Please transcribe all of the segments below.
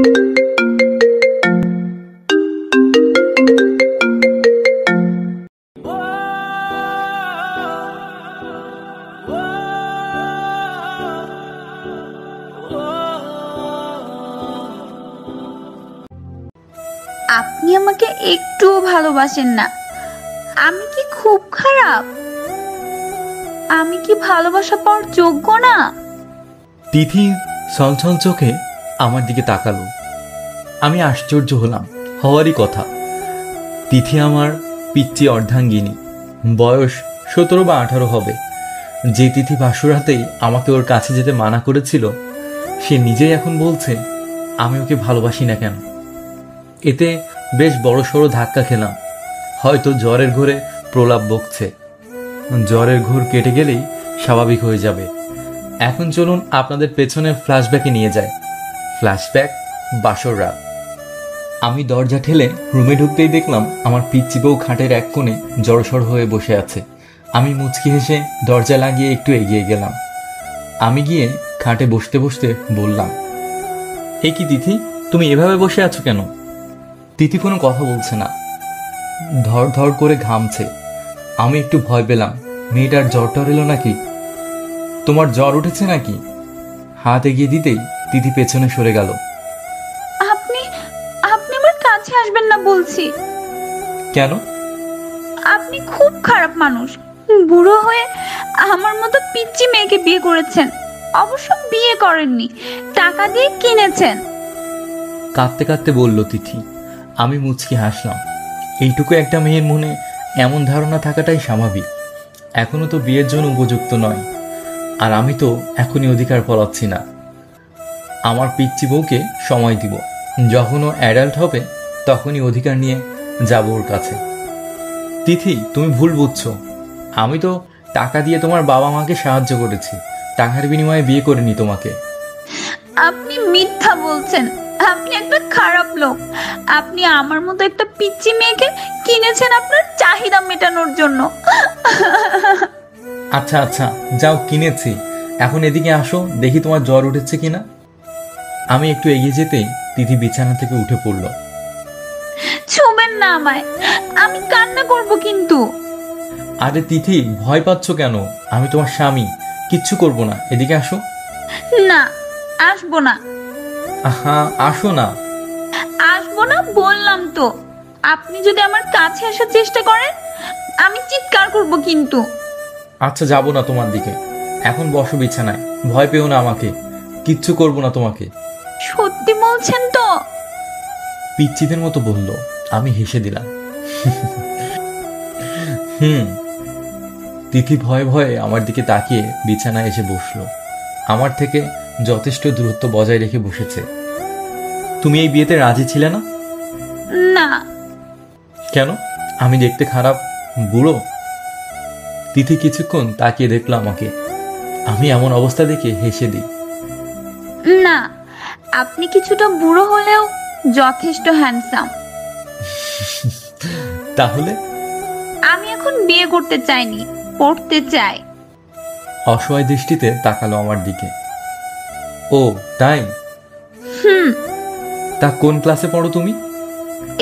আপনি আমাকে একটুও ভালোবাসেন না। আমি কি খুব খারাপ? আমি কি ভালোবাসা পাওয়ার যোগ্য না? তিথি ছলছল চোখে আমার দিকে তাকালো। আমি আশ্চর্য হলাম, হওয়ারই কথা। তিথি আমার পিচ্চি অর্ধাঙ্গিনী, বয়স 17 বা 18 হবে। যে তিথি বাসুরাতেই আমাকে ওর কাছে যেতে মানা করেছিল, সে নিজেই এখন বলছে আমি ওকে ভালোবাসি না কেন। এতে বেশ বড়সড় ধাক্কা খেলাম। হয়তো জ্বরের ঘোরে প্রলাপ বকছে। জ্বরের ঘোর কেটে গেলেই স্বাভাবিক হয়ে যাবে। এখন চলুন আপনাদের পেছনের ফ্ল্যাশব্যাকে নিয়ে যায়। ফ্ল্যাশব্যাক বাসর রাত। আমি দরজা ঠেলে রুমে ঢুকতেই দেখলাম আমার পিচ্চি বউ খাটের এক কোণে জড়সড় হয়ে বসে আছে। আমি মুচকি হেসে দরজা লাগিয়ে একটু এগিয়ে গেলাম। আমি গিয়ে খাটে বসতে বসতে বললাম, এ কি তিথি, তুমি এভাবে বসে আছো কেন? তিথি কোনো কথা বলছে না, ধর ধর করে ঘামছে। আমি একটু ভয় পেলাম, মেয়েটার জ্বর টর এলো নাকি? তোমার জ্বর উঠেছে নাকি? হাত এগিয়ে দিতেই তিথি পেছনে সরে গেল। আপনি আপনি আমার কাছে আসবেন না বলছি। কেন? আপনি খুব খারাপ মানুষ। বুড়ো হয়ে আমার মতো পিচ্চি মেয়েকে বিয়ে করেছেন। অবশ্য বিয়ে করেননি, টাকা দিয়ে কিনেছেন। কাঁদতে কাঁদতে বলল তিথি। আমি মুচকি হাসলাম। এইটুকু একটা মেয়ের মনে এমন ধারণা থাকাটাই স্বাভাবিক। এখনো তো বিয়ের জন্য উপযুক্ত নয়, আর আমি তো এখনই অধিকার ফলাচ্ছি না। আমার পিচ্চি বউকে সময় দিব, যখন ও অ্যাডাল্ট হবে তখনই অধিকার নিয়ে যাব ওর কাছে। তিথি, তুমি ভুল বুঝছো। আমি তো টাকা দিয়ে তোমার বাবা মাকে সাহায্য করেছি, টাকার বিনিময়ে বিয়ে করিনি তোমাকে। আপনি মিথ্যা বলছেন। আপনি একটা খারাপ লোক। আপনি আমার মতো একটা পিচ্চি মেয়েকে কিনেছেন আপনার চাহিদা মেটানোর জন্য। আচ্ছা আচ্ছা, যাও, কিনেছি। এখন এদিকে আসো, দেখি তোমার জ্বর উঠেছে কিনা। আমি একটু এগিয়ে যেতেই তিথি বিছানা থেকে উঠে পড়ল। ছুবেন না আমায়, আমি কান্না করব কিন্তু। আরে তিথি, ভয় পাচ্ছ কেন? আমি তোমার স্বামী, কিচ্ছু করব না। এদিকে আসো। না, আসবো না। আহা, আসো না। আসবো না বললাম তো। আপনি যদি আমার কাছে আসার চেষ্টা করেন, আমি চিৎকার করব কিন্তু। আচ্ছা, যাব না তোমার দিকে। এখন বসো বিছানায়, ভয় পেও না আমাকে, কিচ্ছু করব না তোমাকে। সত্যি বলছেন তো? পিচ্চিদের মতো বলল। আমি হেসে দিলাম। তিথি ভয়ে ভয়ে আমার দিকে তাকিয়ে বিছানায় এসে বসলো। আমার থেকে যথেষ্ট দূরত্ব বজায় রেখে বসেছে। তুমি এই বিয়েতে রাজি ছিলে না? না। কেন? আমি দেখতে খারাপ, বুড়ো? তিথি কিছুক্ষণ তাকিয়ে দেখলো আমাকে। আমি এমন অবস্থা দেখে হেসে দিই। না, আপনি কিছুটা বুড়ো হলেও যথেষ্ট হ্যান্ডসাম। তাহলে? আমি এখন বিয়ে করতে চাইনি, পড়তে চাই। অসহায় দৃষ্টিতে তাকালো আমার দিকে। ও তাই? তা কোন ক্লাসে পড়ো তুমি?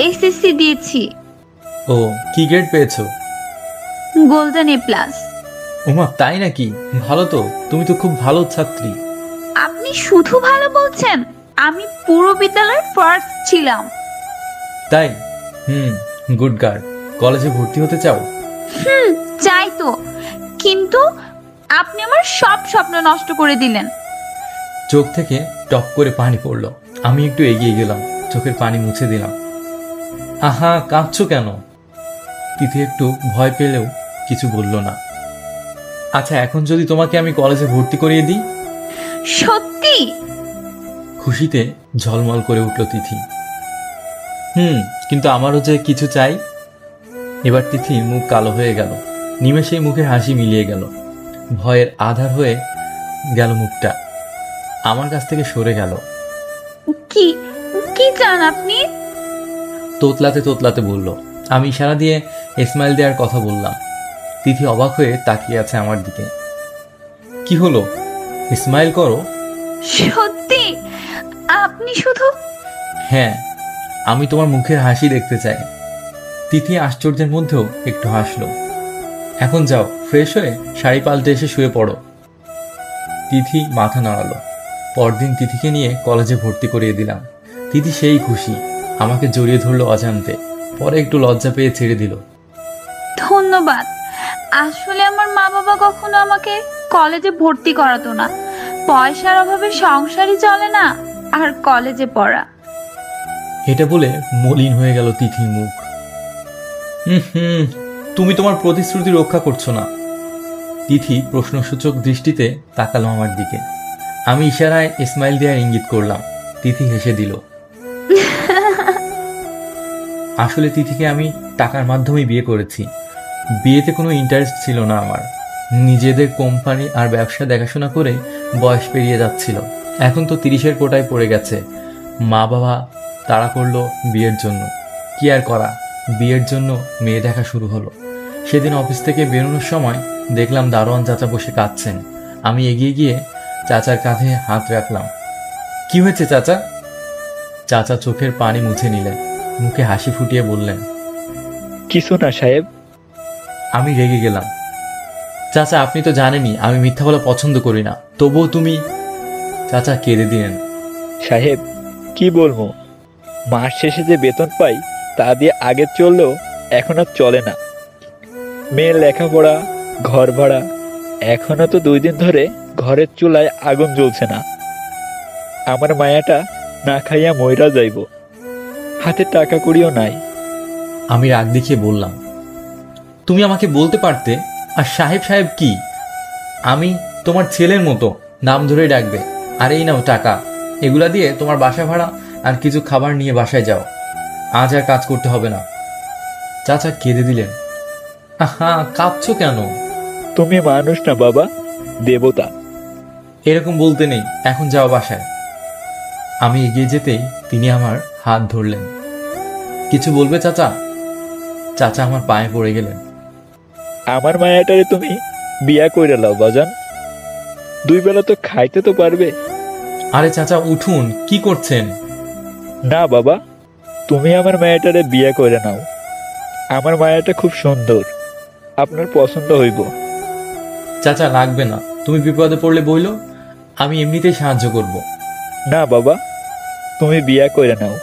এসএসসি দিয়েছি। ও, কি গ্রেড পেয়েছো? Golden A plus. ওমা, তাই নাকি? ভালো তো, তুমি তো খুব ভালো ছাত্রী। আপনি শুধু ভালো বলছেন, আমি পুরো বিদ্যালয়ের ফার্স্ট ছিলাম। তাই? Good girl. কলেজে ভর্তি হতে চাও? চাই তো, কিন্তু আপনি আমার সব স্বপ্ন নষ্ট করে দিলেন। চোখ থেকে টপ করে পানি পড়ল। আমি একটু এগিয়ে গেলাম, চোখের পানি মুছে দিলাম। আহা, কাঁদছো কেন? তিথি একটু ভয় পেলেও কিছু বলল না। আচ্ছা, এখন যদি তোমাকে আমি কলেজে ভর্তি করিয়ে দিই? সত্যি? খুশিতে ঝলমল করে উঠল তিথি। কিন্তু আমারও যে কিছু চাই। এবার তিথির মুখ কালো হয়ে গেল, নিমেষেই মুখে হাসি মিলিয়ে গেল। ভয়ের আধার হয়ে গেল মুখটা, আমার কাছ থেকে সরে গেল। কি কি চান আপনি? তোতলাতে তোতলাতে বলল। আমি ইশারা দিয়ে স্মাইল দেওয়ার কথা বললাম। তিথি অবাক হয়ে তাকিয়ে আছে আমার দিকে। কি হলো? স্মাইল করো। সত্যি? আপনি শুধু হ্যাঁ, আমি তোমার মুখের হাসি দেখতে চাই। তিথি আশ্চর্যের মধ্যেও একটু হাসলো। এখন যাও, ফ্রেশ হয়ে শাড়ি পাল্টে এসে শুয়ে পড়ো। তিথি মাথা নাড়ালো। পরদিন তিথিকে নিয়ে কলেজে ভর্তি করিয়ে দিলাম। তিথি সেই খুশি, আমাকে জড়িয়ে ধরলো অজান্তে। পরে একটু লজ্জা পেয়ে ছেড়ে দিল। ধন্যবাদ। আসলে আমার মা বাবা কখনো আমাকে কলেজে ভর্তি করাতো না। পয়সার অভাবে সংসারই চলে না, আর কলেজে পড়া। এটা বলে মলিন হয়ে গেল তিথির মুখ। হুম, তুমি তোমার প্রতিশ্রুতি রক্ষা করছো না। তিথি প্রশ্নসূচক দৃষ্টিতে তাকালো আমার দিকে। আমি ইশারায় ইসমাইল দেওয়ার ইঙ্গিত করলাম। তিথি হেসে দিল। আসলে তিথিকে আমি টাকার মাধ্যমে বিয়ে করেছি। বিয়েতে কোনো ইন্টারেস্ট ছিল না আমার। নিজেদের কোম্পানি আর ব্যবসা দেখাশোনা করে বয়স পেরিয়ে যাচ্ছিল। এখন তো 30-এর কোটায় পড়ে গেছে। মা বাবা তাড়া করলো বিয়ের জন্য। কি আর করা, বিয়ের জন্য মেয়ে দেখা শুরু হলো। সেদিন অফিস থেকে বেরোনোর সময় দেখলাম দারোয়ান চাচা বসে কাঁদছেন। আমি এগিয়ে গিয়ে চাচার কাঁধে হাত রাখলাম। কি হয়েছে চাচা? চাচা চোখের পানি মুছে নিলেন, মুখে হাসি ফুটিয়ে বললেন, কিছু না সাহেব। আমি রেগে গেলাম। চাচা, আপনি তো জানেনই আমি মিথ্যা বলা পছন্দ করি না, তবুও তুমি। চাচা কেঁদে দিলেন। সাহেব, কি বলবো, মাস শেষে যে বেতন পাই তা দিয়ে আগে চললেও এখন আর চলে না। মেয়ের লেখাপড়া, ঘর ভাড়া, এখনো তো 2 দিন ধরে ঘরের চুলায় আগুন জ্বলছে না। আমার মায়াটা না খাইয়া মইরা যাইব, হাতে টাকা কড়িও নাই। আমি রাগ দেখিয়ে বললাম, তুমি আমাকে বলতে পারতে। আর সাহেব সাহেব কি? আমি তোমার ছেলের মতো, নাম ধরে ডাকবে। আর এই নাও টাকা, এগুলা দিয়ে তোমার বাসা ভাড়া আর কিছু খাবার নিয়ে বাসায় যাও। আজ আর কাজ করতে হবে না। চাচা কেঁদে দিলেন। আহা, কাঁদছো কেন? তুমি মানুষ না বাবা, দেবতা। এরকম বলতে নেই, এখন যাও বাসায়। আমি এগিয়ে যেতেই তিনি আমার হাত ধরলেন। কিছু বলবে চাচা? চাচা আমার পায়ে পড়ে গেলেন। আমার মায়াটারে তুমি বিয়া কইরা লাও বাজান, 2 বেলা তো খাইতে তো পারবে। আরে চাচা উঠুন, কি করছেন? না বাবা, তুমি আমার মায়াটারে বিয়া কইরা নাও। আমার মায়াটা খুব সুন্দর, আপনার পছন্দ হইব। চাচা লাগবে না, তুমি বিপদে পড়লে বইলো, আমি এমনিতেই সাহায্য করব। না বাবা, তুমি বিয়া কইরা নাও।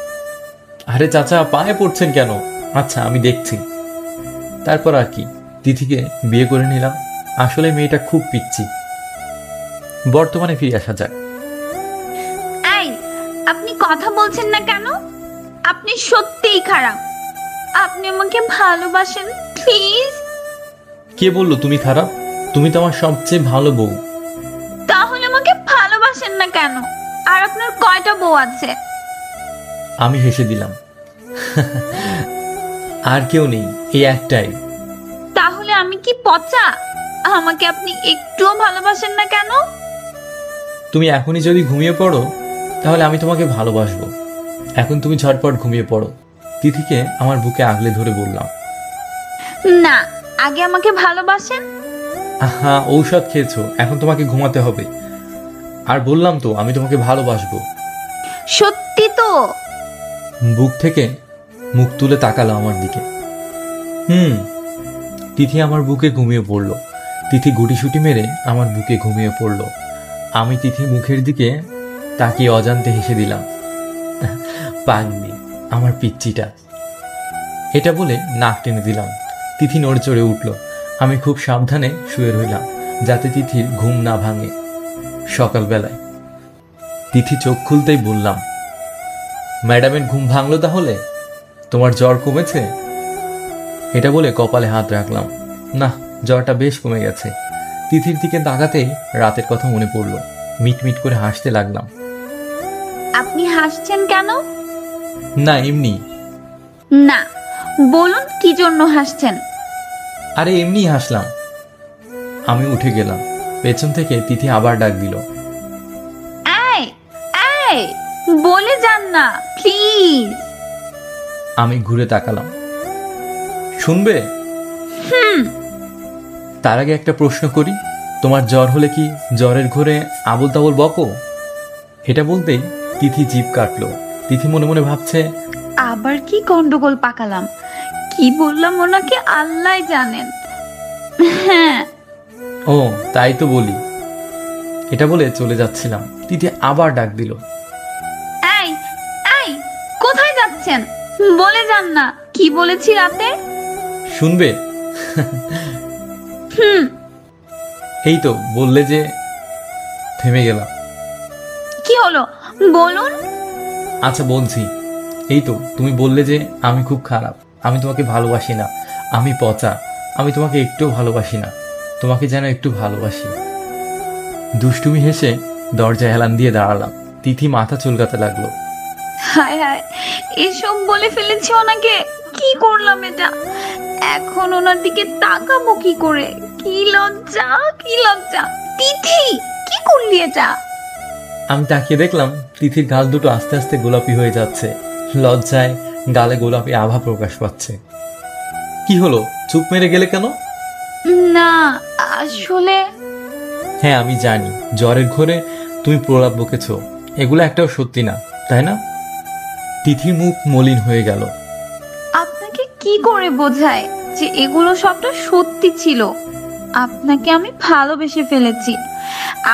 আরে চাচা পায়ে পড়ছেন কেন? আচ্ছা আমি দেখছি। তারপর আর কি, তিথিকে বিয়ে করে নিলাম। আসলে মেয়েটা খুব পিচ্ছি। বর্তমানে ফিরে আসা যাক। এই, আপনি কথা বলছেন না কেন? আপনি সত্যিই খারাপ। আপনি আমাকে ভালোবাসেন, প্লিজ। কে বললো তুমি খারাপ? তুমি তো আমার সবচেয়ে ভালো বউ। তাহলে আমাকে ভালোবাসেন না কেন? আর আপনার কয়টা বউ আছে? আমি হেসে দিলাম। আর কেউ নেই, এই একটাই। তাহলে আমি কি পচা? আমাকে আপনি একটুও ভালোবাসেন না কেন? তুমি এখনই যদি ঘুমিয়ে পড়ো তাহলে আমি তোমাকে ভালোবাসবো। এখন তুমি ঝটপট ঘুমিয়ে পড়ো। তিথিকে আমার বুকে আগলে ধরে বললাম। না, আগে আমাকে ভালোবাসেন। আহা, ঔষধ খেয়েছো, এখন তোমাকে ঘুমাতে হবে। আর বললাম তো আমি তোমাকে ভালোবাসবো। সত্যি তো? বুক থেকে মুখ তুলে তাকালো আমার দিকে। তিথি আমার বুকে ঘুমিয়ে পড়ল। তিথি গুটিসুটি মেরে আমার বুকে ঘুমিয়ে পড়ল। আমি তিথি মুখের দিকে তাকিয়ে অজান্তে হেসে দিলাম। পাগলি, আমার পিচ্চিটা। এটা বলে নাক টেনে দিলাম। তিথি নড়ে চড়ে উঠল। আমি খুব সাবধানে শুয়ে রইলাম যাতে তিথির ঘুম না ভাঙে। সকালবেলায় তিথি চোখ খুলতেই বললাম, ম্যাডামের ঘুম ভাঙলো তাহলে? তোমার জ্বর কমেছে? এটা বলে কপালে হাত রাখলাম। না, জ্বরটা বেশ কমে গেছে। তিথির দিকে তাকাতেই রাতের কথা মনে পড়ল। মিটমিট করে হাসতে লাগলাম। আপনি হাসছেন কেন? না, এমনি। না, বলুন কি জন্য হাসছেন? আরে এমনি হাসলাম। আমি উঠে গেলাম। পেছন থেকে তিথি আবার ডাক দিল। এই, এই, বলে যান না প্লিজ। আমি ঘুরে তাকালাম। শুনবে? তার আগে একটা প্রশ্ন করি, তোমার জ্বর হলে কি জ্বরের ঘোরে আবল তাবল বকো? এটা বলতেই তিথি জিভ কাটলো। তিথি মনে মনে ভাবছে, আবার কি গন্ডগোল পাকালাম, কি বললাম ওনাকে আল্লাহ জানেন। হ্যাঁ, ও তাই তো বলি। এটা বলে চলে যাচ্ছিলাম, তিথি আবার ডাক দিল। এই এই কোথায় যাচ্ছেন? বলে যান না কি বলেছি রাতে। শুনবে? হুম, এই তো বললে যে। থেমে গেলাম। কি হলো বলুন। আচ্ছা বলছি। এই তো তুমি বললে যে আমি খুব খারাপ, আমি তোমাকে ভালোবাসি না, আমি পচা, আমি তোমাকে একটুও ভালোবাসি না, তোমাকে যেন একটু ভালোবাসি। দুষ্টুমি হেসে দরজায় হেলান দিয়ে দাঁড়ালাম। তিথি মাথা চুলকাতে লাগলো। হায় হায়, এসব বলে ফেলেছি ওনাকে, কি করলাম এটা। এখন ওনার দিকে তাকাবো কি করে? কি লজ্জা, কি লজ্জা। তিথি, কি করলি এটা? আমি তাকিয়ে দেখলাম তিথির গাল দুটো আস্তে আস্তে গোলাপি হয়ে যাচ্ছে, লজ্জায় গালে গোলাপি আভা প্রকাশ পাচ্ছে। কি হলো, চুপ মেরে গেলে কেন? না আসলে হ্যাঁ আমি জানি, জ্বরের ঘোরে তুমি প্রলাপ বকেছ, এগুলো একটাও সত্যি না, তাই না? তিথির মুখ মলিন হয়ে গেল। আপনাকে কি করে বোঝায় যে এগুলো সবটা সত্যি ছিল? আপনাকে আমি ভালোবেসে ফেলেছি,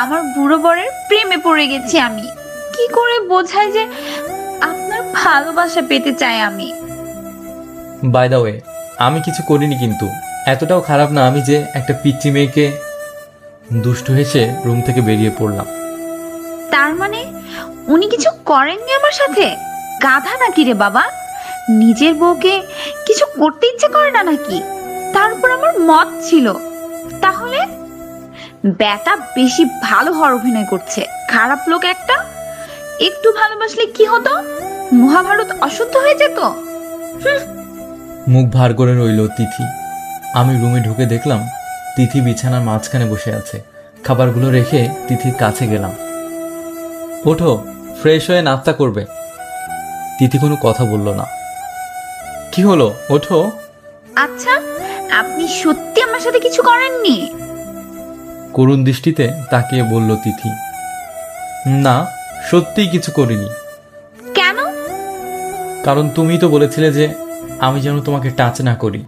আমার বুড়ো বরের প্রেমে পড়ে গেছি আমি। কি করে বোঝায় যে আপনার ভালোবাসা পেতে চাই আমি? বাই দ্য ওয়ে, আমি কিছু করিনি, কিন্তু এতটাও খারাপ না আমি যে একটা পিচ্চি মেয়েকে। দুষ্টু হেসে রুম থেকে বেরিয়ে পড়লাম। তার মানে উনি কিছু করেননি আমার সাথে? গাধা নাকি রে বাবা, নিজের বউকে কিছু করতে ইচ্ছে করে না নাকি? তার উপর আমার মত ছিল। তাহলে ব্যাটা বেশি ভালো হওয়ার অভিনয় করছে, খারাপ লোক একটা। একটু ভালোবাসলে কি হতো, মহাভারত অশুদ্ধ হয়ে যেত। মুখ ভার করে রইল তিথি। আমি রুমে ঢুকে দেখলাম তিথি বিছানার মাঝখানে বসে আছে। খাবারগুলো রেখে তিথির কাছে গেলাম। ওঠো, ফ্রেশ হয়ে নাস্তা করবে। তিথি কোনো কথা বলল না। কি হলো, ওঠো। আচ্ছা, আপনি সত্যি আমার সাথে কিছু করেননি? করুণ দৃষ্টিতে তাকিয়ে বলল তিথি। না, সত্যিই কিছু করিনি। কেন? কারণ তুমি তো বলেছিলে যে আমি যেন তোমাকে টাচ না করি,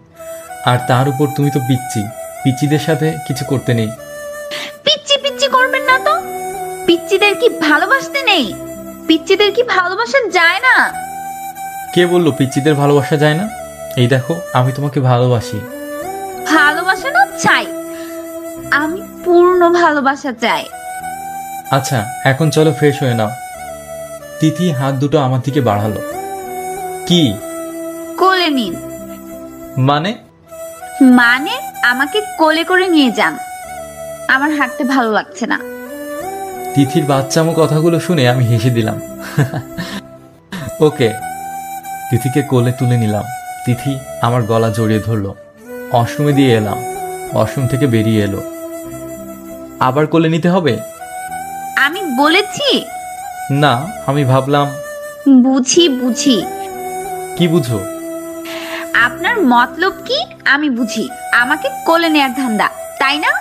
আর তার উপর তুমি তো পিচ্চি, পিচ্চিদের সাথে কিছু করতে নেই। পিচ্চি পিচ্চি করবেন না তো। পিচ্চিদের কি ভালোবাসতে নেই? পিচ্চিদের কি ভালোবাসা যায় না? কে বললো পিচ্চিদের ভালোবাসা যায় না? এই দেখো, আমি তোমাকে ভালোবাসি। ভালোবাসা না চাই, আমি পূর্ণ ভালোবাসা চাই। আচ্ছা এখন চলো ফ্রেশ হয়ে নাও। তিথি হাত দুটো আমার দিকে বাড়ালো। কি? কোলে নিন। মানে? মানে আমাকে কোলে করে নিয়ে যান, আমার হাঁটতে ভালো লাগছে না। তিথির বাচ্চামো কথাগুলো শুনে আমি হেসে দিলাম। ওকে। তিথিকে কোলে তুলে নিলাম। তিথি আমার গলা জড়িয়ে ধরলো। ওয়াশরুমে দিয়ে এলাম। ওয়াশরুম থেকে বেরিয়ে এলো। আবার কোলে নিতে হবে? আমি বলেছি। না, আমি ভাবলাম। বুঝি বুঝি। কি বুঝো? আপনার মতলব কি আমি বুঝি, আমাকে কোলে নেয়ার ধান্দা, তাই না?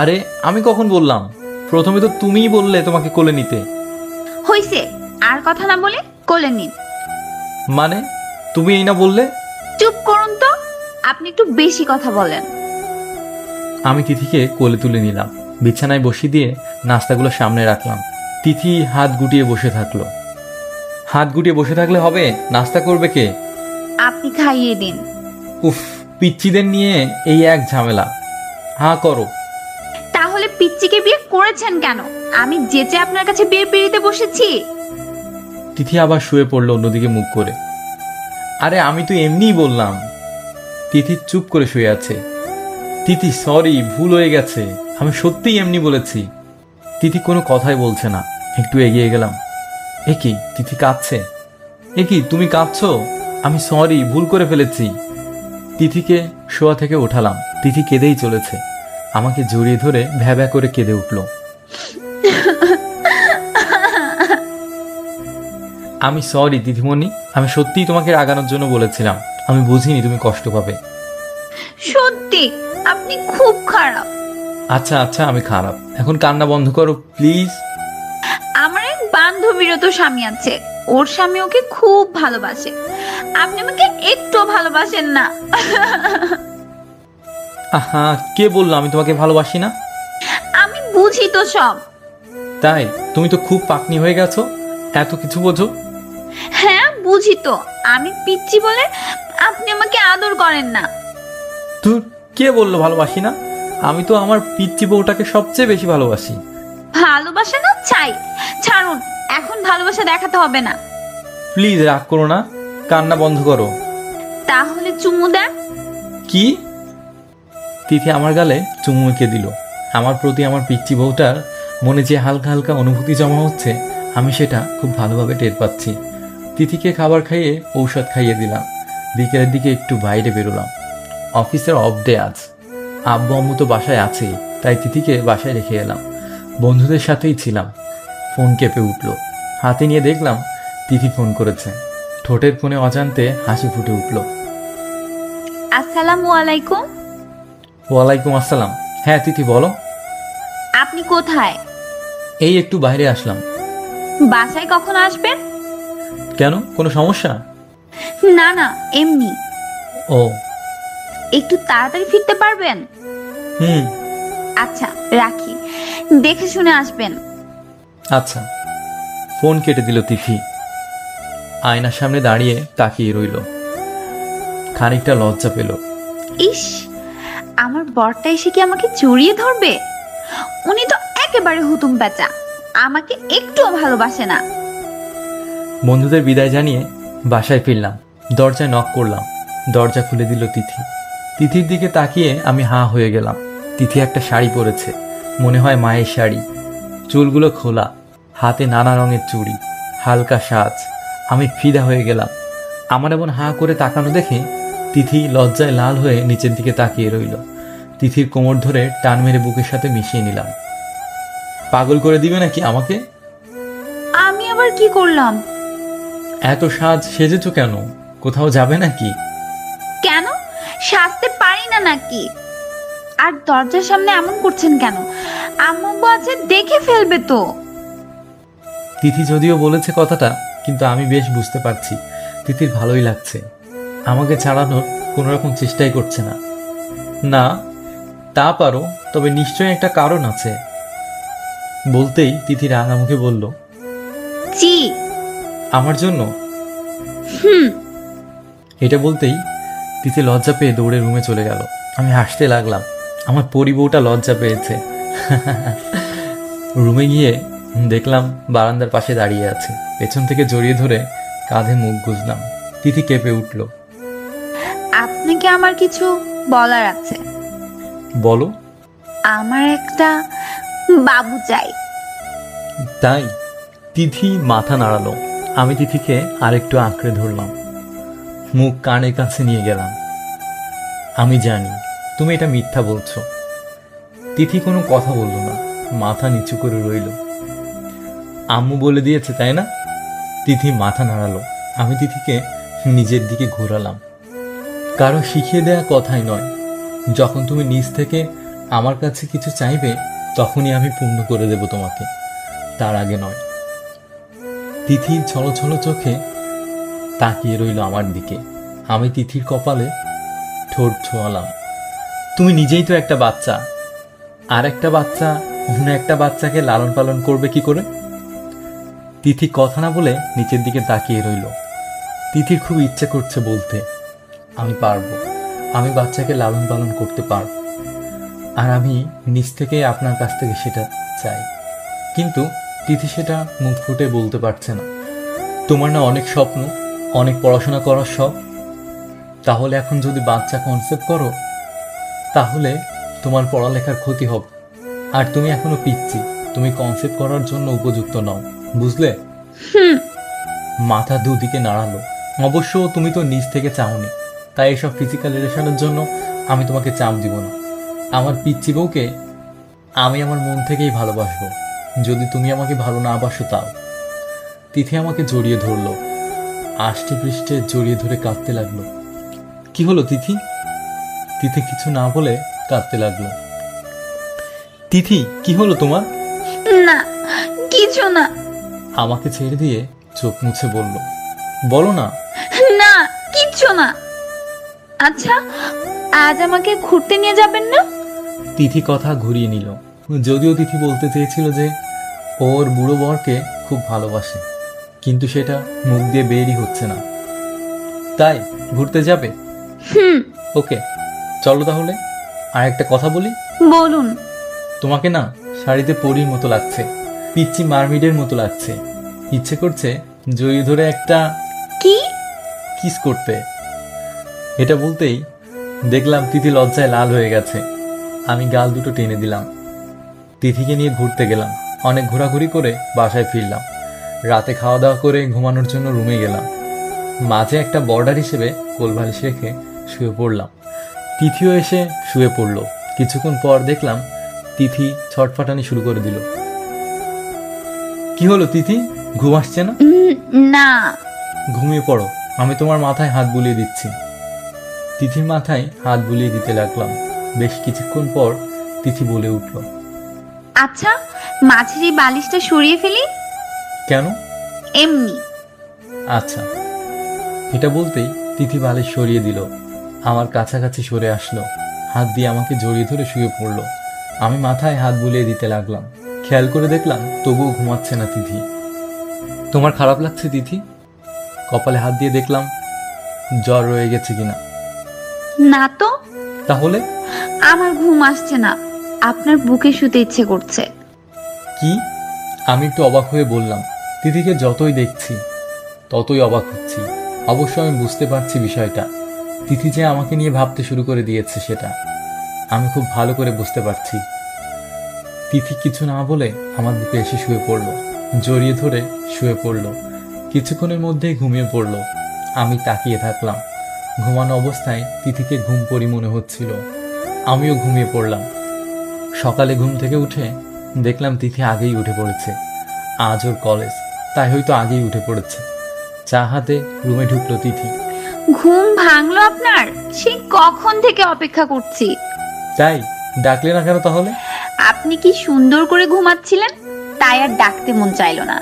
আরে আমি কখন বললাম? প্রথমে তো তুমিই বললে তোমাকে কোলে নিতে। হইছে, আর কথা না বলে কোলে নিন। মানে তুমি এই না বললে? চুপ করুন তো, আপনি একটু বেশি কথা বলেন। আমি তিথিকে কোলে তুলে নিলাম। বিছানায় বসিয়ে দিয়ে নাস্তাগুলো সামনে রাখলাম। তিথি হাত গুটিয়ে বসে থাকলো। হাত গুটিয়ে বসে থাকলে হবে? নাস্তা করবে কে? আপনি খাইয়ে দিন। উফ, পিচ্চিদের নিয়ে এই এক ঝামেলা। হ্যাঁ করো। তাহলে পিচ্চিকে বিয়ে করেছেন কেন? আমি যেচে আপনার কাছে বিয়ের পিড়িতে বসেছি। তিথি আবার শুয়ে পড়লো অন্যদিকে মুখ করে। আরে আমি তো এমনিই বললাম। তিথি চুপ করে শুয়ে আছে। তিথি সরি, ভুল হয়ে গেছে, আমি সত্যিই এমনি বলেছি। তিথি কোনো কথাই বলছে না। একটু এগিয়ে গেলাম। এ কি, তিথি কাঁদছে? এ কি, তুমি কাঁদছো? আমি সরি, ভুল করে ফেলেছি। তিথিকে শোয়া থেকে উঠালাম। তিথি কেঁদেই চলেছে। আমাকে জড়িয়ে ধরে ভ্যা ভ্যা করে কেঁদে উঠল। আমি সরি দিদিমণি, আমি সত্যিই তোমাকে রাগানোর জন্য বলেছিলাম। আমি বুঝিনি তুমি কষ্ট পাবে। সত্যি আপনি খুব খারাপ। আচ্ছা আচ্ছা, আমি খারাপ, এখন কান্না বন্ধ করো প্লিজ। আমার এক বান্ধবীরও তো স্বামী আছে, ওর স্বামী ওকে খুব ভালোবাসে, আপনি আমাকে একটু ভালোবাসেন না। আহা, কে বললো আমি তোমাকে ভালোবাসি না? আমি বুঝি তো সব। তাই? তুমি তো খুব পাকনি হয়ে গেছো, এত কিছু বোঝো। হ্যাঁ বুঝি তো, আমি পিচ্ছি বলে আপনি আমাকে আদর করেন না। তুই কে বললো ভালোবাসি না? আমি তো আমার পিচ্চি বউটাকে সবচেয়ে বেশি ভালোবাসি। ভালোবাসা না চাই, ছাড়ুন, এখন ভালোবাসা দেখাতে হবে না। প্লিজ রাগ করো না, কান্না বন্ধ করো। তাহলে চুমু দেন। কি? তিথি আমার গালে চুমু এঁকে দিল। আমার প্রতি আমার পিচ্চি বউটার মনে যে হালকা হালকা অনুভূতি জমা হচ্ছে, আমি সেটা খুব ভালোভাবে টের পাচ্ছি। তিথিকে খাবার খাইয়ে ঔষধ খাইয়ে দিলাম। বিকেলের দিকে একটু বাইরে বেরোলাম। অফিসের অফ ডে আজ, আব্বু আম্মু তো বাসায় আছেই, তাই তিথিকে বাসায় রেখে এলাম। বন্ধুদের সাথেই ছিলাম। ফোন কেঁপে উঠল। হাতে নিয়ে দেখলাম তিথি ফোন করেছে। ঠোঁটের কোণে অজান্তে হাসি ফুটে উঠল। আসসালামু আলাইকুম। ওয়ালাইকুম আসসালাম। হ্যাঁ তিথি বলো। আপনি কোথায়? এই একটু বাইরে আসলাম। বাসায় কখন আসবেন? কেন, কোনো সমস্যা? না না, এমনি। ও। একটু তাড়াতাড়ি ফিরতে পারবেন? হুম। আচ্ছা রাখি, দেখে শুনে আসবেন। আচ্ছা। ফোন কেটে দিল তিথি। আয়নার সামনে দাঁড়িয়ে তাকিয়ে রইল। খানিকটা লজ্জা পেল। ইস, আমার বরটা এসে কি আমাকে জড়িয়ে ধরবে? উনি তো একেবারে হুতুম বেচা, আমাকে একটুও ভালোবাসে না। বন্ধুদের বিদায় জানিয়ে বাসায় ফিরলাম। দরজায় নক করলাম। দরজা খুলে দিল তিথি। তিথির দিকে তাকিয়ে আমি হাঁ হয়ে গেলাম। তিথি একটা শাড়ি পরেছে, মনে হয় মায়ের শাড়ি। চুলগুলো খোলা, হাতে নানা রঙের চুড়ি, হালকা সাজ। আমি ফিদা হয়ে গেলাম। আমার এমন হাঁ করে তাকানো দেখে তিথি লজ্জায় লাল হয়ে নিচের দিকে তাকিয়ে রইল। তিথির কোমর ধরে টান মেরে বুকের সাথে মিশিয়ে নিলাম। পাগল করে দিবে নাকি আমাকে? আমি আবার কি করলাম? এত সাজ সেজেছ কেন? কোথাও যাবে নাকি? কেন, সাজতে পারি না নাকি? আর দরজার সামনে এমন করছেন কেন? আম্মু আছে, দেখে ফেলবে তো। তিথি যদিও বলেছে কথাটা, কিন্তু আমি বেশ বুঝতে পারছি তিথির ভালোই লাগছে। আমাকে ছাড়ানোর কোনো রকম চেষ্টাই করছে না। না, তা পারো, তবে নিশ্চয়ই একটা কারণ আছে। বলতেই তিথি রাঙা মুখে বলল, জি। আমার জন্য? হুম। এটা বলতেই তিথি লজ্জা পেয়ে দৌড়ে রুমে চলে গেল। আমি হাসতে লাগলাম। আমার পরিবউটা লজ্জা পেয়েছে। রুমে গিয়ে দেখলাম বারান্দার পাশে দাঁড়িয়ে আছে। পেছন থেকে জড়িয়ে ধরে কাঁধে মুখ গুজলাম। তিথি কেঁপে উঠল। আপনাকে আমার কিছু বলার আছে। বলো। আমার একটা বাবু চাই। তাই? তিথি মাথা নাড়ালো। আমি তিথিকে আরেকটু আঁকড়ে ধরলাম, মুখ কানের কাছে নিয়ে গেলাম। আমি জানি তুমি এটা মিথ্যা বলছো। তিথি কোনো কথা বলল না, মাথা নিচু করে রইল। আম্মু বলে দিয়েছে তাই না? তিথি মাথা নাড়ালো। আমি তিথিকে নিজের দিকে ঘোরালাম। কারো শিখিয়ে দেয়া কথাই নয়। যখন তুমি নিজ থেকে আমার কাছে কিছু চাইবে, তখনই আমি পূর্ণ করে দেব তোমাকে, তার আগে নয়। তিথি ছলছল চোখে তাকিয়ে রইল আমার দিকে। আমি তিথির কপালে ঠোঁট ছোঁয়ালাম। তুমি নিজেই তো একটা বাচ্চা, আর একটা বাচ্চা অন্য একটা বাচ্চাকে লালন পালন করবে কি করে? তিথি কথা না বলে নিচের দিকে তাকিয়ে রইল। তিথির খুব ইচ্ছে করছে বলতে, আমি পারবো, আমি বাচ্চাকে লালন পালন করতে পারবো, আর আমি নিজ থেকে আপনার কাছ থেকে সেটা চাই। কিন্তু তিথি সেটা মুখ ফুটে বলতে পারছে না। তোমার না অনেক স্বপ্ন, অনেক পড়াশোনা করার শখ। তাহলে এখন যদি বাচ্চা কনসেপ্ট করো, তাহলে তোমার পড়ালেখার ক্ষতি হবে। আর তুমি এখনো পিচ্ছি, তুমি কনসেপ্ট করার জন্য উপযুক্ত নও, বুঝলে? মাথা দুদিকে নাড়ালো। অবশ্য তুমি তো নিজ থেকে চাওনি, তাই এসব ফিজিক্যাল রিলেশনের জন্য আমি তোমাকে চাপ দিব না। আমার পিচ্চি বউকে আমি আমার মন থেকেই ভালোবাসবো, যদি তুমি আমাকে ভালো না বাসো তাও। তিথি আমাকে জড়িয়ে ধরলো, আষ্টে পৃষ্ঠে জড়িয়ে ধরে কাঁদতে লাগলো। কি হলো তিথি? তিথি কিছু না বলে কাঁদতে লাগলো। তিথি কি হলো তোমার? না, কিছু না। আমাকে ছেড়ে দিয়ে চোখ মুছে বলল, বলো না। না, কিচ্ছু না। আচ্ছা, আজ আমাকে ঘুরতে নিয়ে যাবেন না? তিথি কথা ঘুরিয়ে নিল। যদিও তিথি বলতে চেয়েছিল যে ওর বুড়ো বরকে খুব ভালোবাসে, কিন্তু সেটা মুখ দিয়ে বেরই হচ্ছে না। তাই ঘুরতে যাবে? হুম। ওকে, চলো তাহলে। আর একটা কথা বলি, বলুন। তোমাকে না শাড়িতে পরীর মতো লাগছে, পিচ্চি মারমিডের মতো লাগছে। ইচ্ছে করছে জড়িয়ে ধরে একটা কি? কিস করতে। এটা বলতেই দেখলাম তিথি লজ্জায় লাল হয়ে গেছে। আমি গাল দুটো টেনে দিলাম। তিথিকে নিয়ে ঘুরতে গেলাম। অনেক ঘোরাঘুরি করে বাসায় ফিরলাম। রাতে খাওয়া দাওয়া করে ঘুমানোর জন্য রুমে গেলাম। মাঝে একটা বর্ডার হিসেবে কোলবালিশ রেখে শুয়ে পড়লাম। তিথিও এসে শুয়ে পড়ল। কিছুক্ষণ পর দেখলাম তিথি ছটফটানি শুরু করে দিল। কি হলো তিথি, ঘুম আসছে না? না। ঘুমিয়ে পড়ো, আমি তোমার মাথায় হাত বুলিয়ে দিচ্ছি। তিথির মাথায় হাত বুলিয়ে দিতে লাগলাম। বেশ কিছুক্ষণ পর তিথি বলে উঠল, আচ্ছা, মাছের এই বালিশটা সরিয়ে ফেলি। কেন? এমনি। আচ্ছা। এটা বলতেই তিথি বালিশ সরিয়ে দিল, আমার কাছাকাছি সরে আসলো, হাত দিয়ে আমাকে জড়িয়ে ধরে শুয়ে পড়ল। আমি মাথায় হাত বুলিয়ে দিতে লাগলাম। খেয়াল করে দেখলাম তবুও ঘুমাচ্ছে না তিথি। তোমার খারাপ লাগছে তিথি? কপালে হাত দিয়ে দেখলাম জ্বর রয়ে গেছে কিনা। না তো। তাহলে? আমার ঘুম আসছে না, আপনার বুকে শুতে ইচ্ছে করছে। কি? আমি একটু অবাক হয়ে বললাম। তিথিকে যতই দেখছি ততই অবাক হচ্ছি। অবশ্য আমি বুঝতে পারছি বিষয়টা। তিথি যে আমাকে নিয়ে ভাবতে শুরু করে দিয়েছে সেটা আমি খুব ভালো করে বুঝতে পারছি। তিথি কিছু না বলে আমার বুকে এসে শুয়ে পড়ল, জড়িয়ে ধরে শুয়ে পড়ল। কিছুক্ষণের মধ্যেই ঘুমিয়ে পড়ল। আমি তাকিয়ে থাকলাম। ঘুমানো অবস্থায় তিথিকে ঘুম পড়ি মনে হচ্ছিল। আমিও ঘুমিয়ে পড়লাম। সকালে ঘুম থেকে উঠে দেখলাম তিথি আগেই উঠে পড়েছে। আজ ওর কলেজ, তাই হয়তো আগেই উঠে পড়েছে। চা হাতে রুমে ঢুকলো তিথি। ঘুম ভাঙলো আপনার? সেই কখন থেকে অপেক্ষা করছি। তাই ডাকলে না কেন তাহলে? আপনি কি সুন্দর করে ঘুমাচ্ছিলেন, তাই আর ডাকতে মন চাইলো না।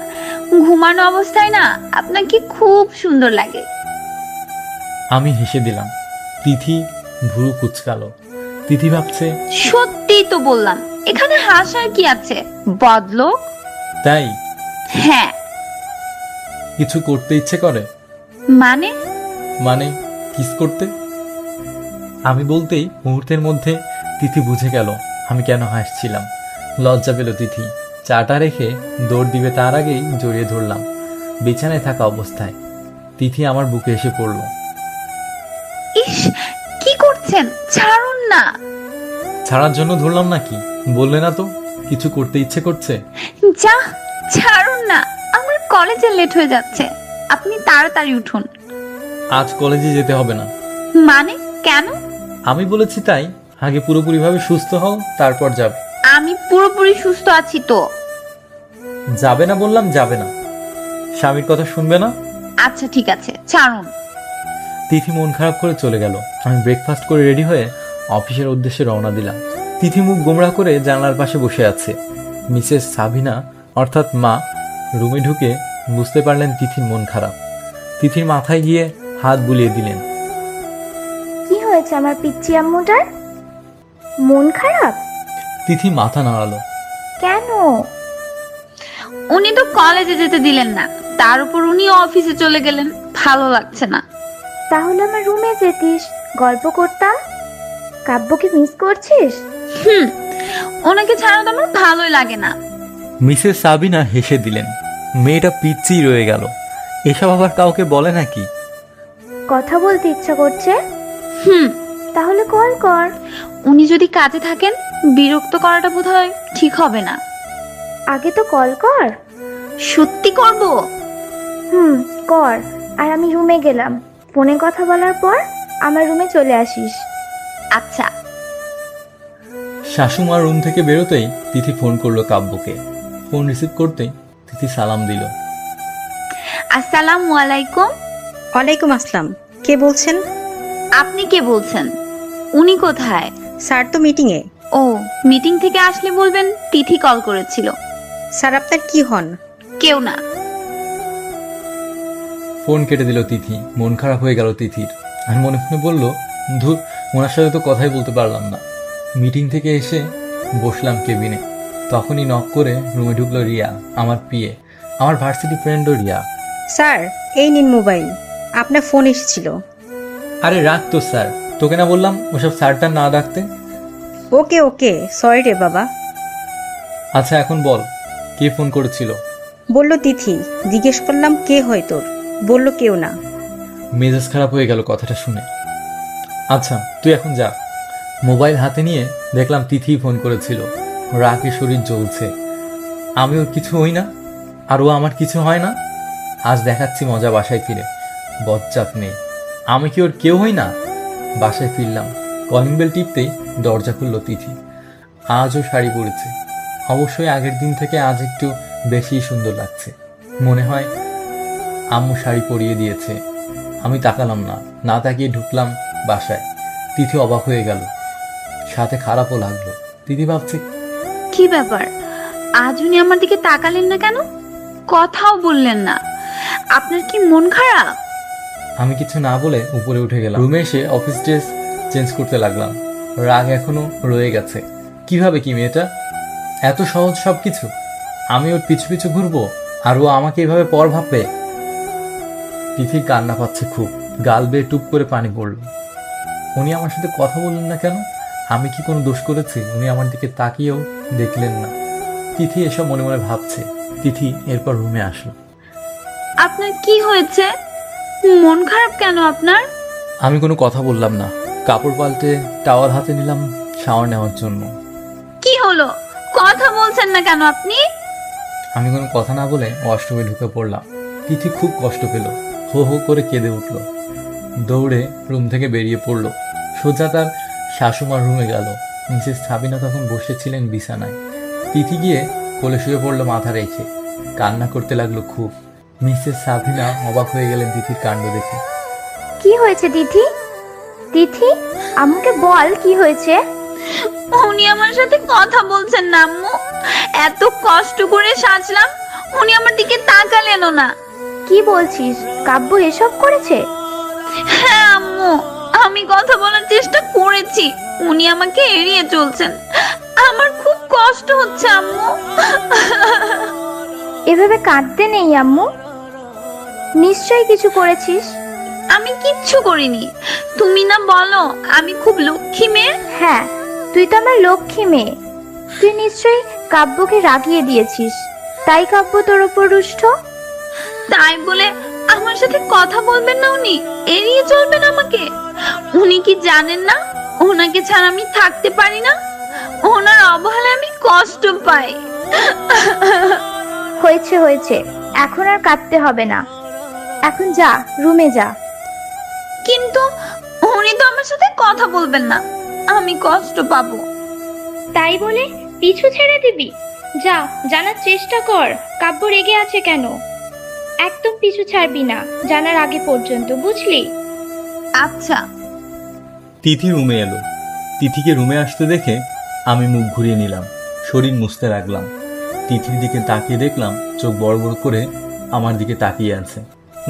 ঘুমানো অবস্থায় না আপনাকে খুব সুন্দর লাগে। আমি হেসে দিলাম। তিথি ভুরু কুচকালো। তিথি ভাবছে, সত্যিই তো বললাম, এখানে হাসার কি আছে বদলো? তাই হ্যাঁ। কিছু করতে ইচ্ছে করে? মানে? মানে কিস করতে। আমি বলতেই মুহূর্তের মধ্যে তিথি বুঝে গেল আমি কেন হাসছিলাম। লজ্জা পেল তিথি। চাটা রেখে দৌড় দিবে তার আগেই জড়িয়ে ধরলাম। বিছানায় থাকা অবস্থায় তিথি আমার বুকে এসে পড়ল। ইস, কি করছেন? ছাড়ুন না। ছাড়ার জন্য ধরলাম নাকি? বললে না তো কিছু করতে ইচ্ছে করছে। যা, ছাড়ুন না, আমার কলেজে লেট হয়ে যাচ্ছে। আপনি তাড়াতাড়ি উঠুন। আজ কলেজে যেতে হবে না। মানে? কেন? আমি বলেছি তাই। আগে পুরোপুরিভাবে সুস্থ হও, তারপর যাবে। আমি পুরোপুরি সুস্থ আছি তো। যাবে না বললাম, যাবে না। স্বামীর কথা শুনবে না। আচ্ছা ঠিক আছে, ছাড়ুন। তিথি মন খারাপ করে চলে গেল। আমি ব্রেকফাস্ট করে রেডি হয়ে অফিসের উদ্দেশ্যে রওনা দিলাম। তিথি মুখ গোমড়া করে জানলার পাশে বসে আছে। মিসেস সাবিনা অর্থাৎ মা রুমে ঢুকে বুঝতে পারলেন তিথির মন খারাপ। তিথির মাথায় গিয়ে হাত বুলিয়ে দিলেন। কি হয়েছে আমার পিচ্চি আম্মুটার? মন খারাপ? তিথি মাথা নাড়ালো। কেন? উনি তো কলেজে যেতে দিলেন না, তার উপর উনি অফিসে চলে গেলেন। ভালো লাগছে না। তাহলে আমার রুমে যেতিস, গল্প করতাম। কাব্যকে মিস করছিস? ওনাকে ছাড়া তো আমার ভালোই লাগে না। মিসেস সাবিনা হেসে দিলেন। মেয়েটা পিচ্চি রয়ে গেল। এসব আবার কাউকে বলে নাকি? কথা বলতে ইচ্ছা করছে? হুম। তাহলে কল কর। উনি যদি কাজে থাকেন, বিরক্ত করাটা বোধহয় ঠিক হবে না। আগে তো কল কর। সত্যি করব? কর। আর আমি রুমে গেলাম। ফোনে কথা বলার পর আমার রুমে চলে আসিস। আচ্ছা। শাশুমার রুম থেকে বেরোতেই তিথি ফোন করলো কাব্যকে। ফোন রিসিভ করতেই তিথি সালাম দিল। আসসালামু আলাইকুম। ওয়ালাইকুম আসসালাম। কে বলছেন? আপনি কে বলছেন? উনি কোথায়? স্যার তো মিটিংয়ে। ও, মিটিং থেকে আসলে বলবেন তিথি কল করেছিল। স্যার আপনার কি হন? কেউ না। ফোন কেটে দিল তিথি। মন খারাপ হয়ে গেল তিথির। আর মনে মনে বলল, ধুর, ওনার সাথে তো কথাই বলতে পারলাম না। মিটিং থেকে এসে বসলাম কেবিনে, তখনই নক করে রুমে ঢুকলো রিয়া, আমার পিএ, আমার ভার্সিটি ফ্রেন্ডও রিয়া। স্যার, এই নিন মোবাইল, আপনার ফোন এসেছিল। আরে রাখ তো স্যার, তোকে না বললাম ওসব স্যারটা না ডাকতে। ওকে ওকে, সরি রে বাবা। আচ্ছা এখন বল, কে ফোন করেছিল? বলল তিথি। জিজ্ঞেস করলাম কে হয় তোর, বলল কেউ না। মেজাজ খারাপ হয়ে গেল কথাটা শুনে। আচ্ছা তুই এখন যা। মোবাইল হাতে নিয়ে দেখলাম তিথি ফোন করেছিল। রাগে শরীর জ্বলছে। আমি ওর কিছু হই না, আর ও আমার কিছু হয় না। আজ দেখাচ্ছি মজা বাসায় ফিরে। বজ্জাত মেয়ে, আমি কি ওর কেউ হই না? বাসায় ফিরলাম, কলিং বেল টিপতেই দরজা খুলল তিথি। আজও শাড়ি পরেছে। অবশ্যই আগের দিন থেকে আজ একটু বেশিই সুন্দর লাগছে। মনে হয় আম্মু শাড়ি পরিয়ে দিয়েছে। আমি তাকালাম না, না তাকিয়ে ঢুকলাম বাসায়। তিথি অবাক হয়ে গেল, সাথে খারাপও লাগলো। তিথি ভাবছে, কি ব্যাপার, আজ উনি আমার দিকে তাকালেন না কেন? কথাও বললেন না। আপনার কি মন খারাপ? আমি কিছু না বলে উপরে উঠে গেলাম। রুমে এসে অফিস ড্রেস চেঞ্জ করতে লাগলাম। রাগ এখনো রয়ে গেছে। কিভাবে কি মেয়েটা এত সহজ সবকিছু? আমি ওর পিছু পিছু ঘুরবো, আর ও আমাকে এভাবে পর ভাববে? তিথির কান্না পাচ্ছে খুব, গাল বেয়ে টুপ করে পানি পড়ল। উনি আমার সাথে কথা বললেন না কেন? আমি কি কোনো দোষ করেছি? উনি আমার দিকে তাকিয়েও দেখলেন না। তিথি এসব মনে মনে ভাবছে। তিথি এরপর রুমে আসলো। আপনার কি হয়েছে? মন খারাপ কেন আপনার? আমি কোনো কথা বললাম না। কাপড় পাল্টে টাওয়াল হাতে নিলাম শাওয়ার নেওয়ার জন্য। কি হলো, কথা বলছেন না কেন আপনি? আমি কোনো কথা না বলে ওয়াশরুমে ঢুকে পড়লাম। তিথি খুব কষ্ট পেল, হো হো করে কেঁদে উঠল। দৌড়ে রুম থেকে বেরিয়ে পড়ল। সোজা তার শাশুমার রুমে গেল। মিসেস সাবিনা তখন বসেছিলেন বিছানায়। তিথি গিয়ে কোলে শুয়ে পড়লো মাথা রেখে, কান্না করতে লাগলো খুব। মিসেস সাবিনা অবাক হয়ে গেলেন তিথির কাণ্ড দেখে। কি হয়েছে তিথি? তিথি, আম্মুকে বল কি হয়েছে। উনি আমার সাথে কথা বলছেন না আম্মু। এত কষ্ট করে সাজলাম, উনি আমার দিকে তাকালেনও না। কি বলছিস, কাব্য এসব করেছে? হ্যাঁ আম্মু, আমি কথা বলার চেষ্টা করেছি, উনি আমাকে এড়িয়ে চলছেন। আমার খুব কষ্ট হচ্ছে আম্মু। এভাবে কাঁদতে নেই আম্মু, নিশ্চয়ই কিছু করেছিস। আমি কিচ্ছু করিনি। তুমি না বলো আমি খুব লক্ষ্মী মেয়ে? হ্যাঁ, তুই তো আমার লক্ষ্মী মেয়ে। তুই নিশ্চয়ই কাব্যকে রাগিয়ে দিয়েছিস, তাই কাব্য তোর ওপর রুষ্ট। তাই বলে আমার সাথে কথা বলবেন না উনি, এড়িয়ে চলবেন আমাকে? উনি কি জানেন না ওনাকে ছাড়া আমি থাকতে পারি না? ওনার অবহেলায় আমি কষ্ট পাই। হয়েছে হয়েছে, এখন আর কাঁদতে হবে না। এখন যা, রুমে যা। কিন্তু উনি তো আমার সাথে কথা বলবেন না, আমি কষ্ট পাবো। তাই বলে পিছু ছেড়ে দিবি? যা, জানার চেষ্টা কর কাব্য রেগে আছে কেন। একদম পিছু ছাড়বি না জানার আগে পর্যন্ত, বুঝলি? আচ্ছা। তিথি রুমে এলো। তিথিকে রুমে আসতে দেখে আমি মুখ ঘুরিয়ে নিলাম, শরীর মুছতে লাগলাম। তিথির দিকে তাকিয়ে দেখলাম চোখ বড় বড় করে আমার দিকে তাকিয়ে আছে,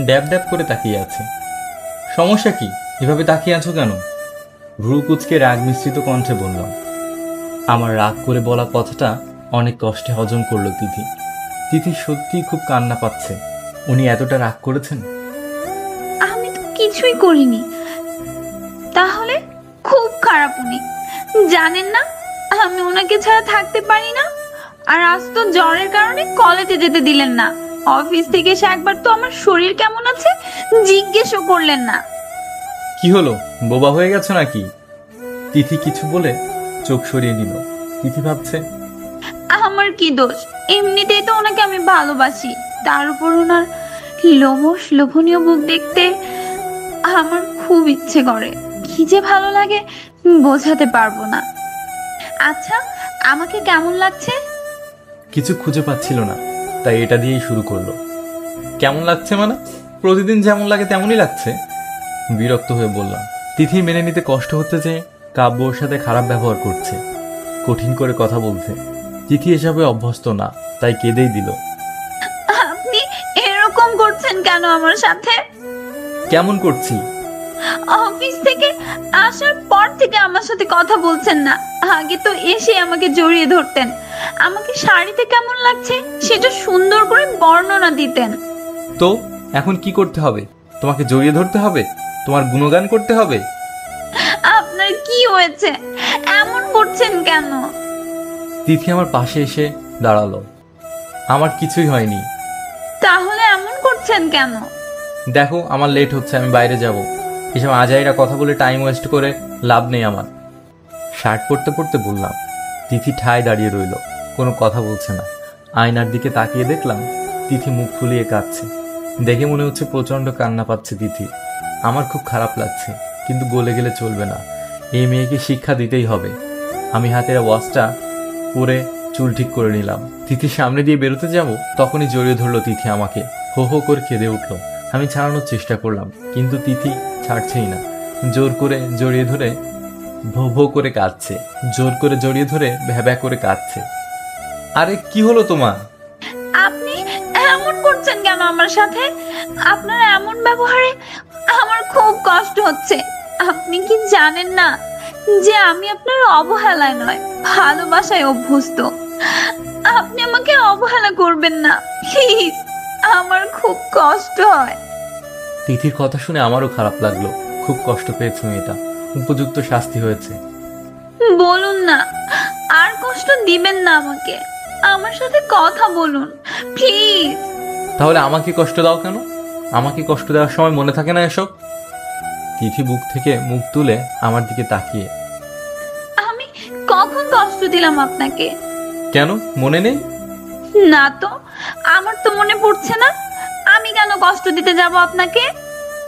ড্যাব ড্যাব করে তাকিয়ে আছে। সমস্যা কি, এভাবে তাকিয়ে আছো কেন? ভ্রু কুচকে রাগ মিশ্রিত কণ্ঠে বললাম। আমার রাগ করে বলা কথাটা অনেক কষ্টে হজম করলো তিথি। তিথি সত্যিই খুব কান্না পাচ্ছে। উনি এতটা রাগ করেছেন? আমি তো কিছুই করিনি। তাহলে খুব খারাপ উনি, জানেন না আমি ওনাকে ছাড়া থাকতে পারি না। আর আজ তো জ্বরের কারণে কলেজে যেতে দিলেন না। অফিস থেকে এসে একবার তো আমার শরীর কেমন আছে জিজ্ঞেসও করলেন না। কি হলো, বোবা হয়ে গেছো নাকি? তিথি কিছু বলে চোখ সরিয়ে নিল। তিথি ভাবছে, আমার কি দোষ? এমনিতেই তো ওনাকে আমি ভালোবাসি, তার উপর ওনার লোমশ লোভনীয় মুখ দেখতে আমার খুব ইচ্ছে করে। কি যে ভালো লাগে বোঝাতে পারবো না। আচ্ছা, আমাকে কেমন লাগছে? কিছু খুঁজে পাচ্ছিল না, তাই এটা দিয়েই শুরু করলো। কেমন লাগছে মানে? প্রতিদিন যেমন লাগে তেমনই লাগছে। বিরক্ত হয়ে বললাম। তিথি মেনে নিতে কষ্ট হচ্ছে যে কাব্য ওর সাথে খারাপ ব্যবহার করছে, কঠিন করে কথা বলছে। তিথি এসবে অভ্যস্ত না, তাই কেঁদেই দিল। আপনি এরকম করছেন কেন? কেন আমার সাথে? কেমন করছি? অফিস থেকে আসার পর থেকে আমার সাথে কথা বলছেন না। আগে তো এসে আমাকে জড়িয়ে ধরতেন, আমাকে শাড়িতে কেমন লাগছে সেটা সুন্দর করে বর্ণনা দিতেন। তো এখন কি করতে হবে? তোমাকে জড়িয়ে ধরতে হবে? তোমার গুণগান করতে হবে? আপনার কি হয়েছে? এমন করছেন কেন? তিথি আমার পাশে এসে দাঁড়ালো। আমার কিছুই হয়নি। তাহলে এমন করছেন কেন? দেখো আমার লেট হচ্ছে, আমি বাইরে যাব। এসব আজাইরা কথা বলে টাইম ওয়েস্ট করে লাভ নেই আমার। শার্ট পরতে পরতে বললাম। তিথি ঠায় দাঁড়িয়ে রইল, কোনো কথা বলছে না। আয়নার দিকে তাকিয়ে দেখলাম তিথি মুখ ফুলিয়ে কাঁদছে। দেখে মনে হচ্ছে প্রচণ্ড কান্না পাচ্ছে তিথি। আমার খুব খারাপ লাগছে, কিন্তু গলে গেলে চলবে না। এই মেয়েকে শিক্ষা দিতেই হবে। আমি হাতের ওয়াচটা পরে চুল ঠিক করে নিলাম। তিথির সামনে দিয়ে বেরোতে যাব, তখনই জড়িয়ে ধরলো তিথি আমাকে। হো হো করে কেঁদে উঠলো। আমি ছাড়ানোর চেষ্টা করলাম, কিন্তু তিথি ছাড়ছেই না। জোর করে জড়িয়ে ধরে ভো ভো করে কাঁদছে। জোর করে জড়িয়ে ধরে ভ্যাভ্যা করে কাঁদছে। আরে কি হলো তোমার? আপনি এমন করছেন কেন আমার সাথে? আপনার এমন ব্যবহারে আমার খুব কষ্ট হচ্ছে। আপনি কি জানেন না যে আমি আপনার অবহেলায় নয়, ভালোবাসায় অভ্যস্ত। আপনি আমাকে অবহেলা করবেন না প্লিজ, আমার খুব কষ্ট হয়। তিথির কথা শুনে আমারও খারাপ লাগলো। খুব কষ্ট পেয়েছে মেয়েটা, উপযুক্ত শাস্তি হয়েছে। বলুন না, আর কষ্ট দিবেন না আমাকে। আমার সাথে কথা বলুন প্লিজ। তাহলে আমাকে কষ্ট দাও কেন? আমাকে কষ্ট দেওয়ার সময় মনে থাকে না এসব? তিথি বুক থেকে মুখ তুলে আমার দিকে তাকিয়ে। আমি কখন কষ্ট দিলাম আপনাকে? কেন মনে নেই? না তো, আমার তো মনে পড়ছে না। আমি কেন কষ্ট দিতে যাব আপনাকে?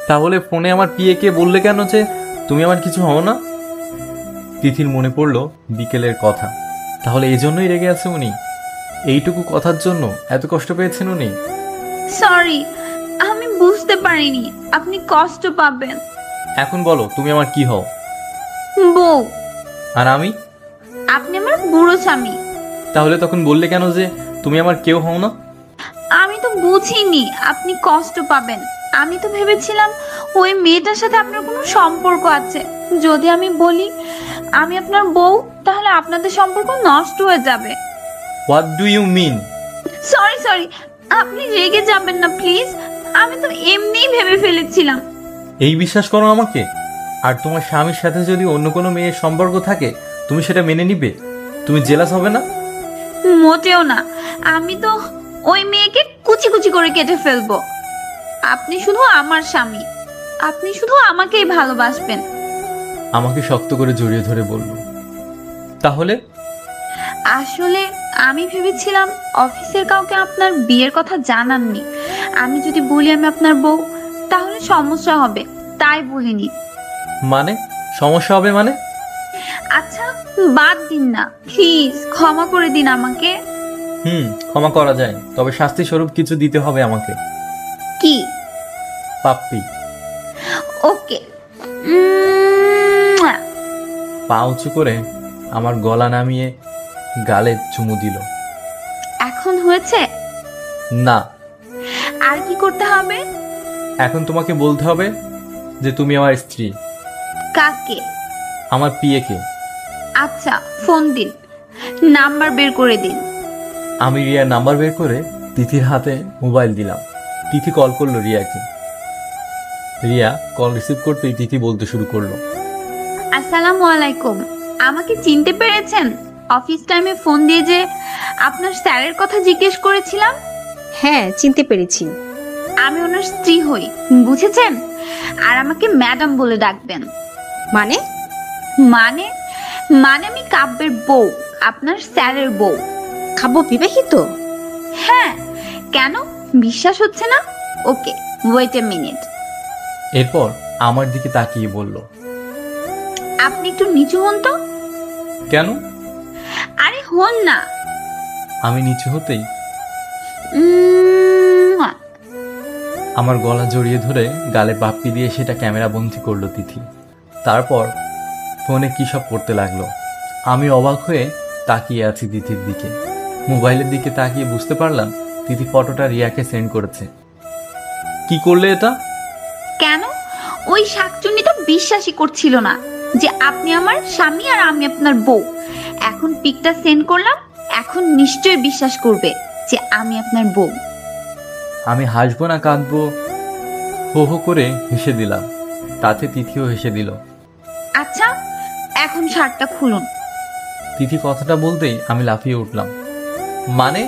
তাহলে ফোনে আমার পিএকে বললে কেন যে তুমি আমার কিছু হও না? তিথির মনে পড়লো বিকেলের কথা। তাহলে এই জন্যই রেগে আছে উনি? এইটুকু কথার জন্য এত কষ্ট পেয়েছেন উনি? সরি, আমি বুঝতে পারিনি আপনি কষ্ট পাবেন। এখন বলো তুমি আমার কি হও? বউ। আর আমি? আপনি আমার বুড়ো স্বামী। তাহলে তখন বললে কেন যে তুমি আমার কেউ হও না? আমি তো বুঝিনি আপনি কষ্ট পাবেন। আমি তো ভেবেছিলাম ওই মেয়েটার সাথে আপনার কোনো সম্পর্ক আছে। যদি আমি বলি আমি আপনার বউ, তাহলে আপনাদের সম্পর্ক নষ্ট হয়ে যাবে। What do you mean? Sorry sorry, আপনি রেগে যাবেন না প্লিজ। আমি তো এমনিই ভেবে ফেলেছিলাম। এই বিশ্বাস করো আমাকে? আর তোমার স্বামীর সাথে যদি অন্য কোনো মেয়ের সম্পর্ক থাকে তুমি সেটা মেনে নিবে? তুমি জেলাস হবে না? মোটেও না। আমি তো ওই মেয়েকে কুচি কুচি করে কেটে ফেলবো। আপনি শুধু আমার স্বামী, আপনি শুধু আমাকেই ভালোবাসবেন। আমাকে শক্ত করে জড়িয়ে ধরে বলল। তাহলে? আসলে আমি ভেবেছিলাম অফিসের কাউকে আপনার বিয়ের কথা জানাননি। আমি যদি বলি আমি আপনার বউ, তাহলে সমস্যা হবে, তাই বলিনি। মানে সমস্যা হবে মানে? আচ্ছা বাদ দিন না প্লিজ, ক্ষমা করে দিন আমাকে। ক্ষমা করা যায়, তবে শাস্তি স্বরূপ কিছু দিতে হবে আমাকে। কি? পাপ্পি। ওকে। পা উঁচু করে আমার গলা নামিয়ে গালে চুমু দিল। এখন হয়েছে? না। আর কি করতে হবে? এখন তোমাকে বলতে হবে যে তুমি আমার স্ত্রী। কাকে? আমার পিএকে। আচ্ছা ফোন দিন, নাম্বার বের করে দিন। আমি রিয়ার নাম্বার বের করে তিথির হাতে মোবাইল দিলাম। তিথি কল করলো রিয়াকে। রিয়া কল রিসিভ করতেই তিথি বলতে শুরু করলো। আসসালামু আলাইকুম, আমাকে চিনতে পেরেছেন? অফিস টাইমে ফোন দিয়ে যে আপনার স্যারের কথা জিজ্ঞেস করেছিলাম। হ্যাঁ, চিনতে পেরেছি। আমি ওনার স্ত্রী হই, বুঝেছেন? আর আমাকে ম্যাডাম বলে ডাকবেন। মানে? মানে মানে আমি কাব্যের বউ, আপনার স্যারের বউ। খাবো বিবাহিত? হ্যাঁ, কেন বিশ্বাস হচ্ছে না? Okay wait a minute. এরপর আমার দিকে তাকিয়ে বলল, আপনি একটু নিচু হন তো। কেন? আরে হন না। আমি নিচু হতেই উম, আমার গলা জড়িয়ে ধরে গালে পাপ্পি দিয়ে সেটা ক্যামেরা বন্দি করলো তিথি। তারপর ফোনে কী সব করতে লাগলো। আমি অবাক হয়ে তাকিয়ে আছি তিথির দিকে। মোবাইলের দিকে তাকিয়ে বুঝতে পারলাম তিথি ফটোটা রিয়াকে সেন্ড করেছে। কি করলে এটা? কেন? ওই শাকচুন্নি তো বিশ্বাসই করছিল না যে আপনি আমার স্বামী আর আমি আপনার বউ। এখন পিকটা সেন্ড করলাম, এখন নিশ্চয়ই বিশ্বাস করবে যে আমি আপনার বউ। আমি হাসবো না কাঁদবো হো হো করে হেসে দিলাম। তাতে তিথিও হেসে দিল। আচ্ছা, এখন শার্টটা খুলুন। তিথি কথাটা বলতেই আমি লাফিয়ে উঠলাম। মানে?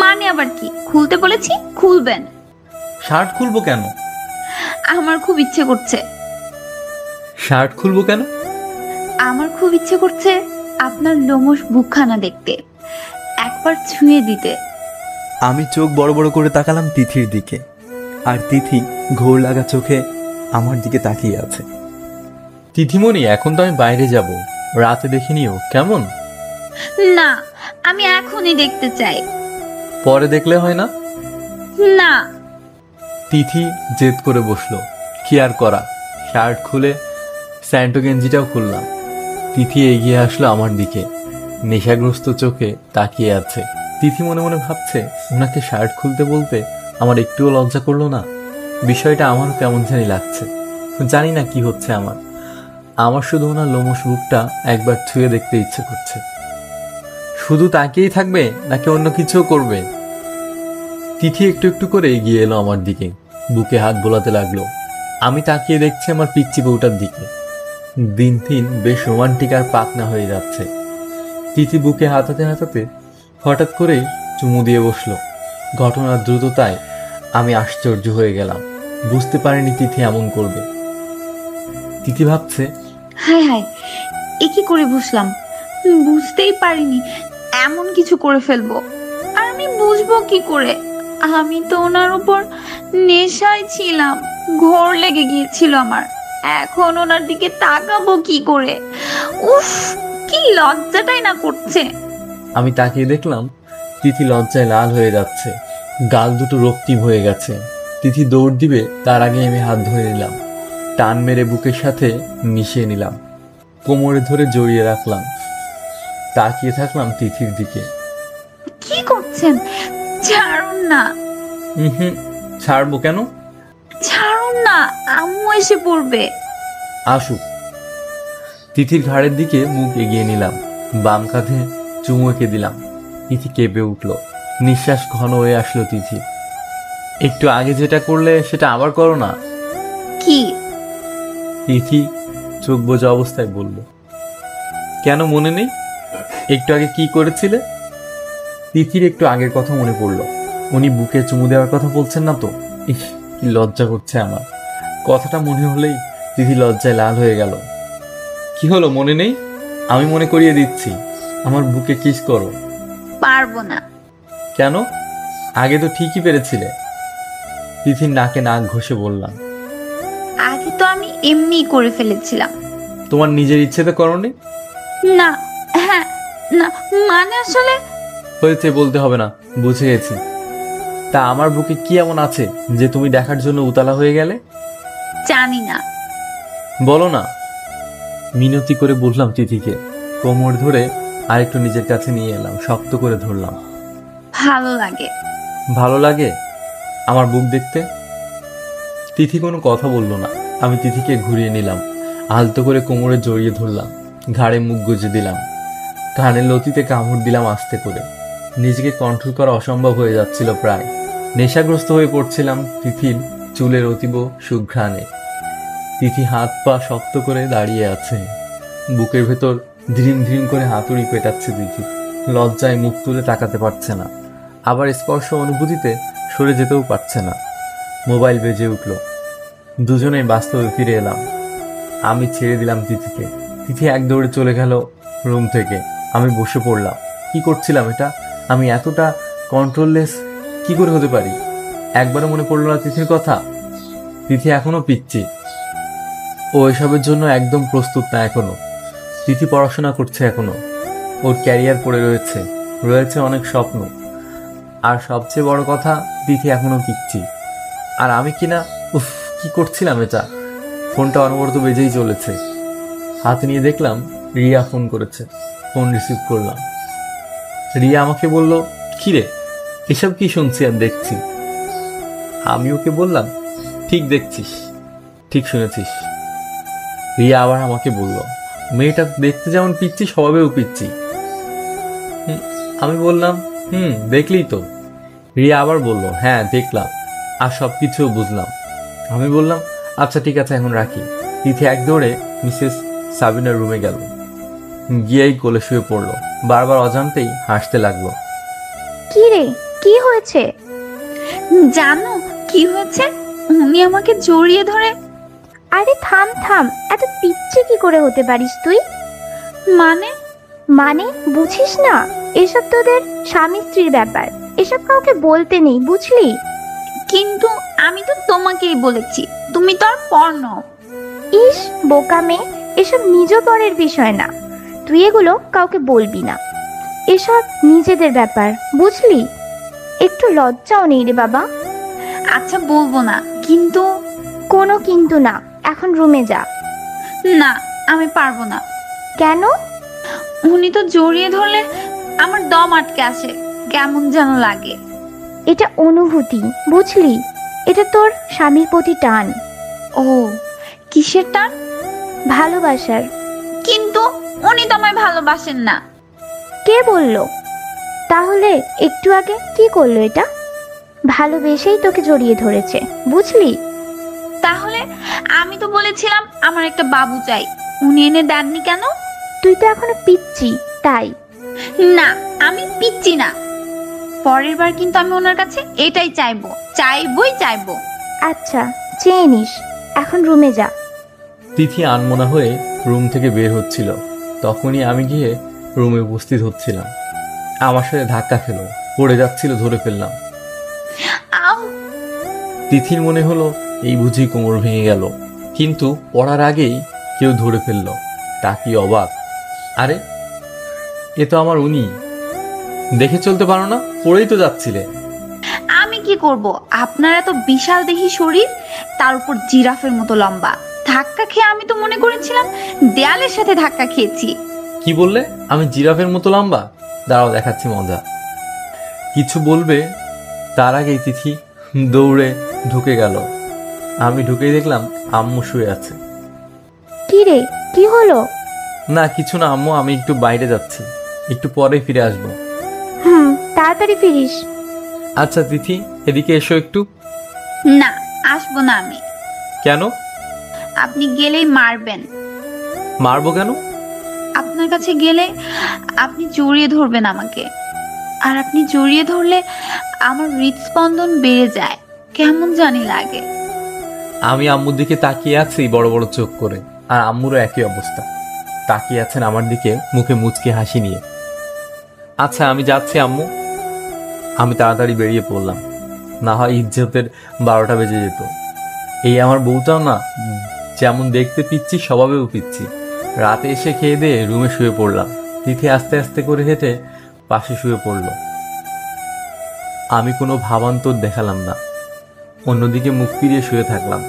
মানে আবার কি? খুলতে বলেছি, খুলবেন। শার্ট খুলবো কেন? আমার খুব ইচ্ছে করছে। শার্ট খুলবো কেন? আমার খুব ইচ্ছে করছে আপনার লোমশ বুকখানা দেখতে, একবার ছুঁয়ে দিতে। আমি চোখ বড় বড় করে তাকালাম তিথির দিকে, আর তিথি ঘোর লাগা চোখে আমার দিকে তাকিয়ে আছে। তিথিমণি, এখন তো আমি বাইরে যাব, রাতে দেখে নিও কেমন? না, আমি এখনই দেখতে চাই। পরে দেখলে হয় না? না। তিথি জেদ করে বসলো। কি আর করা, শার্ট খুলে স্যান্টো গেঞ্জিটাও খুললাম। তিথি এগিয়ে আসলো আমার দিকে, নেশাগ্রস্ত চোখে তাকিয়ে আছে। তিথি মনে মনে ভাবছে, ওনাকে শার্ট খুলতে বলতে আমার একটুও লজ্জা করলো না। বিষয়টা আমারও কেমন জানি লাগছে। জানি না কি হচ্ছে আমার শুধু ওনার লোমশ রূপটা একবার ছুঁয়ে দেখতে ইচ্ছে করছে। শুধু তাকিয়েই থাকবে নাকি অন্য কিছুও করবে? তিথি একটু একটু করে এগিয়ে এলো আমার দিকে, বুকে হাত বোলাতে লাগলো। আমি তাকিয়ে দেখছি আমার পিচ্চি বউটার দিকে। দিন দিন বেশ রোমান্টিক আর পাকনা হয়ে যাচ্ছে। তিথি বুকে হাতাতে হাতাতে হঠাৎ করেই চুমু দিয়ে বসলো। ঘটনার দ্রুততায় আমি আশ্চর্য হয়ে গেলাম। বুঝতে পারিনি তিথি এমন করবে। তিথি ভাবছে, হায় হায়, এ কি করে বসলাম? বুঝতেই পারিনি এমন কিছু করে ফেলবো। আর আমি বুঝবো কি করে? আমি তো ওনার উপর নেশায় ছিলাম, ঘোর লেগে গিয়েছিল আমার। এখন ওনার দিকে তাকাবো কি করে? উফ, কি লজ্জাটাই না করছে। আমি তাকিয়ে দেখলাম তিথি লজ্জায় লাল হয়ে যাচ্ছে, গাল দুটো রক্তিম হয়ে গেছে। তিথি দৌড় দিবে তার আগে আমি হাত ধরে নিলাম, টান মেরে বুকের সাথে মিশিয়ে নিলাম, কোমরে ধরে জড়িয়ে রাখলাম। তাকিয়ে থাকলাম তিথির দিকে। কি করছেন? ছাড়ুন না। হুম, ছাড়বো কেন? ছাড়ুন না, আম্মু এসে পড়বে। আসুক। তিথির ঘাড়ের দিকে মুখ এগিয়ে নিলাম, বাম কাঁধে চুমু এঁকে দিলাম। তিথি কেঁপে উঠল, নিঃশ্বাস ঘন হয়ে আসলো তিথি। একটু আগে যেটা করলে সেটা আবার করো না। কি? তিথি চোখ বোঝা অবস্থায় বলল। কেন মনে নেই? একটু আগে কি করেছিলে? তিথির একটু আগের কথা মনে পড়ল। উনি বুকে চুমু দেওয়ার কথা বলছেন না তো? ইস, কি লজ্জা করছে আমার। কথাটা মনে হলেই তিথি লজ্জায় লাল হয়ে গেল। কি হলো, মনে নেই? আমি মনে করিয়ে দিচ্ছি, আমার বুকে কিস করো। পারবো না। কেন? আগে তো ঠিকই পেরেছিলে। তিথির নাকে নাক ঘষে বললাম। আগে তো আমি এমনিই করে ফেলেছিলাম। তোমার নিজের ইচ্ছেতে করনি? না, হ্যাঁ, না, মানে আসলে হয়েছে, বলতে হবে না, বুঝে গেছি। তা আমার বুকে কি এমন আছে যে তুমি দেখার জন্য উতলা হয়ে গেলে? জানি না। বলো না। মিনতি করে বললাম তিথিকে। কোমর ধরে আরেকটু নিজের কাছে নিয়ে এলাম, শক্ত করে ধরলাম। ভালো লাগে। ভালো লাগে আমার বুক দেখতে? তিথি কোনো কথা বলল না। আমি তিথিকে ঘুরিয়ে নিলাম, আলতো করে কোমরে জড়িয়ে ধরলাম, ঘাড়ে মুখ গুজে দিলাম, কানের লতিতে কামড় দিলাম আস্তে করে। নিজেকে কন্ট্রোল করা অসম্ভব হয়ে যাচ্ছিল প্রায়। নেশাগ্রস্ত হয়ে পড়ছিলাম তিথির চুলের অতীব সুঘ্রাণে। তিথি হাত পা শক্ত করে দাঁড়িয়ে আছে, বুকের ভেতর ধ্রিম ধ্রিম করে হাতুড়ি পেটাচ্ছে তিথি। লজ্জায় মুখ তুলে তাকাতে পারছে না, আবার স্পর্শ অনুভূতিতে সরে যেতেও পারছে না। মোবাইল বেজে উঠল। দুজনেই বাস্তবে ফিরে এলাম। আমি ছেড়ে দিলাম তিথিকে। তিথি এক দৌড়ে চলে গেল রুম থেকে। আমি বসে পড়লাম। কি করছিলাম এটা? আমি এতটা কন্ট্রোললেস কি করে হতে পারি? একবারও মনে পড়লো না তিথির কথা? তিথি এখনো পিচ্ছি, ও এসবের জন্য একদম প্রস্তুত না এখনো। তিথি পড়াশোনা করছে এখনো, ওর ক্যারিয়ার পড়ে রয়েছে অনেক স্বপ্ন। আর সবচেয়ে বড় কথা, তিথি এখনো পিচ্ছি। আর আমি কিনা, উফ, কি করছিলাম এটা? ফোনটা অনবরত বেজেই চলেছে। হাতে নিয়ে দেখলাম রিয়া ফোন করেছে। ফোন রিসিভ করলাম। রিয়া আমাকে বলল, কিরে, এসব কি শুনছি আর দেখছি? আমি ওকে বললাম, ঠিক দেখছিস, ঠিক শুনেছিস। রিয়া আবার আমাকে বলল, মেয়েটা দেখতে যেমন পিচ্ছি স্বভাবেও পিচ্ছি। আমি বললাম, দেখলি তো। রিয়া আবার বলল, হ্যাঁ দেখলাম, আর সব কিছু বুঝলাম। আমি বললাম, আচ্ছা ঠিক আছে, এখন রাখি। তিথি এক দৌড়ে মিসেস সাবিনার রুমে গেল, গিয়েই কোলে শুয়ে পড়লো, বারবার অজান্তেই হাসতে লাগলো। কি রে, কি হয়েছে? জানো কি হয়েছে? উনি আমাকে জড়িয়ে ধরে। আরে থাম থাম, এত পিচ্ছি কি করে হতে পারিস তুই? মানে? মানে বুঝিস না? এসব তোদের স্বামী স্ত্রীর ব্যাপার, এসব কাউকে বলতে নেই, বুঝলি? কিন্তু আমি তো তোমাকেই বলেছি, তুমি তো আর পর নও। ইস বোকা মেয়ে, এসব নিজ পরের বিষয় না, তুই এগুলো কাউকে বলবি না। এসব নিজেদের ব্যাপার, বুঝলি? একটু লজ্জাও নেই রে বাবা। আচ্ছা বলবো না, কিন্তু কোনো কিন্তু না, এখন রুমে যা। না, আমি পারবো না। কেন? উনি তো জড়িয়ে ধরলে আমার দম আটকে আসে, কেমন যেন লাগে। এটা অনুভূতি, বুঝলি? এটা তোর স্বামীর প্রতি টান। ও, কিসের টান? ভালোবাসার। কিন্তু উনি তো আমায় ভালোবাসেন না। কে বললো? তাহলে একটু আগে কি করলো? এটা ভালোবেসেই তোকে জড়িয়ে ধরেছে, বুঝলি? তাহলে আমি তো বলেছিলাম আমার একটা বাবু চাই, উনি এনে দেননি কেন? তুই তো এখনো পিচ্ছি, তাই। না, আমি পিচ্ছি না। পরের বার কিন্তু আমি ওনার কাছে এটাই চাইবো, চাইবো। আচ্ছা চেয়ে নিস, এখন রুমে যা। তিথি আনমনা হয়ে রুম থেকে বের হচ্ছিল, তখনই আমি গিয়ে রুমে উপস্থিত হচ্ছিলাম। আমার সাথে ধাক্কা খেলো, পড়ে যাচ্ছিল, ধরে ফেললাম। আউ! তিথির মনে হলো এই বুঝি কোমর ভেঙে গেল, কিন্তু পড়ার আগেই কেউ ধরে ফেললো। তা কি অবাক! আরে এ তো আমার উনি। দেখে চলতে পারো না? পড়েই তো যাচ্ছিলে। আমি কি করব? আপনার এত বিশাল দেহি শরীর, তার উপর জিরাফের মতো লম্বা। ধাক্কা খেয়ে আমি তো মনে করেছিলাম দেয়ালের সাথে ধাক্কা খেয়েছি। কি বললে? আমি জিরাফের মতো লম্বা? দাঁড়াও, দেখাচ্ছি মজা। কিছু বলবে তার আগেই তিথি দৌড়ে ঢুকে গেল। আমি ঢুকেই দেখলাম আম্মু শুয়ে আছে। কি রে, কি হলো? না কিছু না আম্মু, আমি একটু বাইরে যাচ্ছি, একটু পরে ফিরে আসবো। তাড়াতাড়ি ফিরিস। আচ্ছা তিথি, এদিকে এসো একটু। না, আসবো না আমি। কেন? আপনি গেলেই মারবেন। মারবো কেন? আপনার কাছে গেলে আপনি জড়িয়ে ধরবেন আমাকে, আর আপনি জড়িয়ে ধরলে আমার হৃদস্পন্দন বেড়ে যায়, কেমন জানি লাগে। আমি আম্মুর দিকে তাকিয়ে আছি বড় বড় চোখ করে, আর আম্মুরও একই অবস্থা, তাকিয়ে আছেন আমার দিকে মুখে মুচকি হাসি নিয়ে। আচ্ছা আমি যাচ্ছি আম্মু। আমি তাড়াতাড়ি বেরিয়ে পড়লাম, না হয় ইজ্জতের 12টা বেজে যেত। এই আমার বউটাও না যেমন দেখতে পিচ্ছি, স্বভাবেও পিচ্ছি। রাতে এসে খেয়ে দিয়ে রুমে শুয়ে পড়লাম। তিথি আস্তে আস্তে করে হেঁটে পাশে শুয়ে পড়ল। আমি কোনো ভাবান্তর দেখালাম না, অন্যদিকে মুখ ফিরিয়ে শুয়ে থাকলাম।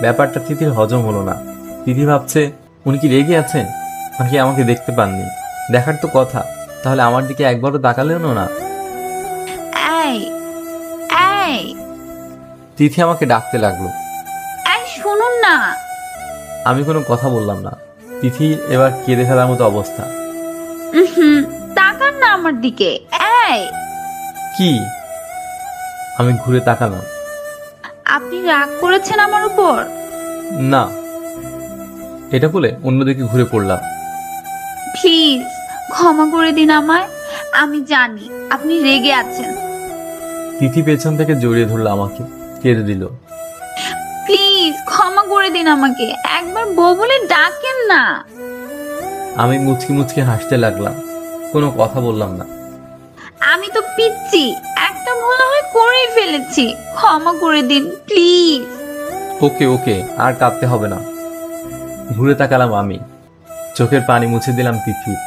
ব্যাপারটা তিথির হজম হলো না। তিথি ভাবছে উনি কি রেগে আছেন, নাকি আমাকে দেখতে পাননি? দেখার তো কথা, তাহলে আমার দিকে একবারও তাকালেন না। এই এই তিথি আমাকে ডাকতে লাগলো। এই শুনুন না। আমি কোনো কথা বললাম না। তিথি এবার কেঁদে ফেলার মতো অবস্থা। তাকান না আমার দিকে। এই কি? আমি ঘুরে তাকালাম। আপনি রাগ করেছেন আমার উপর? না। এটা বলে অন্যদিকে ঘুরে পড়লাম। প্লিজ ক্ষমা করে দিন আমায়, আমি জানি আপনি রেগে আছেন। তিথি পেছন থেকে জড়িয়ে ধরলো আমাকে, কেঁদে দিল। প্লিজ ক্ষমা করে দিন আমাকে, একবার বউ বলে ডাকেন না। আমি মুচকি মুচকি হাসতে লাগলাম, কোনো কথা বললাম না। আমি তো পিচ্ছি, একটা ভুল হয় করেই ফেলেছি, ক্ষমা করে দিন প্লিজ। ওকে ওকে, আর কাঁদতে হবে না। ঘুরে তাকালাম আমি, চোখের পানি মুছে দিলাম তিথির,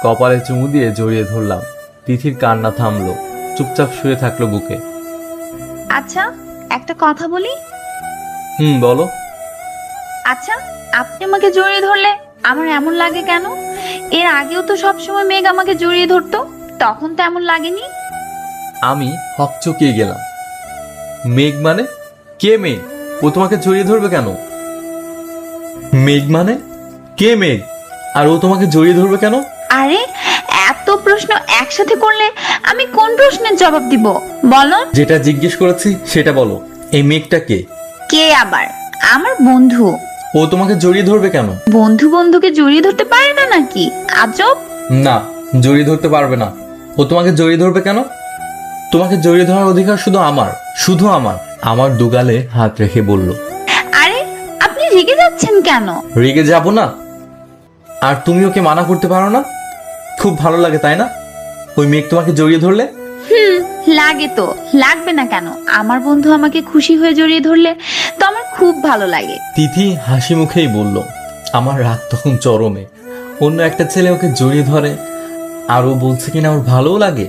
কপালে চুমু দিয়ে জড়িয়ে ধরলাম। তিথির কান্না থামলো, চুপচাপ শুয়ে থাকলো বুকে। আচ্ছা একটা কথা বলি। বলো। আচ্ছা আপনি আমাকে জড়িয়ে ধরলে আমার এমন লাগে কেন? এর আগেও তো সবসময় মেঘ আমাকে জড়িয়ে ধরতো, তখন তো এমন লাগেনি। আমি হকচকিয়ে গেলাম। মেঘ মানে? কে মেঘ? ও তোমাকে জড়িয়ে ধরবে কেন? মেঘ মানে? কে মেঘ? আর ও তোমাকে জড়িয়ে ধরবে কেন? আরে এত প্রশ্ন একসাথে করলে আমি কোন প্রশ্নের জবাব দিব বলো? যেটা জিজ্ঞেস করেছি সেটা বলো। এই মেঘটা কে? কে আবার? আমার বন্ধু। ও তোমাকে জড়িয়ে ধরবে কেন? বন্ধু বন্ধুকে জড়িয়ে ধরতে পারে না নাকি? আজব। না, জড়িয়ে ধরতে পারবে না। ও তোমাকে জড়িয়ে ধরবে কেন? তোমাকে জড়িয়ে ধরার অধিকার শুধু আমার, শুধু আমার। আমার দুগালে হাত রেখে বলল। আরে আপনি রেগে যাচ্ছেন কেন? রেগে যাব না? আর তুমি ওকে মানা করতে পারো না? খুব ভালো লাগে তাই না ওই মেঘ তোমাকে জড়িয়ে ধরলে? লাগে তো, লাগবে না কেন? আমার বন্ধু আমাকে খুশি হয়ে জড়িয়ে ধরলে তো আমার খুব ভালো লাগে। তিথি হাসি মুখেই বলল। আমার রাগ তখন চরমে। অন্য একটা ছেলে ওকে জড়িয়ে ধরে আর ও বলছে কিনা ওর ভালোও লাগে।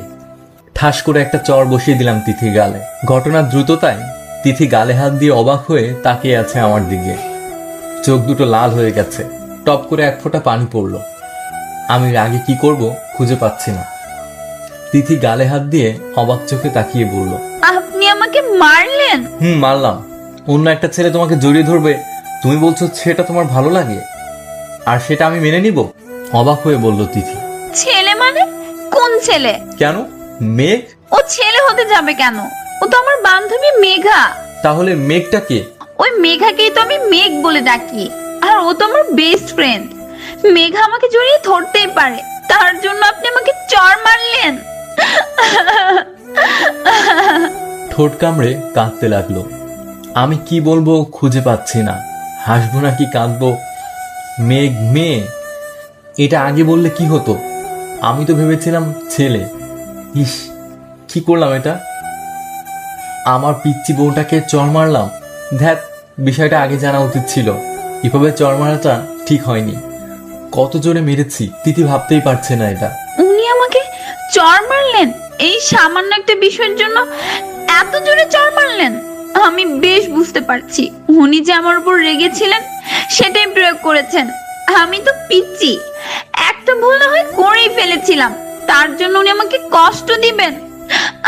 ঠাস করে একটা চর বসিয়ে দিলাম তিথির গালে। ঘটনার দ্রুততায় তিথি গালে হাত দিয়ে অবাক হয়ে তাকিয়ে আছে আমার দিকে। চোখ দুটো লাল হয়ে গেছে। টপ করে এক ফোঁটা পানি পড়লো। আমি রাগে কি করব খুঁজে পাচ্ছি না। তিথি গালে হাত দিয়ে অবাক চোখে তাকিয়ে বলল, আপনি আমাকে মারলেন? মারলাম। অন্য একটা ছেলে তোমাকে জড়িয়ে ধরবে, তুমি বলছো সেটা তোমার ভালো লাগে, আর সেটা আমি মেনে নিব? অবাক হয়ে বলল তিথি। ছেলে মানে? কোন ছেলে? কেন? মেঘ? ও ছেলে হতে যাবে কেন? ও তো আমার বান্ধবী মেঘা। তাহলে মেঘটা কে? ওই মেঘাকেই তো আমি মেঘ বলে ডাকি। আর ও তো আমার বেস্ট ফ্রেন্ড। মেঘা আমাকে জড়িয়ে ধরতেই পারে, তার জন্য আপনি আমাকে চর মারলেন? ঠোঁট কামড়ে কাঁদতে লাগলো। আমি কি বলবো খুঁজে পাচ্ছি না। হাসবো নাকি কাঁদবো? মেঘ মেয়ে, এটা আগে বললে কি হতো? আমি তো ভেবেছিলাম ছেলে। ইস, কি করলাম এটা? আমার পিচ্চি বউটাকে চর মারলাম। ধ্যাত, বিষয়টা আগে জানা উচিত ছিল। এভাবে চর মারাটা ঠিক হয়নি। কত জোরে মেরেছি তিথি ভাবতেই পারছে না এটা। উনি আমাকে চর মারলেন? এই সামান্য একটা বিষয়ের জন্য এত জোরে চর মারলেন? আমি বেশ বুঝতে পারছি উনি যে আমার উপর রেগেছিলেন সেটাই প্রয়োগ করেছেন। আমি তো পিচ্চি, একটা ভুল না হয় করেই ফেলেছিলাম, তার জন্য উনি আমাকে কষ্ট দিবেন?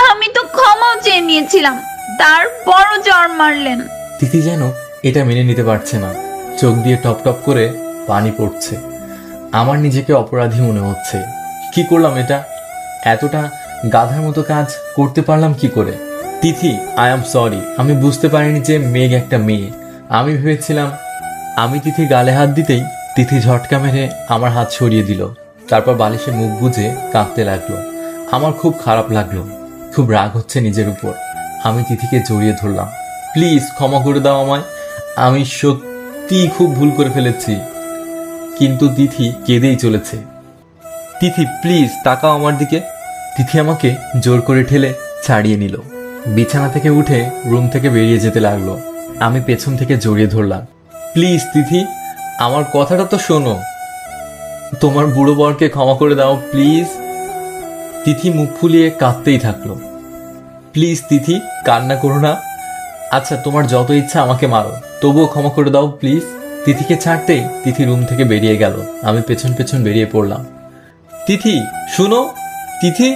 আমি তো ক্ষমাও চেয়ে নিয়েছিলাম, তারপরও চর মারলেন। তিথি যেন এটা মেনে নিতে পারছে না। চোখ দিয়ে টপ টপ করে পানি পড়ছে। আমার নিজেকে অপরাধী মনে হচ্ছে। কি করলাম এটা? এতটা গাধার মতো কাজ করতে পারলাম কি করে? তিথি, আই এম সরি। আমি বুঝতে পারিনি যে মেঘ একটা মেয়ে। আমি ভেবেছিলাম। আমি তিথি গালে হাত দিতেই তিথি ঝটকা মেরে আমার হাত সরিয়ে দিল। তারপর বালিশে মুখ গুজে কাঁদতে লাগলো। আমার খুব খারাপ লাগলো, খুব রাগ হচ্ছে নিজের উপর। আমি তিথিকে জড়িয়ে ধরলাম। প্লিজ ক্ষমা করে দাও আমায়। আমি সত্যি খুব ভুল করে ফেলেছি। কিন্তু তিথি কেঁদেই চলেছে। তিথি প্লিজ তাকাও আমার দিকে। তিথি আমাকে জোর করে ঠেলে ছাড়িয়ে নিল। বিছানা থেকে উঠে রুম থেকে বেরিয়ে যেতে লাগলো। আমি পেছন থেকে জড়িয়ে ধরলাম। প্লিজ তিথি, আমার কথাটা তো শোনো। তোমার বুড়ো বরকে ক্ষমা করে দাও প্লিজ। তিথি মুখ ফুলিয়ে কাঁদতেই থাকলো। প্লিজ তিথি, কান্না করো না। আচ্ছা, তোমার যত ইচ্ছা আমাকে মারো, তবুও ক্ষমা করে দাও প্লিজ। তিথিকে ছাড়তেই তিথি রুম থেকে বেরিয়ে গেল। আমি পেছন পেছন বেরিয়ে পড়লাম। তিথি শুনো, তিথি।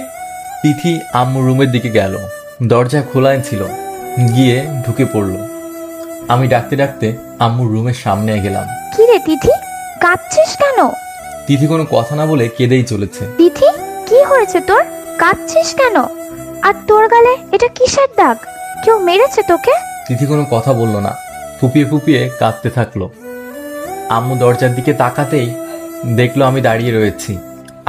তিথি আম্মুর রুমের দিকে গেল। দরজা খোলাই ছিল। গিয়ে ঢুকে পড়ল। আমি ডাকতে ডাকতে আম্মুর রুমের সামনে গেলাম। কি রে তিথি, কাঁদছিস কেন? তিথি কোনো কথা না বলে কেঁদেই চলেছে। তিথি, কি হয়েছে তোর? কাঁদছিস কেন? আর তোর গালে এটা কিসের দাগ? কেউ মেরেছে তোকে? তিথি কোনো কথা বলল না, ফুপিয়ে ফুপিয়ে কাঁদতে থাকলো। আম্মু দরজার দিকে তাকাতেই দেখলো আমি দাঁড়িয়ে রয়েছি।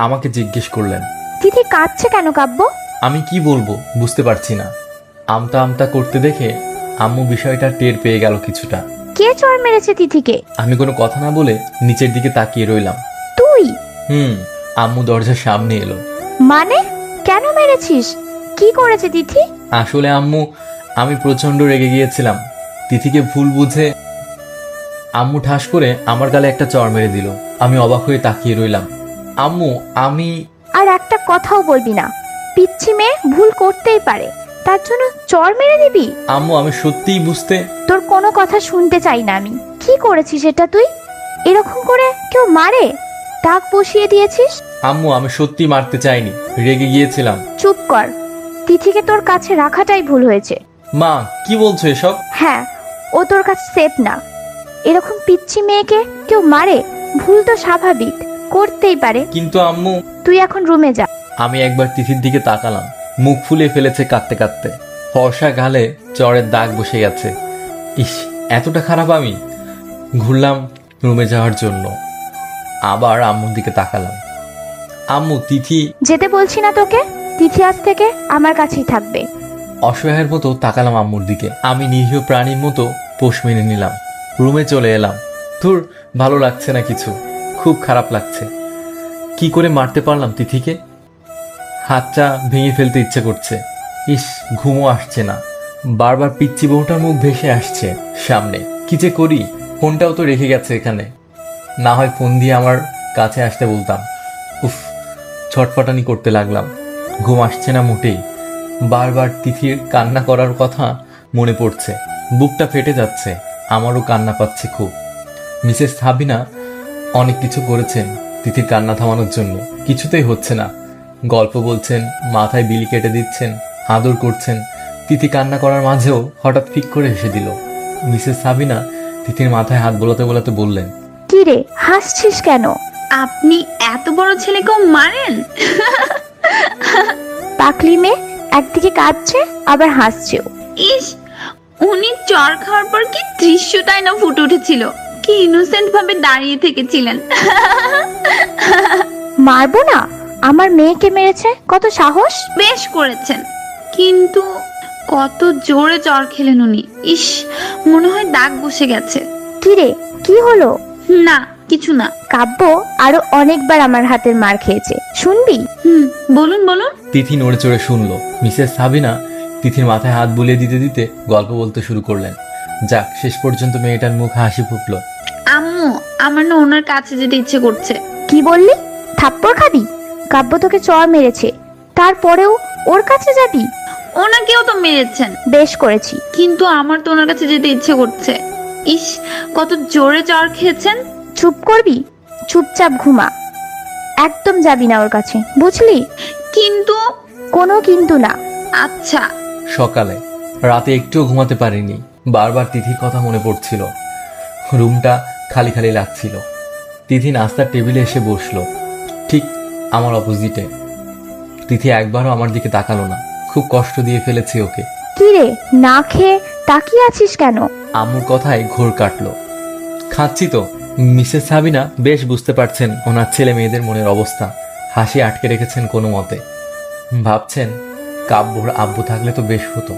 আমাকে জিজ্ঞেস করলেন, তিথি কাঁদছে কেন কাব্য? আমি কি বলবো বুঝতে পারছি না। আমতা আমতা করতে দেখে আম্মু বিষয়টা টের পেয়ে গেল কিছুটা। কে চড় মেরেছে তিথিকে? আমি কোনো কথা না বলে নিচের দিকে তাকিয়ে রইলাম। তুই? আম্মু দরজার সামনে এলো। মানে কেন মেরেছিস? কি করেছে তিথি? আসলে আম্মু, আমি প্রচন্ড রেগে গিয়েছিলাম। তিথিকে ভুল বুঝে আম্মু ঠাস করে আমার গালে একটা চড় মেরে দিল। আমি অবাক হয়ে তাকিয়ে রইলাম। আম্মু, আমি... আর একটা কথাও বলবি না। পিচ্ছি মেয়ে ভুল করতেই পারে, তার জন্য চড় মেরে দিবি? আম্মু, আমি সত্যিই বুঝতে... তোর কোনো কথা শুনতে চাই না আমি। কি করেছিস এটা তুই? এরকম করে কেউ মারে? দাগ বসিয়ে দিয়েছিস? আম্মু, আমি সত্যি মারতে চাইনি, রেগে গিয়েছিলাম। চুপ কর। তিথিকে তোর কাছে রাখাটাই ভুল হয়েছে। মা কি বলছো এসব? হ্যাঁ, ও তোর কাছে সেফ না। এরকম পিচ্ছি মেয়েকে কেউ মারে? ভুল তো স্বাভাবিক, করতেই পারে। কিন্তু আম্মু। তুই এখন রুমে যা। আমি একবার তিথির দিকে তাকালাম, মুখ ফুলে ফেলেছে কাঁদতে কাঁদতে, ফর্সা গালে চড়ের দাগ বসে গেছে। ইস, এতটা খারাপ আমি? ঘুরলাম রুমে যাওয়ার জন্য, আবার আম্মুর দিকে তাকালাম। আম্মু, তিথি। যেতে বলছি না তোকে? তিথি আজ থেকে আমার কাছেই থাকবে। অসহায়ের মতো তাকালাম আম্মুর দিকে। আমি নিরীহ প্রাণীর মতো পোষ মেনে নিলাম। রুমে চলে এলাম। তোর ভালো লাগছে না কিছু, খুব খারাপ লাগছে। কি করে মারতে পারলাম তিথিকে? হাতটা ভেঙে ফেলতে ইচ্ছে করছে। ইস, ঘুমও আসছে না। বারবার পিচ্চি বউটার মুখ ভেসে আসছে সামনে। কি যে করি? ফোনটাও তো রেখে গেছে এখানে, না হয় ফোন দিয়ে আমার কাছে আসতে বলতাম। উফ, ছটফটানি করতে লাগলাম। ঘুম আসছে না মোটেই। বারবার তিথির কান্না করার কথা মনে পড়ছে, বুকটা ফেটে যাচ্ছে। আমারও কান্না পাচ্ছে খুব। মিসেস সাবিনা অনেক কিছু করেছেন তিথির কান্না থামানোর জন্য, কিছুতেই হচ্ছে না। গল্প বলছেন, মাথায় বিলি কেটে দিচ্ছেন, আদর করছেন। তিথি কান্না করার মাঝেও হঠাৎ ফিক করে হেসে দিল। মিসেস সাবিনা তিথির মাথায় হাত বোলাতে বোলাতে বললেন, কি রে, হাসছিস কেন? আপনি এত বড় ছেলেকেও মারেন? পাকলি মেয়ে, একদিকে কাঁদছে আবার হাসছেও। ইস, উনি চর খাওয়ার পর কি দৃশ্যটাই না ফুটে উঠেছিল। কি ইনোসেন্ট ভাবে দাঁড়িয়ে থেকেছিলেন। মারবো না? আমার মেয়েকে মেরেছে, কত সাহস! বেশ করেছেন, কিন্তু কত জোরে চর খেলেন উনি। ইস, মনে হয় দাগ বসে গেছে। কি রে, কি হলো? না, কিছু না। কাব্য আরো অনেকবার আমার হাতের মার খেয়েছে, শুনবি? বলুন বলুন। তিথি নড়ে চড়ে শুনলো। মিসেস সাবিনা তিথির মাথায় হাত বুলিয়ে দিতে দিতে গল্প বলতে শুরু করলেন। যাক, শেষ পর্যন্ত মেয়েটার মুখ হাসি ফুটলো। আম্মু, আমার না ওনার কাছে যেতে ইচ্ছে করছে। কি বললি? থাপ্পড় খাবি? কাব্য তোকে চর মেরেছে, তারপরেও ওর কাছে যাবি? ওনাকেও তো মেরেছেন। বেশ করেছি। কিন্তু আমার তো ওনার কাছে যেতে ইচ্ছে করছে। ইস, কত জোরে চর খেয়েছেন। চুপ করবি? চুপচাপ ঘুমা, একদম যাবি না ওর কাছে, বুঝলি? কিন্তু। কোনো কিন্তু না। আচ্ছা। সকালে রাতে একটুও ঘুমাতে পারিনি। বারবার তিথির কথা মনে পড়ছিল। রুমটা খালি খালি লাগছিল। তিথি নাস্তার টেবিলে এসে বসলো, ঠিক আমার অপোজিটে। তিথি একবারও আমার দিকে তাকালো না। খুব কষ্ট দিয়ে ফেলেছি ওকে। কি রে, না খেয়ে তাকিয়ে আছিস কেন? আম্মুর কথায় ঘোর কাটলো। খাচ্ছি তো। মিসেস সাবিনা বেশ বুঝতে পারছেন ওনার ছেলে মেয়েদের মনের অবস্থা। হাসি আটকে রেখেছেন কোনো মতে। ভাবছেন কাব্যর আব্বু থাকলে তো বেশ হতো।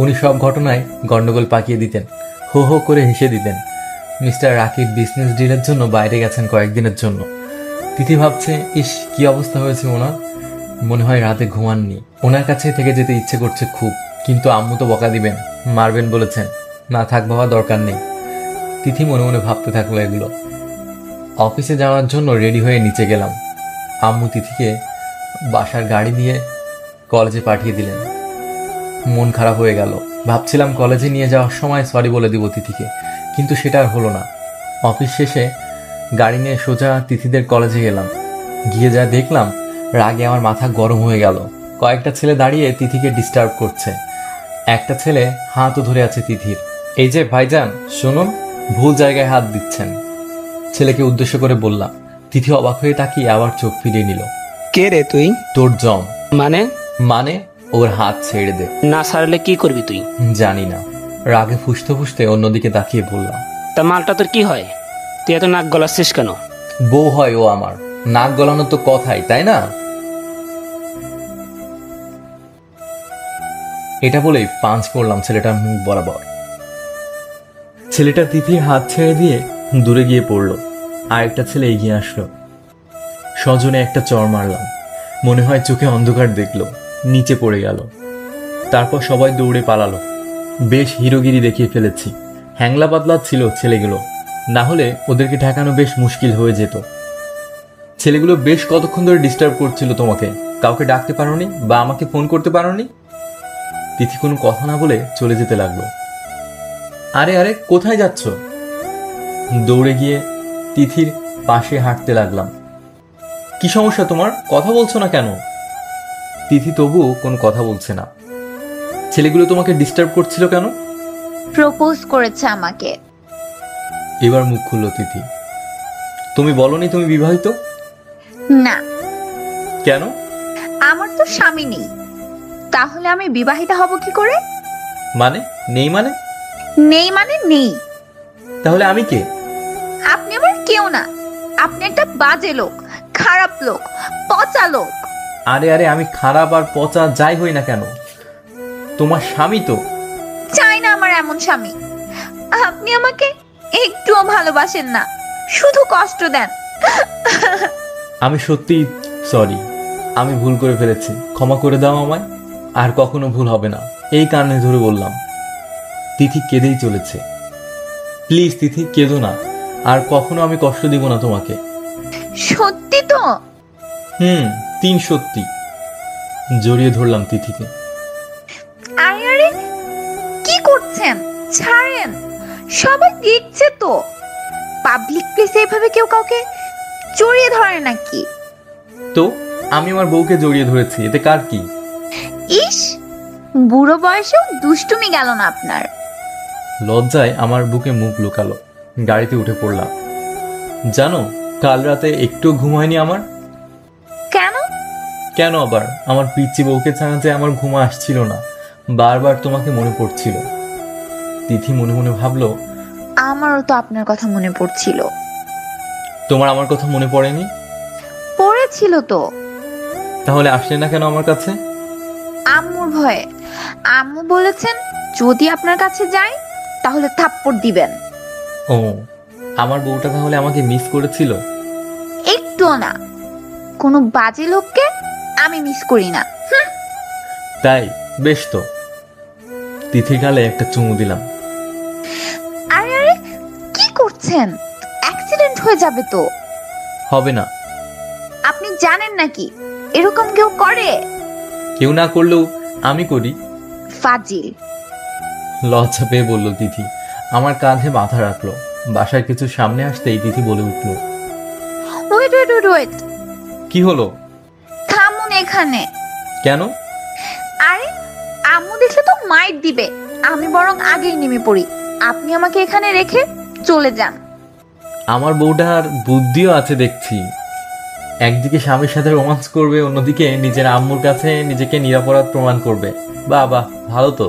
উনি সব ঘটনায় গন্ডগোল পাকিয়ে দিতেন, হো হো করে হেসে দিতেন। মিস্টার রাকিব বিজনেস ডিলের জন্য বাইরে গেছেন কয়েকদিনের জন্য। তিথি ভাবছে, ইস, কি অবস্থা হয়েছে ওনার। মনে হয় রাতে ঘুমাননি। ওনার কাছে থেকে যেতে ইচ্ছে করছে খুব, কিন্তু আম্মু তো বকা দিবেন, মারবেন বলেছেন। না থাক বাবা, দরকার নেই। তিথি মনে মনে ভাবতে থাকলো এগুলো। অফিসে যাওয়ার জন্য রেডি হয়ে নিচে গেলাম। আম্মু তিথিকে বাসার গাড়ি দিয়ে কলেজে পাঠিয়ে দিলেন। মন খারাপ হয়ে গেল। ভাবছিলাম কলেজে নিয়ে যাওয়ার সময় সরি বলে দিব তিথিকে, কিন্তু সেটা আর হলো না। অফিস শেষে গাড়ি নিয়ে সোজা তিথিদের কলেজে গেলাম। গিয়ে যা দেখলাম, রাগে আমার মাথা গরম হয়ে গেল। কয়েকটা ছেলে দাঁড়িয়ে তিথিকে ডিস্টার্ব করছে। একটা ছেলে হাতও ধরে আছে তিথির। এই যে ভাইজান, শুনুন, ভুল জায়গায় হাত দিচ্ছেন। ছেলেকে উদ্দেশ্য করে বললাম। তিথি অবাক হয়ে তাকিয়ে আবার চোখ ফিরিয়ে নিল। কে রে তুই? তোর জম। মানে ওর হাত ছেড়ে দে। না ছাড়লে কি করবি তুই? জানি না। রাগে ফুসতে ফুসতে অন্যদিকে তাকিয়ে বললাম। তা মালটা তোর কি হয়? তুই এত নাক গলাচ্ছিস কেন? বউ হয় ও আমার, নাক গলানো তো কথাই, তাই না? এটা বলেই পাঞ্চ করলাম ছেলেটার মুখ বরাবর। ছেলেটা তিথির হাত ছেড়ে দিয়ে দূরে গিয়ে পড়ল। আরেকটা ছেলে এগিয়ে আসলো। সজনে একটা চড় মারলাম। মনে হয় চোখে অন্ধকার দেখলো, নিচে পড়ে গেল। তারপর সবাই দৌড়ে পালালো। বেশ হিরোগিরি দেখিয়ে ফেলেছি। হ্যাংলা পাতলা ছিল ছেলেগুলো, না হলে ওদেরকে ঠেকানো বেশ মুশকিল হয়ে যেত। ছেলেগুলো বেশ কতক্ষণ ধরে ডিস্টার্ব করছিল তোমাকে। কাউকে ডাকতে পারোনি বা আমাকে ফোন করতে পারোনি? তিথি কোনো কথা না বলে চলে যেতে লাগলো। আরে আরে, কোথায় যাচ্ছ? দৌড়ে গিয়ে তিথির পাশে হাঁটতে লাগলাম। কি সমস্যা তোমার? কথা বলছো না কেন? তিথি তবুও কোনো কথা বলছে না। ছেলেগুলো তোমাকে ডিস্টার্ব করছিল কেন? প্রপোজ করেছে আমাকে। এবার মুখ খুললো তিথি। তুমি বলনি তুমি বিবাহিত? না, কেন? আমার তো স্বামী নেই, তাহলে আমি বিবাহিতা হব কি করে? মানে নেই মানে? নেই মানে নেই। তাহলে আমি কে? আপনি আমার কেউ না, আপনি একটা বাজে লোক, খারাপ লোক, পচা লোক। আরে আরে, আমি খারাপ আর পচা যাই হই না কেন, তোমার স্বামী তো। চাই না আমার এমন স্বামী। আপনি আমাকে একটুও ভালোবাসেন না, শুধু কষ্ট দেন। আমি সত্যি সরি, আমি ভুল করে ফেলেছি, ক্ষমা করে দাও আমায়। আর কখনো ভুল হবে না, এই কারণে ধরে বললাম। তিথি কেঁদেই চলেছে। প্লিজ তিথি, কেঁদো না, আর কখনো আমি কষ্ট দিব না তোমাকে। সত্যি তো? 3 সত্যি। জড়িয়ে ধরলাম তিথিকে। আরে আরে, কি করছেন? ছাড়েন, সবাই দেখছে তো। পাবলিক প্লেসে এভাবে কেউ কাউকে জড়িয়ে ধরে নাকি? তো আমি আমার বউকে জড়িয়ে ধরেছি, এতে কার কি? ইস, বুড়ো বয়সেও দুষ্টুমি গেল না আপনার। লজ্জায় আমার বুকে মুখ লুকালো। গাড়িতে উঠে পড়লাম। জানো, কাল রাতে একটু ঘুম হয়নি আমার। কেন? কেন আবার? আমার পিচ্চি বউকে ছাড়া যে আমার ঘুম আসছিল না, বারবার তোমাকে মনে পড়ছিল। তিথি মনে মনে ভাবলো, আমারও তো আপনার কথা মনে পড়ছিল। তোমার আমার কথা মনে পড়েনি? পড়েছিল তো। তাহলে আসলে না কেন আমার কাছে? আম্মুর ভয়ে। আম্মু বলেছেন যদি আপনার কাছে যাই তাহলে থাপ্পড় দিবেন। ও, আমার বউটা তাহলে আমাকে মিস করেছিল? একটুও না, কোনো বাজে লোককে আমি মিস করি না। তাই বেশ তো। তিথির গালে একটা চুমু দিলাম। আরে আরে, কি করছেন? অ্যাক্সিডেন্ট হয়ে যাবে তো। হবে না। আপনি জানেন নাকি এরকম কেউ করে? কেউ না করলেও আমি করি। ফাজিল। লজ্জা পেয়ে বলল তিথি। আমার কাঁধে মাথা রাখলো। বাসার কিছু সামনে আসতেই তিথি বলে উঠল, ওয়েট ওয়েট ওয়েট ওয়েট, কি হলো? থামুন এখানে। কেন? আরে, আম্মু দেখলে তো মাইট দিবে। আমি বরং আগেই নেমে পড়ি, আপনি আমাকে এখানে রেখে চলে যান। আমার বউটার বুদ্ধিও আছে দেখছি। একদিকে স্বামীর সাথে রোমান্স করবে, অন্যদিকে নিজের আম্মুর কাছে নিজেকে নিরাপরাধ প্রমাণ করবে। বাহ বাহ, ভালো তো।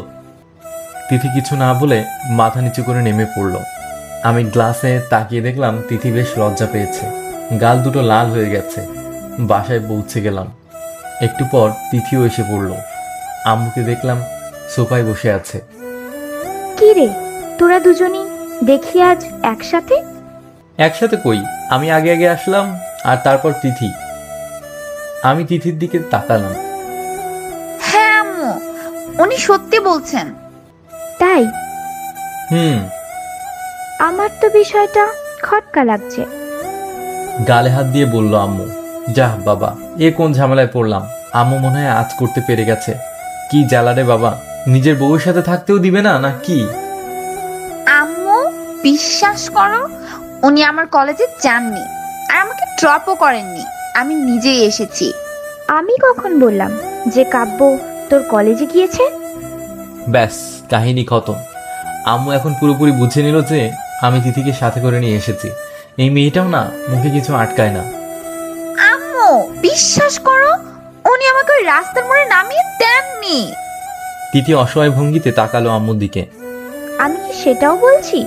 তিথি কিছু না বলে মাথা নিচু করে নেমে পড়ল। আমি গ্লাসে তাকিয়ে দেখলাম তিথি বেশ লজ্জা পেয়েছে, গাল দুটো লাল হয়ে গেছে। বাসায় পৌঁছে গেলাম। একটু পর তিথিও এসে পড়ল। আম্মুকে দেখলাম সোফায় বসে আছে। কি রে, তোরা দুজনই দেখি আজ একসাথে? একসাথে কই, আমি আগে আগে আসলাম আর তারপর তিথি। আমি তিথির দিকে তাকালাম। হ্যাঁ আম্মু, উনি সত্যি বলছেন। তাই? হুম। আমার তো বিষয়টা খটকা লাগছে। গালে হাত দিয়ে বলল আম্মু। যাহ বাবা, এ কোন ঝামেলায় পড়লাম। আম্মু মনে হয় আজ করতে পেরে গেছে। কি জ্বালারে বাবা, নিজের বউয়ের সাথে থাকতেও দিবে না না কি? আম্মু, বিশ্বাস করো, উনি আমার কলেজে যাননি আর আমাকে ড্রপও করেননি। আমি নিজেই এসেছি। আমি কখন বললাম যে কাব্য তোর কলেজে গিয়েছে? ব্যাস, কাহিনী খতম। আম্মু এখন পুরোপুরি বুঝে নিল যে আমি তিথিকে সাথে করে নিয়ে এসেছি। এই মেয়েটাও না মুখে কিছু আটকায় না। আম্মু, বিশ্বাস করো, উনি আমাকে ওই রাস্তার মোড়ে নামিয়ে দেননি। তিথি অসহায় ভঙ্গিতে তাকালো আম্মুর দিকে। আমি কি সেটাও বলছি?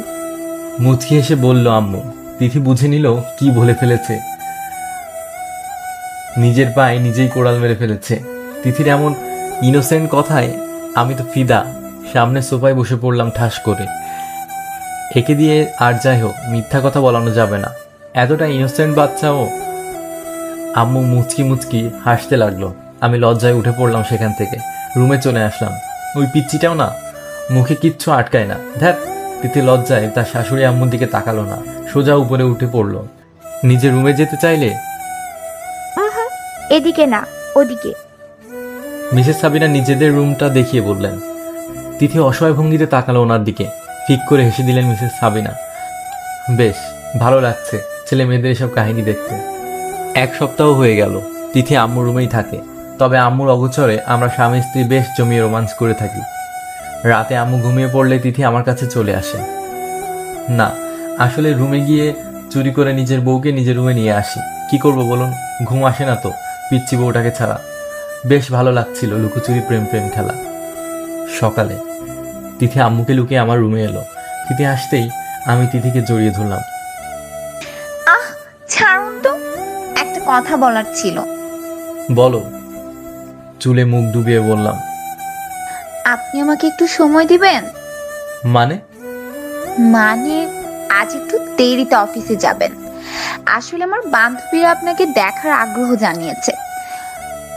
মুচকি এসে বলল আম্মু। তিথি বুঝে নিল কি বলে ফেলেছে। নিজের পায়ে নিজেই কোড়াল মেরে ফেলেছে। তিথির এমন ইনোসেন্ট কথায় আমি তো ফিদা। সামনে সোফায় বসে পড়লাম ঠাস করে। একে দিয়ে আর যাই হোক, মিথ্যা কথা বলানো যাবে না। এতটা ইনোসেন্ট বাচ্চাও। আম্মু মুচকি মুচকি হাসতে লাগলো। আমি লজ্জায় উঠে পড়লাম সেখান থেকে। রুমে চলে আসলাম। ওই পিচ্চিটাও না মুখে কিচ্ছু আটকায় না। ধ্যাত। তিথি লজ্জায় তার শাশুড়ি আম্মুর দিকে তাকালো না, সোজা উপরে উঠে পড়লো। নিজের রুমে যেতে চাইলে এদিকে না, ওদিকে। মিসেস সাবিনা নিজেদের রুমটা দেখিয়ে বললেন। তিথি অসহায় ভঙ্গিতে তাকালো ওনার দিকে। ঠিক করে হেসে দিলেন মিসেস সাবিনা। বেশ ভালো লাগছে ছেলে মেয়েদের এসব কাহিনী দেখতে। 1 সপ্তাহ হয়ে গেল তিথি আম্মুর রুমেই থাকে। তবে আম্মুর অগোচরে আমরা স্বামী স্ত্রী বেশ জমিয়ে রোমান্স করে থাকি। রাতে আম্মু ঘুমিয়ে পড়লে তিথি আমার কাছে চলে আসে। না, আসলে রুমে গিয়ে চুরি করে নিজের বউকে নিজের রুমে নিয়ে আসি। কি করব বলুন, ঘুম আসে না তো পিচ্ছি বউটাকে ছাড়া। বেশ ভালো লাগছিল লুকোচুরি প্রেম প্রেম খেলা। সকালে তিথি আম্মুকে লুকিয়ে আমার রুমে এলো। তিথি আসতেই আমি তিথিকে জড়িয়ে ধরলাম। আহ, ছাড়ুন তো, একটা কথা বলার ছিল। বলো। চুলে মুখ ডুবিয়ে বললাম। আপনি আমাকে একটু সময় দিবেন? মানে? মানে আজ একটু দেরিতে অফিসে যাবেন। আসলে আমার বান্ধবীরা আপনাকে দেখার আগ্রহ জানিয়েছে,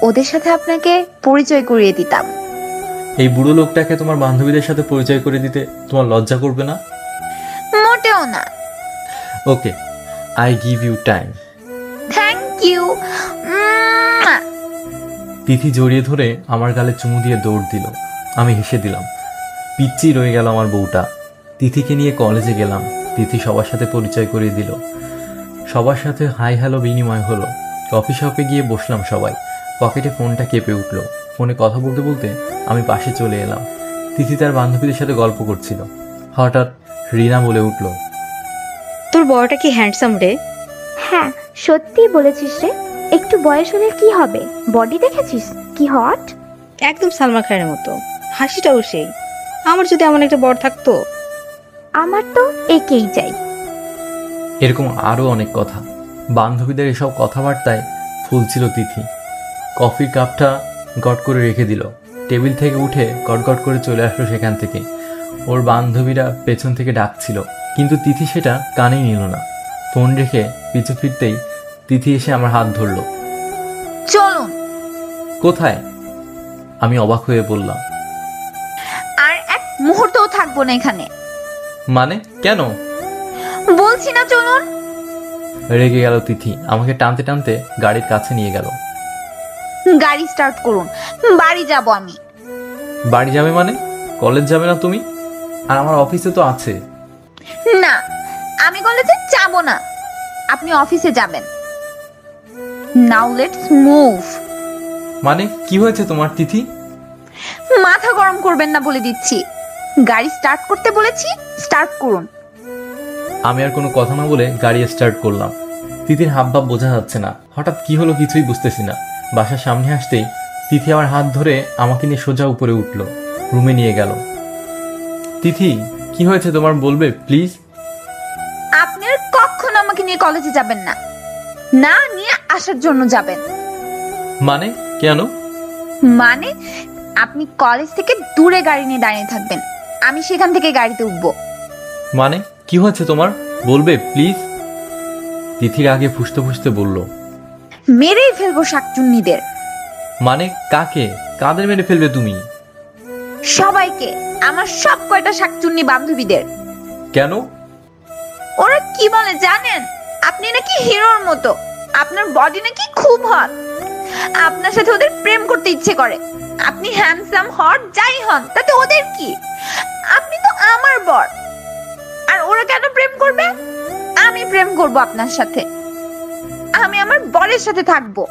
ওদের সাথে আপনাকে পরিচয় করিয়ে দিতাম। এই বুড়ো লোকটাকে তোমার বান্ধবীদের সাথে পরিচয় করে দিতে তোমার লজ্জা করবে না? মোটেও না। Okay, I give you time. Thank you. Tithi জড়িয়ে ধরে আমার গালে চুমু দিয়ে দৌড় দিল। আমি হেসে দিলাম। পিচ্চি রয়ে গেল আমার বউটা। তিথিকে নিয়ে কলেজে গেলাম। তিথি সবার সাথে পরিচয় করিয়ে দিল। সবার সাথে হাই হ্যালো বিনিময় হলো। কফি শপে গিয়ে বসলাম সবাই। পকেটে ফোনটা কেঁপে উঠল। ফোনে কথা বলতে বলতে আমি পাশে চলে এলাম। তিথি তার বান্ধবীদের সাথে গল্প করছিল। হঠাৎ রিনা বলে উঠল, তোর বড়টা কি হ্যান্ডসাম রে? হ্যাঁ, সত্যিই বলেছিস রে। একটু বয়স হলে কি হবে, বডি দেখেছিস কি হট। একদম সালমান খানের মতো, হাসিটাও সেই। আমার যদি এমন একটা বর থাকতো। আমার তো একেই চাই। এরকম আরও অনেক কথা। বান্ধবীদের এসব কথাবার্তায় ফুলছিল তিথি। কফির কাপটা গট করে রেখে দিল। টেবিল থেকে উঠে গটগট করে চলে আসলো সেখান থেকে। ওর বান্ধবীরা পেছন থেকে ডাকছিল, কিন্তু তিথি সেটা কানেই নিল না। ফোন রেখে পিছু ফিরতেই তিথি এসে আমার হাত ধরল। চলুন। কোথায়? আমি অবাক হয়ে বললাম। আর এক মুহূর্তও থাকবো না এখানে। মানে কেন? বলছি না চলুন। রেগে গেল তিথি। আমাকে টানতে টানতে গাড়ির কাছে নিয়ে গেল। গাড়ি স্টার্ট করুন, বাড়ি যাব আমি। বাড়ি যাবে মানে? কলেজ যাবে না তুমি? আর আমার অফিসে তো আছে। না, আমি কলেজে যাব না, আপনি অফিসে যাবেন। Now let's move. মানে কি হয়েছে তোমার তিথি? মাথা গরম করবেন না বলে দিচ্ছি। গাড়ি স্টার্ট করতে বলেছি, স্টার্ট করুন। আমি আর কোনো কথা না বলে গাড়ি স্টার্ট করলাম। তিথির হাবভাব বোঝা যাচ্ছে না। হঠাৎ কি হলো কিছুই বুঝতেছি না। বাসার সামনে আসতেই তিথি আমার হাত ধরে আমাকে নিয়ে সোজা উপরে উঠল, রুমে নিয়ে গেল। তিথি, কি হয়েছে তোমার বলবে প্লিজ? আপনি আর কখনো আমাকে নিয়ে কলেজে যাবেন না, না নিয়ে আসার জন্য যাবেন। মানে কেন? মানে আপনি কলেজ থেকে দূরে গাড়ি নিয়ে দাঁড়িয়ে থাকবেন, আমি সেখান থেকে গাড়িতে উঠবো। মানে কি হয়েছে তোমার বলবে প্লিজ? তিথির আগে ফুসতে ফুসতে বলল, মেরেই ফেলবো শাকচুন্নিদের। মানে কাকে? কাদের মেরে ফেলবে তুমি? সবাইকে, আমার সব কয়টা শাকচুন্নি বান্ধবীদের। কেন? ওরা কি বলে জানেন? আপনি নাকি হিরোর মতো, আপনার বডি নাকি খুব হট, আপনার সাথে ওদের প্রেম করতে ইচ্ছে করে। আপনি হ্যান্ডসাম হট যাই হন তাতে ওদের কি? আপনি তো আমার বর। আর ওরা কেন প্রেম করবে? আমি প্রেম করব আপনার সাথে, আমি আমার বরের সাথে থাকবো।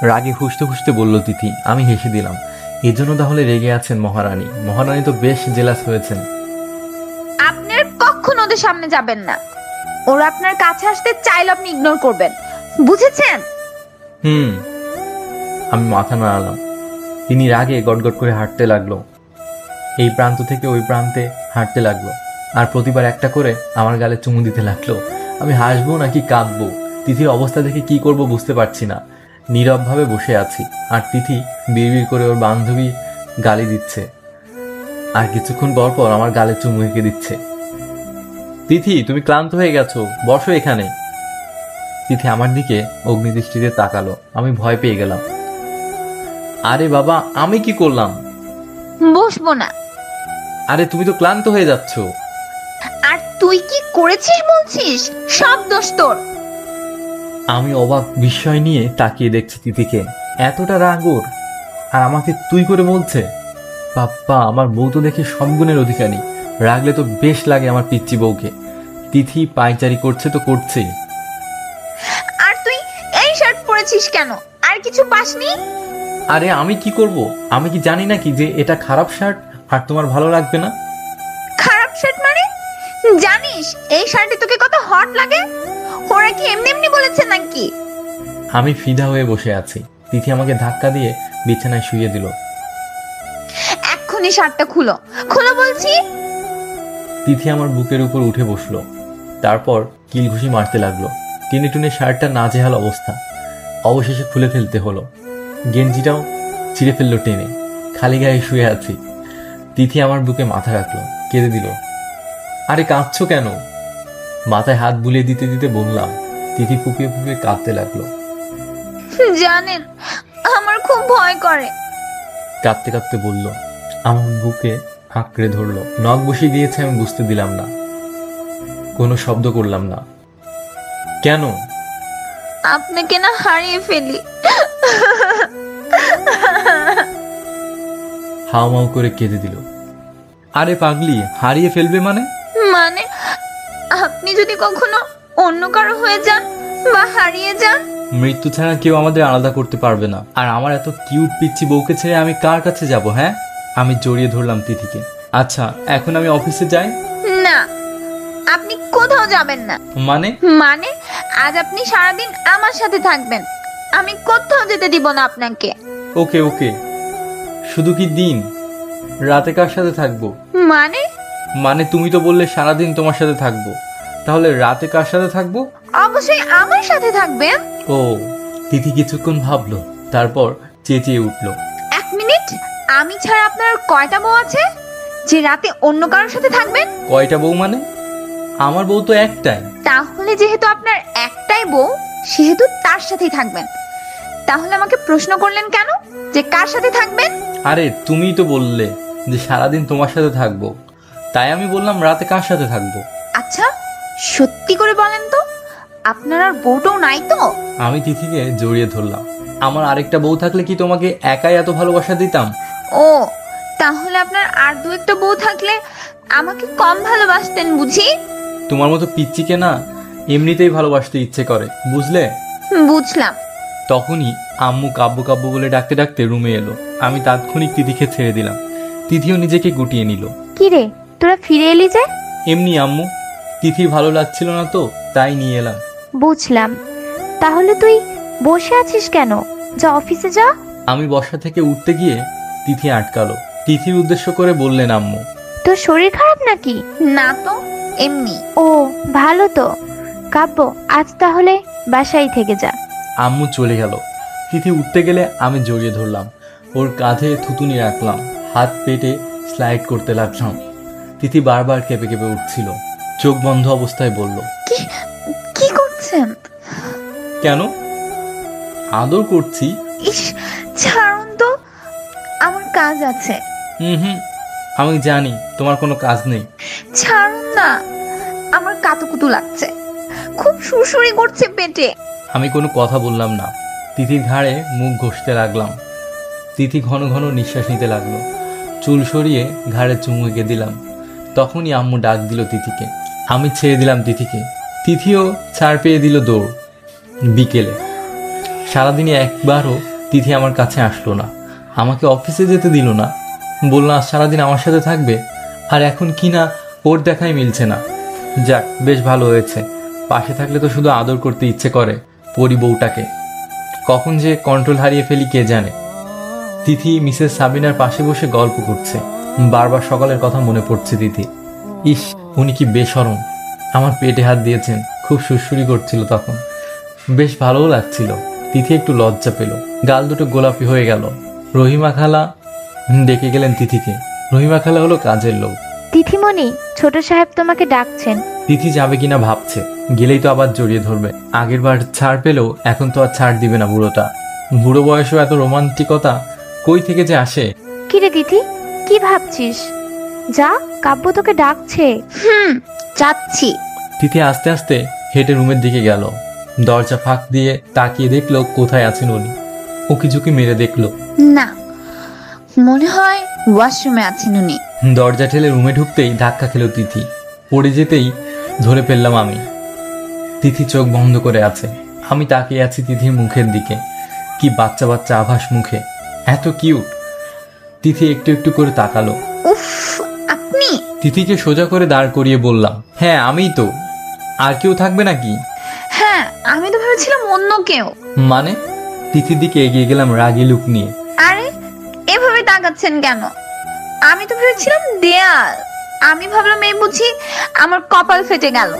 রাগে ফুসতে ফুসতে বলল তিথি। আমি হেসে দিলাম। এজন্য তাহলে রেগে আছেন মহারানী? মহারানী তো বেশ জেলাস হয়েছেন। আপনি আর কখনো ওদের সামনে যাবেন না। ওরা আপনার কাছে আসতে চাইলে আপনি ইগনোর করবেন, বুঝেছেন? আমি মাথা নাড়ালাম। তিনি রাগে গটগট করে হাঁটতে লাগলো। এই প্রান্ত থেকে ওই প্রান্তে হাঁটতে লাগলো, আর প্রতিবার একটা করে আমার গালে চুমু দিতে লাগলো। আমি হাসবো নাকি কাঁদবো? তিথির অবস্থা দেখে কি করব বুঝতে পারছি না। নীরবভাবে বসে আছি, আর তিথি বিড়বিড় করে ওর বান্ধবী গালি দিচ্ছে, আর কিছুক্ষণ পর পর আমার গালে চুমু এঁকে দিচ্ছে। তিথি, তুমি ক্লান্ত হয়ে গেছো, বসো এখানে। তিথি আমার দিকে অগ্নিদৃষ্টিতে তাকালো। আমি ভয় পেয়ে গেলাম। আরে বাবা, আমি কি করলাম? বসবো না। আরে তুমি তো ক্লান্ত হয়ে যাচ্ছ। আর তুই কি করেছিস বলছিস? সব দোষ তোর। আমি অবাক বিস্ময় নিয়ে তাকিয়ে দেখছি তিথিকে। এতটা রাগ ওর, আর আমাকে তুই করে বলছে। বাপ্পা, আমার বউ তো দেখে সব গুণের অধিকারী। রাগলে তো বেশ লাগে আমার পিচ্চি বউকে। তিথি পায়চারি করছে তো করছেই। আর তুই এই শার্ট পরেছিস কেন? আর কিছু পাসনি? আরে আমি কি করব? আমি কি জানি নাকি যে এটা খারাপ শার্ট? আর তোমার ভালো লাগবে না? খারাপ শার্ট মানে? জানিস এই শার্টে তোকে কত হট লাগে? ওরা কি এমনি এমনি বলেছে নাকি? আমি ফিদা হয়ে বসে আছি। তিথি আমাকে ধাক্কা দিয়ে বিছানায় শুইয়ে দিল। এক্ষুনি শার্টটা খুলো, খুলো বলছি। তিথি আমার বুকের উপর উঠে বসলো, তারপর কিলঘুষি মারতে লাগলো। টেনে টুনে শার্টটা নাজেহাল অবস্থা, অবশেষে খুলে ফেলতে হলো। গেঞ্জিটাও ছিঁড়ে ফেললো টেনে। খালি গায়ে শুয়ে আছি। তিথি আমার বুকে মাথা রাখলো, কেঁদে দিল। আরে কাঁদছো কেন? মাথায় হাত বুলিয়ে দিতে দিতে বললাম। তিথি ফুপিয়ে ফুপিয়ে কাঁদতে লাগলো। জানেন আমার খুব ভয় করে। কাঁদতে কাঁদতে বলল। আমার বুকে আঁকড়ে ধরলো। নখ বসিয়ে দিয়েছে, আমি বুঝতে দিলাম না, কোনো শব্দ করলাম না। কেন? আপনাকে না হারিয়ে ফেলি। হাউমাউ করে কেঁদে দিল। আরে পাগলি, হারিয়ে ফেলবে মানে? মানে আপনি যদি কখনো অন্য কারো হয়ে যান বা হারিয়ে যান? মৃত্যু ছাড়া কেউ আমাদের আলাদা করতে পারবে না। আর আমার এত কিউট পিচ্ছি বউকে ছেড়ে আমি কার কাছে যাব? হ্যাঁ, আমি জড়িয়ে ধরলাম তিথিকে। আচ্ছা, এখন আমি অফিসে যাই? না, আপনি কোথাও যাবেন না। মানে? মানে আজ আপনি সারাদিন আমার সাথে থাকবেন। আমি কোথাও যেতে দিব না আপনাকে। ওকে ওকে। শুধু কি দিন? রাতে কার সাথে থাকবো? মানে মানে তুমি তো বললে সারাদিন তোমার সাথে থাকবো, তাহলে রাতে কার সাথে থাকবো? অবশ্যই আমার সাথে থাকবেন। ও। তিথি কিছুক্ষণ ভাবলো, তারপর চেঁচিয়ে উঠলো। 1 মিনিট, আমি ছাড়া আপনার কয়টা বউ আছে যে রাতে অন্য কারোর সাথে থাকবেন? কয়টা বউ মানে? আমার বউ তো একটাই। তাহলে যেহেতু আপনার একটাই বউ, সেহেতু তার সাথেই থাকবেন। তাহলে আমাকে প্রশ্ন করলেন কেন যে কার সাথে থাকবেন? আরে তুমিই তো বললে যে সারাদিন তোমার সাথে থাকবো, তাই আমি বললাম রাতে কার সাথে থাকবো। আচ্ছা সত্যি করে বলেন তো, আপনার আর বউটাও নাই তো? আমি তিথিকে জড়িয়ে ধরলাম। আমার আরেকটা বউ থাকলে কি তোমাকে একাই এত ভালোবাসা দিতাম? ও, তাহলে আপনার আর 2-1টা বউ থাকলে আমাকে কম ভালোবাসতেন বুঝি? তোমার মতো পিচ্চিকে না এমনিতেই ভালোবাসতে ইচ্ছে করে, বুঝলে? বুঝলাম। তখনই আম্মু কাব্য কাব্য বলে ডাকতে ডাকতে রুমে এলো। আমি তাৎক্ষণিক তিথিকে ছেড়ে দিলাম। তিথিও নিজেকে গুটিয়ে নিল। কি রে, তোরা ফিরে এলি যে? এমনি আম্মু, তিথি ভালো লাগছিল না তো, তাই নিয়ে এলাম। বুঝলাম। তাহলে তুই বসে আছিস কেন? যা অফিসে যা। আমি বসা থেকে উঠতে গিয়ে তিথি আটকালো। তিথির উদ্দেশ্য করে বললেন আম্মু। তোর শরীর খারাপ নাকি? না তো, এমনি। ও ভালো তো। কাব্য, আজ তাহলে বাসায় থেকে যা। আম্মু চলে গেল। তিথি উঠতে গেলে আমি জড়িয়ে ধরলাম। ওর কাঁধে থুতুনি রাখলাম, হাত পেটে স্লাইড করতে লাগলাম। তিথি বারবার কেঁপে কেঁপে উঠছিল। চোখ বন্ধ অবস্থায় বলল, কি করছেন? কেন? আদর করছি। ইস, ছাড়ুন তো, আমার কাজ আছে। হুম, আমি জানি তোমার কোনো কাজ নেই। ছাড়ুন না, আমার কাতুকুতু লাগছে, খুব সুরসুরি করছে পেটে। আমি কোনো কথা বললাম না। তিথির ঘাড়ে মুখ ঘষতে লাগলাম। তিথি ঘন ঘন নিঃশ্বাস নিতে লাগলো। চুল সরিয়ে ঘাড়ে চুমু এঁকে দিলাম। তখনই আম্মু ডাক দিল তিথিকে। আমি ছেড়ে দিলাম তিথিকে। তিথিও ছাড় পেয়ে দিল দৌড়। বিকেলে সারাদিনে একবারও তিথি আমার কাছে আসলো না, আমাকে অফিসে যেতে দিল না। বললো আজ সারাদিন আমার সাথে থাকবে, আর এখন কি না ওর দেখাই মিলছে না। যাক, বেশ ভালো হয়েছে। পাশে থাকলে তো শুধু আদর করতে ইচ্ছে করে পরি বউটাকে। কখন যে কন্ট্রোল হারিয়ে ফেলি কে জানে। তিথি মিসেস সাবিনার পাশে বসে গল্প করছে। বারবার সকালের কথা মনে পড়ছে তিথি। ইস, উনি কি বেশরম, আমার পেটে হাত দিয়েছেন। খুব সুরসুরি করছিল তখন, বেশ ভালোও লাগছিল। তিথি একটু লজ্জা পেল, গাল দুটো গোলাপি হয়ে গেল। রহিমা খালা ডেকে গেলেন তিথিকে। রহিমা খালা হলো কাজের লোক। তিথিমণি, ছোট সাহেব তোমাকে ডাকছেন। তিথি যাবে কিনা ভাবছে, গেলেই তো আবার জড়িয়ে ধরবে। আগের বার ছাড় পেলেও এখন তো আর ছাড় দিবে না বুড়োটা। বুড়ো বয়সেও এত রোমান্টিকতা কই থেকে যে আসে। কিরে তিথি, কি ভাবছিস? যা, কাব্য তোকে ডাকছে। যাচ্ছি। তিথি আস্তে আস্তে হেঁটে রুমের দিকে গেল। দরজা ফাঁক দিয়ে তাকিয়ে দেখলো কোথায় আছেন উনি। উকি ঝুঁকি মেরে দেখলো না, মনে হয় ওয়াশরুমে আছেন উনি। দরজা ঠেলে রুমে ঢুকতেই ধাক্কা খেল তিথি। পড়ে যেতেই ধরে ফেললাম আমি। তিথি চোখ বন্ধ করে আছে। আমি তাকিয়ে আছি তিথির মুখের দিকে। কি বাচ্চা বাচ্চা আভাস মুখে, এত কিউট। তিথি একটু একটু করে তাকালো। উফ, আপনি? তিথিকে সোজা করে দাঁড় করিয়ে বললাম, হ্যাঁ আমিই তো। আর কেউ থাকবে নাকি? হ্যাঁ, আমি তো ভেবেছিলাম অন্য কেউ। মানে? তিথির দিকে এগিয়ে গেলাম রাগী লুক নিয়ে। আরে এভাবে তাকাচ্ছেন কেন? আমি তো ভেবেছিলাম দেয়াল। আমি ভাবলাম এই বুঝি আমার কপাল ফেটে গেল।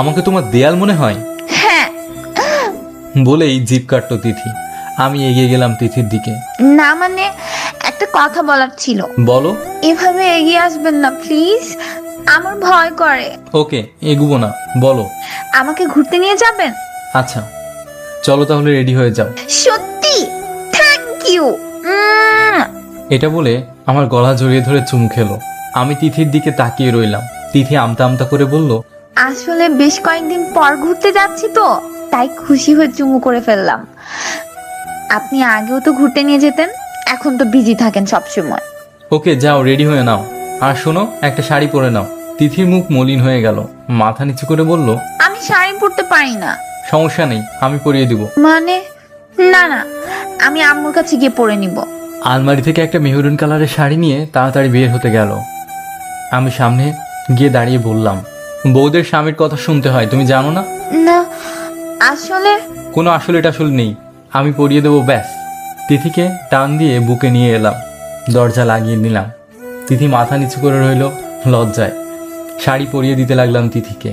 আমাকে তোমার দেয়াল মনে হয়? হ্যাঁ। বলেই জিভ কাটলো তিথি। আমি এগিয়ে গেলাম তিথির দিকে। না মানে একটা কথা বলার ছিল। বলো। এভাবে এগিয়ে আসবেন না প্লিজ, আমার ভয় করে। ওকে, এগুবো না, বলো। আমাকে ঘুরতে নিয়ে যাবেন? আচ্ছা চলো তাহলে, রেডি হয়ে যাও। সত্যি? Thank you. এটা বলে আমার গলা জড়িয়ে ধরে চুমু খেলো। আমি তিথির দিকে তাকিয়ে রইলাম। তিথি আমতা আমতা করে বলল, আসলে বেশ কয়েকদিন পর ঘুরতে যাচ্ছি তো, তাই খুশি হয়ে চুমু করে ফেললাম। আপনি আগেও তো ঘুরতে নিয়ে যেতেন, এখন তো বিজি থাকেন সব সময়। ওকে যাও, রেডি হয়ে নাও। আর শোনো, একটা শাড়ি পরে নাও। তিথির মুখ মলিন হয়ে গেল, মাথা নিচু করে বলল, আমি শাড়ি পরতে পারি না। সমস্যা নেই, আমি পরিয়ে দিব। মানে? না না, আমি আম্মুর কাছে গিয়ে পরে নিব। আলমারি থেকে একটা মেহরুন কালারের শাড়ি নিয়ে তাড়াতাড়ি বের হতে গেল। আমি সামনে গিয়ে দাঁড়িয়ে বললাম, বউদের স্বামীর কথা শুনতে হয়, তুমি জানো না? না আসলে। কোনো আসলে টাসলে নেই, আমি পরিয়ে দেবো, ব্যাস। তিথিকে টান দিয়ে বুকে নিয়ে এলাম, দরজা লাগিয়ে নিলাম। তিথি মাথা নিচু করে রইল লজ্জায়। শাড়ি পরিয়ে দিতে লাগলাম তিথিকে।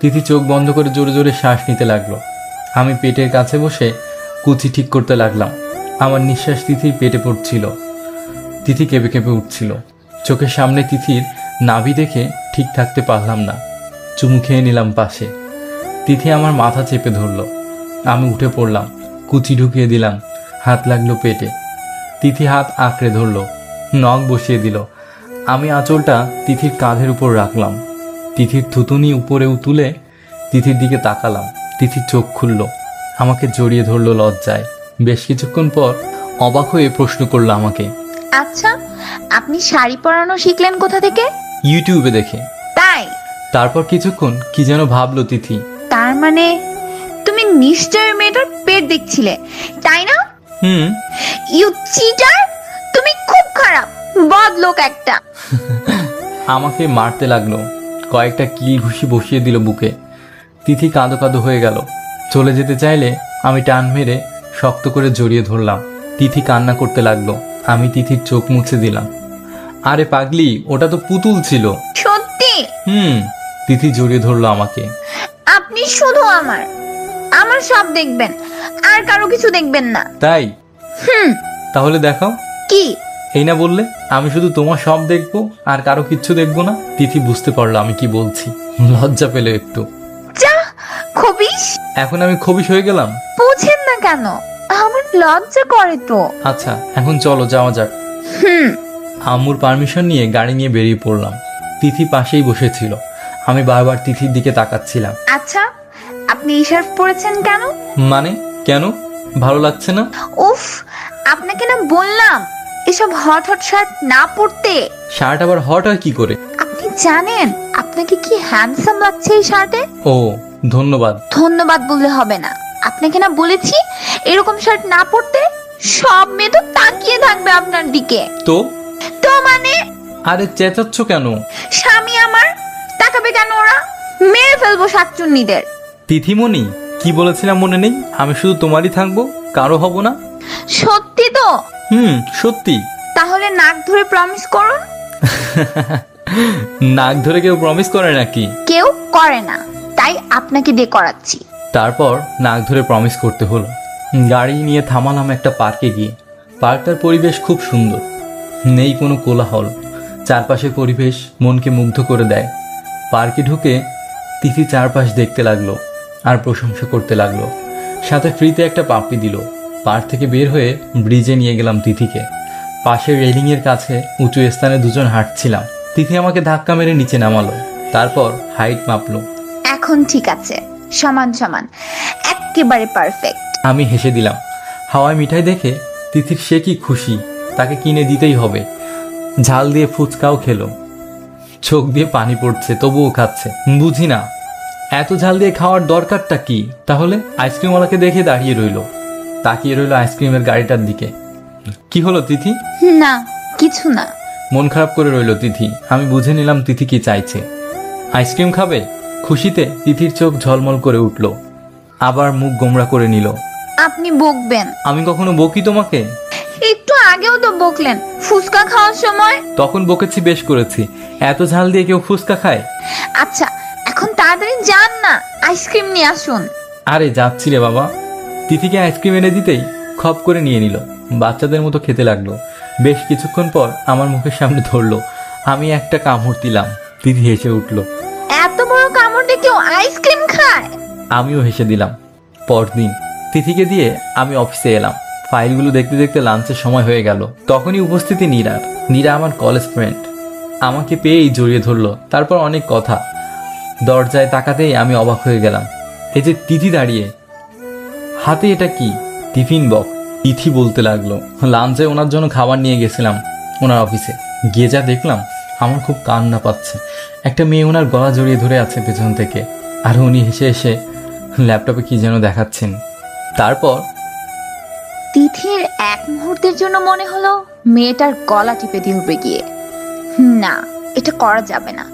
তিথি চোখ বন্ধ করে জোরে জোরে শ্বাস নিতে লাগলো। আমি পেটের কাছে বসে কুচি ঠিক করতে লাগলাম। আমার নিঃশ্বাস তিথির পেটে পড়ছিল। তিথি কেঁপে কেঁপে উঠছিল। চোখের সামনে তিথির নাভি দেখে ঠিক থাকতে পারলাম না। চুমু খেয়ে নিলাম পাশে। তিথি আমার মাথা চেপে ধরল। আমি উঠে পড়লাম, কুচি ঢুকিয়ে দিলাম, হাত লাগলো পেটে। তিথি হাত আঁকড়ে ধরল, নখ বসিয়ে দিল। আমি আঁচলটা তিথির কাঁধের উপর রাখলাম। তিথির থুতুনি উপরে তুলে তিথির দিকে তাকালাম। তিথির চোখ খুলল, আমাকে জড়িয়ে ধরল লজ্জায়। বেশ কিছুক্ষণ পর অবাক হয়ে প্রশ্ন করলো আমাকে, আচ্ছা আপনি শাড়ি পরানো শিখলেন কোথা থেকে? ইউটিউবে দেখে। তাই? তারপর কিছুক্ষণ কি যেন ভাবলো তিথি। তার মানে তুমি নিশ্চয়ই মেয়েটার পেট দেখছিলে, তাই না? হুম। ইউ চিটার, তুমি খুব খারাপ বদ লোক একটা। আমাকে মারতে লাগলো, কয়েকটা কিল ঘুষি বসিয়ে দিল বুকে। তিথি কাঁদো কাঁদো হয়ে গেল। চলে যেতে চাইলে আমি টান মেরে শক্ত করে জড়িয়ে ধরলাম। তিথি কান্না করতে লাগলো। আমি তিথির চোখ মুছে দিলাম। আরে পাগলি, ওটা তো পুতুল ছিল। সত্যি? তিথি জড়িয়ে ধরলো আমাকে। আপনি শুধু আমার আমার সব দেখবেন, আর কারো কিছু দেখবেন না। তাই? তাহলে দেখাও। কি? এই না বললে আমি শুধু তোমার সব দেখবো আর কারো কিচ্ছু দেখবো না? তিথি বুঝতে পারলো আমি কি বলছি, লজ্জা পেলে একটু। যা খবিস। এখন আমি খবিশ হয়ে গেলাম? বুঝেন না কেন, আমার লজ্জা করে তো। আচ্ছা এখন চলো যাওয়া যাক। আম্মুর পারমিশন নিয়ে গাড়ি নিয়ে বেরিয়ে পড়লাম। তিথি পাশেই বসেছিল। আমি বারবার তিথির দিকে তাকাচ্ছিলাম। আচ্ছা আপনি এই শার্ট পরেছেন কেন? মানে কেন, ভালো লাগছে না? উফ, আপনাকে না বললাম এসব হট হট শার্ট না পরতে। শার্ট আবার হট হয় কি করে? আপনি জানেন আপনাকে কি হ্যান্ডসাম লাগছে এই শার্টে। ও ধন্যবাদ। ধন্যবাদ বললে হবে না, আপনাকে না বলেছি এরকম শার্ট না পরতে। সব মেয়ে তো তাকিয়ে থাকবে আপনার দিকে। তো তো মানে? আরে চেঁচাচ্ছ কেন? স্বামী আমার, তাকাবে কেন ওরা? মেরে ফেলবো শাকচুন্নিদের। তিথিমণি কি বলেছিলাম মনে নেই? আমি শুধু তোমারই থাকবো, কারো হব না। সত্যি তো? সত্যি। তাহলে নাক ধরে প্রমিস করুন। নাক ধরে কেউ প্রমিস করে নাকি? কেউ করে না, তাই আপনাকে দিয়ে করাচ্ছি। তারপর নাক ধরে প্রমিস করতে হলো। গাড়ি নিয়ে থামালাম একটা পার্কে গিয়ে। পার্কটার পরিবেশ খুব সুন্দর, নেই কোনো কোলাহল। চারপাশের পরিবেশ মনকে মুগ্ধ করে দেয়। পার্কে ঢুকে তিথি চারপাশ দেখতে লাগলো আর প্রশংসা করতে লাগলো। সাথে ফ্রিতে একটা পাপ্পি দিল। পার্ক থেকে বের হয়ে ব্রিজে নিয়ে গেলাম তিথিকে। পাশের রেলিংয়ের কাছে উঁচু স্থানে দুজন হাঁটছিলাম। তিথি আমাকে ধাক্কা মেরে নিচে নামালো, তারপর হাইট মাপলো। এখন ঠিক আছে, সমান সমান, একেবারে পারফেক্ট। আমি হেসে দিলাম। হাওয়ায় মিঠাই দেখে তিথির সে কি খুশি, তাকে কিনে দিতেই হবে। ঝাল দিয়ে ফুচকাও খেলো। চোখ দিয়ে পানি পড়ছে তবুও খাচ্ছে। বুঝি না এত ঝাল দিয়ে খাওয়ার দরকারটা কি। তাহলে আইসক্রিমওয়ালাকে দেখে দাঁড়িয়ে রইল, তাকিয়ে রইল আইসক্রিমের গাড়িটার দিকে। কি হলো তিথি? না কিছু না। মন খারাপ করে রইল তিথি। আমি বুঝে নিলাম তিথি কি চাইছে। আইসক্রিম খাবে? খুশিতে তিথির চোখ ঝলমল করে উঠল, আবার মুখ গোমড়া করে নিল। আপনি বকবেন? আমি কখনো বকি তোমাকে? একটু আগেও তো বকলেন ফুচকা খাওয়ার সময়। তখন বকেছি, বেশ করেছি। এত ঝাল দিয়ে কেউ ফুচকা খায়? আচ্ছা এখন তাড়াতাড়ি যান না, আইসক্রিম নিয়ে আসুন। আরে যাচ্ছি রে বাবা। তিথিকে আইসক্রিম এনে দিতেই খপ করে নিয়ে নিল, বাচ্চাদের মতো খেতে লাগলো। বেশ কিছুক্ষণ পর আমার মুখের সামনে ধরলো। আমি একটা কামড় দিলাম, তিথি হেসে উঠল। এত বড় কামড় দিয়ে কেউ আইসক্রিম খায়? আমিও হেসে দিলাম। পরদিন তিথিকে দিয়ে আমি অফিসে এলাম। ফাইলগুলো দেখতে দেখতে লাঞ্চের সময় হয়ে গেল। তখনই উপস্থিতি নীরার। নীরা আমার কলেজ ফ্রেন্ড, আমাকে পেয়েই জড়িয়ে ধরলো। তারপর অনেক কথা। দরজায় তাকাতেই আমি অবাক হয়ে গেলাম। এই যে তিথি দাঁড়িয়ে, হাতে এটা কি? Tiffin box. তিথি বলতে লাগলো, লাঞ্চে ওনার জন্য খাবার নিয়ে গেছিলাম ওনার অফিসে। গিয়ে যা দেখলাম আমার খুব কান্না পাচ্ছে। একটা মেয়ে ওনার গলা জড়িয়ে ধরে আছে পেছন থেকে, আর উনি হেসে হেসে ল্যাপটপে কি যেন দেখাচ্ছেন। তারপর তিথির এক মুহূর্তের জন্য মনে হলো মেয়েটার গলা টিপে ধরবে গিয়ে। না, এটা করা যাবে না।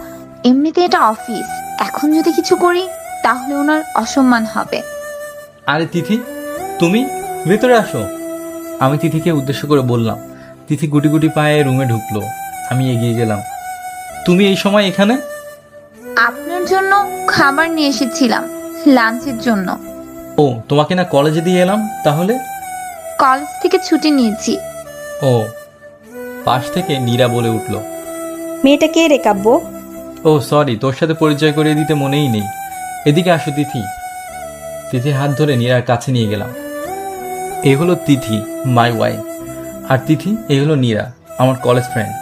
এমনিতে এটা অফিস, এখন যদি কিছু করি তাহলে ওনার অসম্মান হবে। আরে তিথি, তুমি ভেতরে আসো, আমি তিথিকে উদ্দেশ্য করে বললাম। তিথি গুটি গুটি পায়ে রুমে ঢুকলো। আমি এগিয়ে গেলাম। তুমি এই সময় এখানে? আপনার জন্য খাবার নিয়ে এসেছিলাম, লাঞ্চের জন্য। ও, তোমাকে না কলেজে দিয়ে এলাম? তাহলে কলেজ থেকে ছুটি নিয়েছি। ও, পাশ থেকে নীরা বলে উঠল, মেয়েটা কে রে কাব্য? ও সরি, তোর সাথে পরিচয় করিয়ে দিতে মনেই নেই। এদিকে আসো তিথি। তিথির হাত ধরে নীরার কাছে নিয়ে গেলাম। এ হলো তিথি, মাই ওয়াইফ। আর তিথি, এ হলো নীরা, আমার কলেজ ফ্রেন্ড।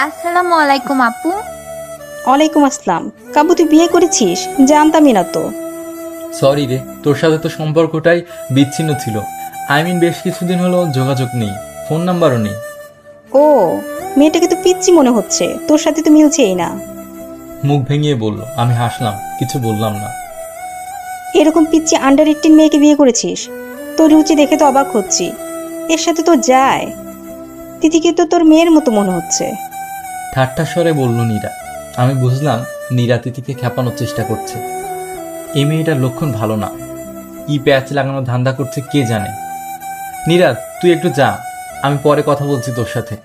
আসসালামু আলাইকুম আপু। ওয়ালাইকুম আসসালাম। কাব্য তুই বিয়ে করেছিস? জানতামই না তো। সরি রে, তোর সাথে তো সম্পর্কটাই বিচ্ছিন্ন ছিল। বেশ কিছুদিন হলো যোগাযোগ নেই, ফোন নাম্বারও নেই। ও, মেয়েটাকে তো পিচ্চি মনে হচ্ছে, তোর সাথে তো মিলছেই না। মুখ ভেঙিয়ে বলল। আমি হাসলাম, কিছু বললাম না। এরকম পিচ্চি আন্ডার 18 মেয়েকে বিয়ে করেছিস? তোর রুচি দেখে তো অবাক হচ্ছি। এর সাথে তো যায়। তিথিকে তো তোর মেয়ের মতো মনে হচ্ছে। ঠাট্টা স্বরে বলল নীরা। আমি বুঝলাম নীরা তিথিকে খেপানোর চেষ্টা করছে। এই মেয়েটার লক্ষণ ভালো না। কি প্যাচ লাগানোর ধান্দা করছে কে জানে। নীরা, তুই একটু যা, আমি পরে কথা বলছি তোর সাথে।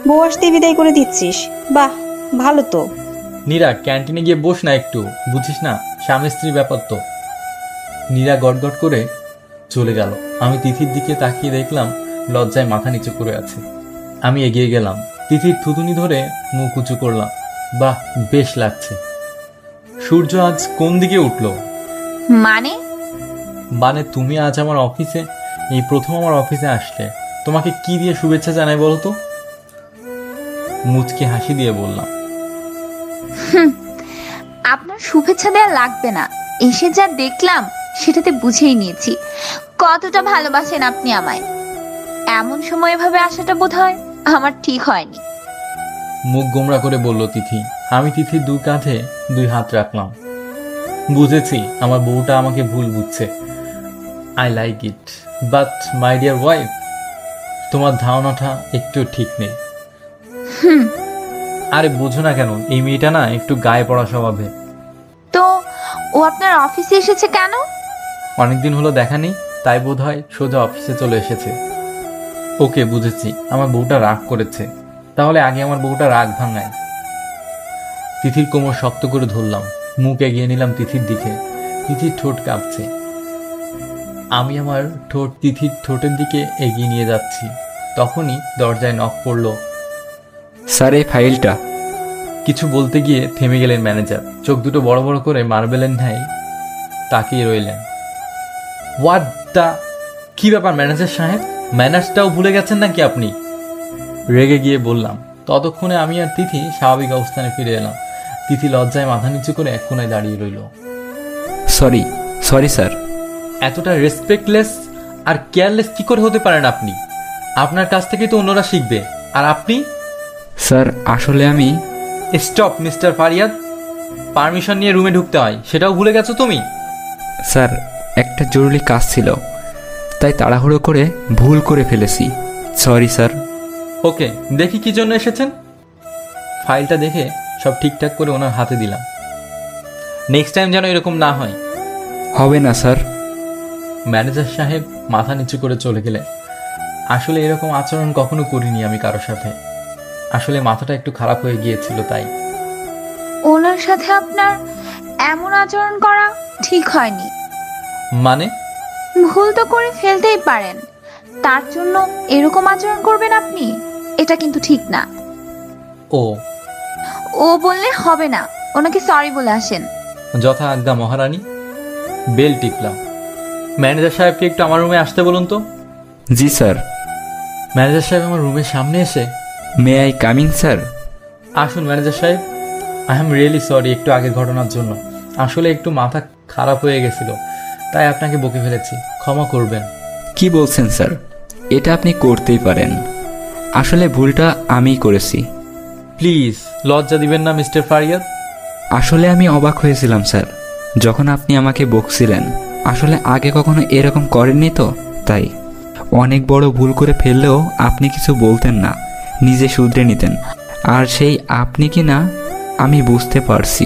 বউ আসতে বিদায় করে দিচ্ছিস? বাহ, ভালো তো। নীরা, ক্যান্টিনে গিয়ে বস না একটু, বুঝিস না স্বামী স্ত্রীর ব্যাপার তো। নীরা গটগট করে চলে গেল। আমি তিথির দিকে তাকিয়ে দেখলাম লজ্জায় মাথা নিচু করে আছে। আমি এগিয়ে গেলাম, তিথির থুতুনি ধরে মুখ উঁচু করলাম। বাহ, বেশ লাগছে। সূর্য আজ কোন দিকে উঠলো? মানে তুমি আজ আমার অফিসে, এই প্রথম আমার অফিসে আসলে। তোমাকে কি দিয়ে শুভেচ্ছা জানাই বলো তো? মুচকি হাসি দিয়ে বললাম। আপনার শুভেচ্ছা দেওয়া লাগবে না, এসে যা দেখলাম সেটাতে বুঝেই নিয়েছি কতটা ভালোবাসেন আপনি আমায়। এমন সময় এভাবে আসাটা বোধহয় আমার ঠিক হয়নি। মুখ গোমরা করে বলল তিথি। আমি তিথির দু কাঁধে দুই হাত রাখলাম। বুঝেছি আমার বউটা আমাকে ভুল বুঝছে। I like it, but my dear wife, তোমার ধারণাটা একটু ঠিক নেই। আরে বোঝো না কেন, এই মেয়েটা না একটু গায়ে পড়া স্বভাবে। তো ও আপনার অফিসে এসেছে কেন? অনেকদিন হলো দেখা নেই, তাই বোধ হয় সোজা অফিসে চলে এসেছে। ওকে, বুঝেছি, আমার বউটা রাগ করেছে। তাহলে আগে আমার বউটা রাগ ভাঙায়। তিথির কোমর শক্ত করে ধরলাম, মুখ এগিয়ে নিলাম তিথির দিকে। তিথির ঠোঁট কাঁপছে। আমি আমার ঠোঁট তিথির ঠোঁটের দিকে এগিয়ে নিয়ে যাচ্ছি। তখনই দরজায় নক পড়ল। স্যার, এই ফাইলটা। কিছু বলতে গিয়ে থেমে গেলেন ম্যানেজার। চোখ দুটো বড় বড় করে মার্বেলের ন্যায় তাকিয়ে রইলেন। হোয়াট দ্য, কি ব্যাপার ম্যানেজার সাহেব? ম্যানার্সটাও ভুলে গেছেন নাকি আপনি? রেগে গিয়ে বললাম। ততক্ষণে আমি আর তিথি স্বাভাবিক অবস্থানে ফিরে এলাম। তিথি লজ্জায় মাথা নিচু করে এক কোণায় দাঁড়িয়ে রইল। Sorry sir. এতটা রেসপেক্টলেস আর কেয়ারলেস কি করে হতে পারেন আপনি? আপনার কাছ থেকেই তো অন্যরা শিখবে। আর আপনি? স্যার, আসলে আমি... স্টপ মিস্টার ফারিয়াদ, পারমিশন নিয়ে রুমে ঢুকতে হয়, সেটাও ভুলে গেছো তুমি? স্যার, একটা জরুরি কাজ ছিল, তাই তাড়াহুড়ো করে ভুল করে ফেলেছি। Sorry sir. ওকে, দেখি কি জন্য এসেছেন। ফাইলটা দেখে সব ঠিকঠাক করে ওনার হাতে দিলাম। নেক্সট টাইম যেন এরকম না হয়। হবে না স্যার। ম্যানেজার সাহেব মাথা নিচু করে চলে গেলেন। আসলে এরকম আচরণ কখনো করিনি আমি কারোর সাথে। আসলে মাথাটা একটু খারাপ হয়ে গিয়েছিল তাই। ওনার সাথে আপনার এমন আচরণ করা ঠিক হয়নি। মানে? ভুল তো করে ফেলতেই পারেন, তার জন্য এরকম আচরণ করবেন আপনি? এটা কিন্তু ঠিক না। ও ও বললে হবে না, ওনাকে সরি বলে আসেন। যথা আজ্ঞা মহারানী। বেল টিপলাম। ম্যানেজার সাহেবকে একটু আমার রুমে আসতে বলুন তো। জি স্যার। ম্যানেজার সাহেব আমার রুমের সামনে এসে, মে আই কামিং স্যার? আসুন ম্যানেজার সাহেব। আই এম রিয়েলি সরি একটু আগের ঘটনার জন্য। আসলে একটু মাথা খারাপ হয়ে গেছিল, তাই আপনাকে বকে ফেলেছি, ক্ষমা করবেন। কি বলছেন স্যার? এটা আপনি করতেই পারেন। আসলে ভুলটা আমিই করেছি। প্লিজ লজ্জা দিবেন না মিস্টার ফারিয়াদ। আসলে আমি অবাক হয়েছিলাম স্যার, যখন আপনি আমাকে বকছিলেন। আসলে আগে কখনো এরকম করেননি তো, তাই। অনেক বড় ভুল করে ফেললেও আপনি কিছু বলতেন না, নিজে শুধরে নিতেন। আর সেই আপনি কি না আমি বুঝতে পারছি।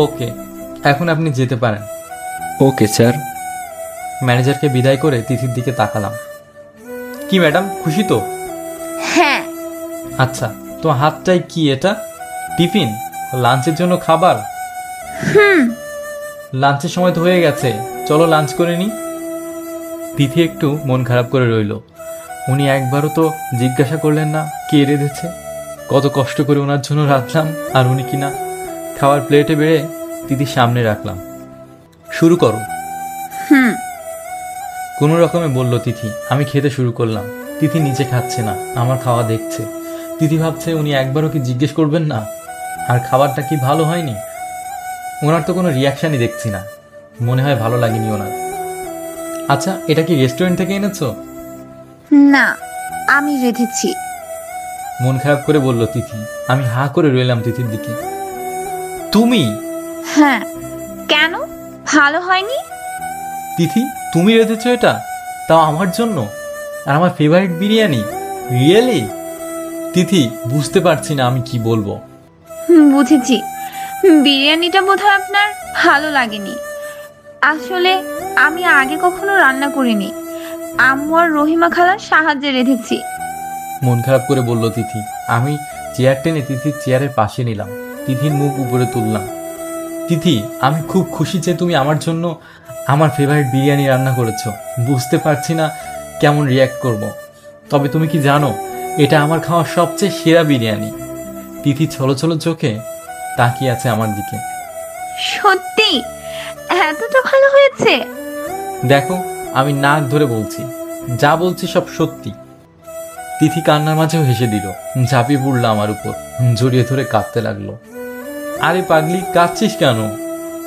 ওকে, এখন আপনি যেতে পারেন। Okay sir. ম্যানেজারকে বিদায় করে তিথির দিকে তাকালাম। কি ম্যাডাম, খুশি তো? হ্যাঁ। আচ্ছা, তোমার হাতটাই কি এটা? টিফিন? লাঞ্চের জন্য খাবার? লাঞ্চের সময় তো হয়ে গেছে, চলো লাঞ্চ করে নি। তিথি একটু মন খারাপ করে রইল। উনি একবারও তো জিজ্ঞাসা করলেন না কে রেঁধেছে, কত কষ্ট করে ওনার জন্য রাখলাম, আর উনি কিনা। খাবার প্লেটে বেড়ে তিথির সামনে রাখলাম। শুরু করো। কোনো রকমে বলল তিথি। আমি খেতে শুরু করলাম। তিথি নিচে খাচ্ছে না, আমার খাওয়া দেখছে। তিথি ভাবছে উনি একবারও কি জিজ্ঞেস করবেন না আর খাবারটা কি ভালো হয়নি। ওনার তো কোনো রিয়াকশানই দেখছি না, মনে হয় ভালো লাগেনি ওনার। আচ্ছা, এটা কি রেস্টুরেন্ট থেকে এনেছো? না, আমি রেঁধেছি। মন খারাপ করে বলল তিথি। আমি হা করে রইলাম তিথির দিকে। তুমি? হ্যাঁ, কেন ভালো হয়নি? তিথি, তুমি রেঁধেছো এটা, তাও আমার জন্য, আর আমার ফেভারিট বিরিয়ানি? রিয়েলি? তিথি, বুঝতে পারছি না আমি কি বলবো। বুঝেছি, বিরিয়ানিটা বোধহয় আপনার ভালো লাগেনি। আসলে আমি আগে কখনো রান্না করিনি, আম্মু আর রহিমা খালার সাহায্যে রেঁধেছি। মন খারাপ করে বলল তিথি। আমি চেয়ার টেনে তিথির চেয়ারের পাশে নিলাম, তিথির মুখ উপরে তুললাম। তিথি, আমি খুব খুশি যে তুমি আমার জন্য আমার ফেভারিট বিরিয়ানি রান্না করেছো। বুঝতে পারছি না কেমন রিয়্যাক্ট করব। তবে তুমি কি জানো, এটা আমার খাওয়া সবচেয়ে সেরা বিরিয়ানি। তিথি ছলো ছলো চোখে তাকিয়ে আছে আমার দিকে। সত্যি এতটা ভালো হয়েছে? দেখো, আমি নাক ধরে বলছি, যা বলছি সব সত্যি। তিথি কান্নার মাঝেও হেসে দিল, ঝাঁপিয়ে পড়লো আমার উপর, জড়িয়ে ধরে কাঁদতে লাগলো। আরে পাগলি, কাঁদছিস কেন?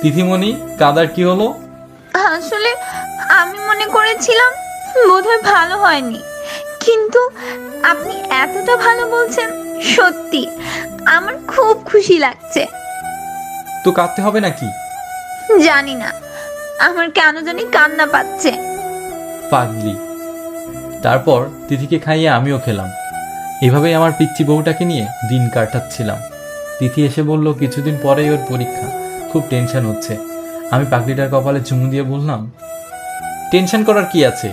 তিথিমণি, কাদার কি হলো? আসলে আমি মনে করেছিলাম বোধহয় ভালো হয়নি, কিন্তু আপনি এতটা ভালো বলছেন, সত্যি আমার খুব খুশি লাগছে। তো কাঁদতে হবে নাকি? জানি না, আমার কেন জানি কান্না পাচ্ছে। পাগলি। তারপর তিথিকে খাইয়ে আমিও খেলাম। এভাবেই আমার পিচ্চি বউটাকে নিয়ে দিন কাটাচ্ছিলাম। তিথি এসে বলল কিছুদিন পরেই ওর পরীক্ষা, খুব টেনশন হচ্ছে। আমি পাগলিটার কপালে চুমু দিয়ে বললাম, টেনশন করার কি আছে,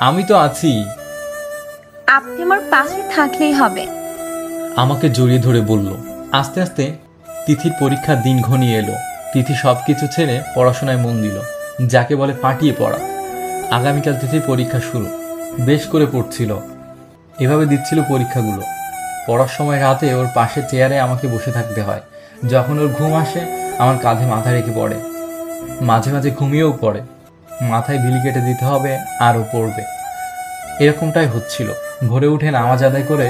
আমি তো আছি। আপনি আমার পাশে থাকলেই হবে। আমাকে জড়িয়ে ধরে বলল। আস্তে আস্তে তিথির পরীক্ষার দিন ঘনিয়ে এলো। তিথি সবকিছু ছেড়ে পড়াশোনায় মন দিল, যাকে বলে ফাটিয়ে পড়া। আগামীকাল তিথির পরীক্ষা শুরু। বেশ করে পড়ছিল, এভাবে দিচ্ছিল পরীক্ষাগুলো। পড়ার সময় রাতে ওর পাশে চেয়ারে আমাকে বসে থাকতে হয়। যখন ওর ঘুম আসে আমার কাঁধে মাথা রেখে পড়ে, মাঝে মাঝে ঘুমিয়েও পড়ে। মাথায় বিলি কেটে দিতে হবে আর ও পড়বে। এরকমটাই হচ্ছিল। ভোরে উঠে নামাজ আদায় করে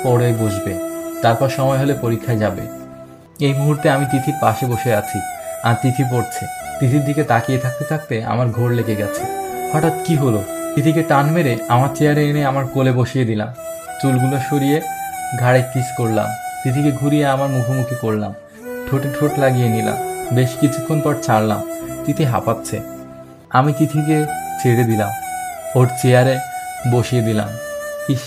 পড়ে বসবে, তারপর সময় হলে পরীক্ষায় যাবে। এই মুহূর্তে আমি তিথির পাশে বসে আছি আর তিথি পড়ছে। তিথির দিকে তাকিয়ে থাকতে থাকতে আমার ঘোর লেগে গেছে। হঠাৎ কি হলো, তিথিকে টান মেরে আমার চেয়ারে এনে আমার কোলে বসিয়ে দিলাম। চুলগুলো সরিয়ে ঘাড়ে কিস করলাম। তিথিকে ঘুরিয়ে আমার মুখোমুখি করলাম, ঠোঁটে ঠোঁট লাগিয়ে নিলাম। বেশ কিছুক্ষণ পর ছাড়লাম। তিথি হাঁপাচ্ছে। আমি তিথিকে ছেড়ে দিলাম, ওর চেয়ারে বসিয়ে দিলাম। ইস,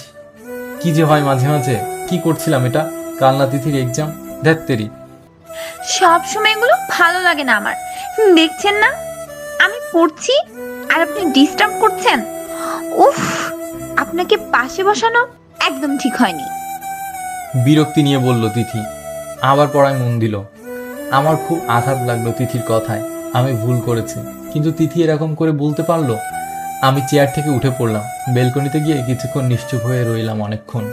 কি যে হয় মাঝে মাঝে। কি করছিলাম এটা? কাল না তিথির এক্সাম? ধ্যাত্তেরি। সব সময় এগুলো ভালো লাগে না আমার। দেখছেন না আমি পড়ছি আর আপনি ডিস্টার্ব করছেন। উফ, আপনাকে পাশে বসানো একদম ঠিক হয়নি। বিরক্তি নিয়ে বলল তিথি। আবার পড়ায় মন দিল। আমার খুব আঘাত লাগলো তিথির কথায়। আমি ভুল করেছি, কিন্তু তিথি এরকম করে বলতে পারলো। আমি চেয়ার থেকে উঠে পড়লাম। বেলকনিতে গিয়ে কিছুক্ষণ নিশ্চুপ হয়ে রইলাম অনেকক্ষণ।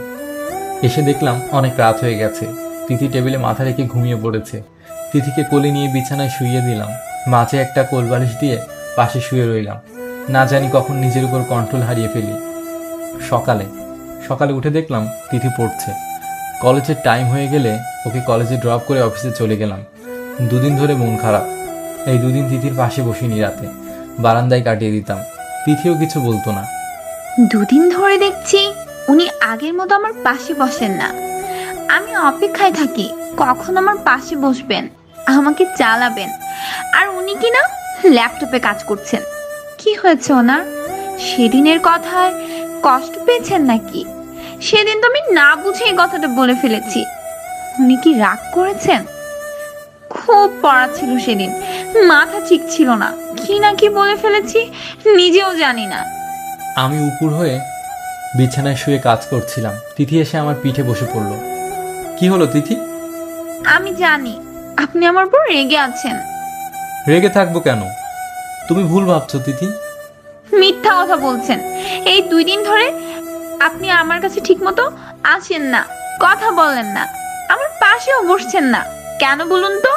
এসে দেখলাম অনেক রাত হয়ে গেছে। তিথি টেবিলে মাথা রেখে ঘুমিয়ে পড়েছে। তিথিকে কোলে নিয়ে বিছানায় শুইয়ে দিলাম। মাঝে একটা কোলবালিশ দিয়ে পাশে শুয়ে রইলাম। না জানি কখন নিজের উপর কন্ট্রোল হারিয়ে ফেলি। সকালে উঠে দেখলাম তিথি পড়ছে। কলেজের টাইম হয়ে গেলে ওকে কলেজে ড্রপ করে অফিসে চলে গেলাম। দুদিন ধরে মন খারাপ। এই দুদিন তিথির পাশে বসিনি, রাতে বারান্দায় কাটিয়ে দিতাম। তিথিও কিছু বলতো না। দুদিন ধরে দেখছি উনি আগের মতো আমার পাশে বসেন না। আমি অপেক্ষায় থাকি কখন আমার পাশে বসবেন, আমাকে চালাবেন, আর উনি কি না ল্যাপটপে কাজ করছেন। কি হয়েছে ওনার? সেদিনের কথায় কষ্ট পেয়েছেন নাকি? সেদিন তো আমি না বুঝে এই কথাটা বলে ফেলেছি। উনি কি রাগ করেছেন? খুব পড়া ছিল সেদিন, মাথা ঠিক ছিল না, কি না কি বলে ফেলেছি নিজেও জানি না। আমি উপুর হয়ে বিছানায় শুয়ে কাজ করছিলাম। তিথি এসে আমার পিঠে বসে পড়ল। কি হলো তিথি? আমি জানি আপনি আমার উপর রেগে আছেন। রেগে থাকবো কেন? তুমি ভুল ভাবছো তিথি। মিথ্যা কথা বলছেন। এই 2 দিন ধরে আপনি আমার কাছে ঠিক মতো আসেন না, কথা বলেন না, আমার পাশেও বসছেন না। কেন বলুন তো?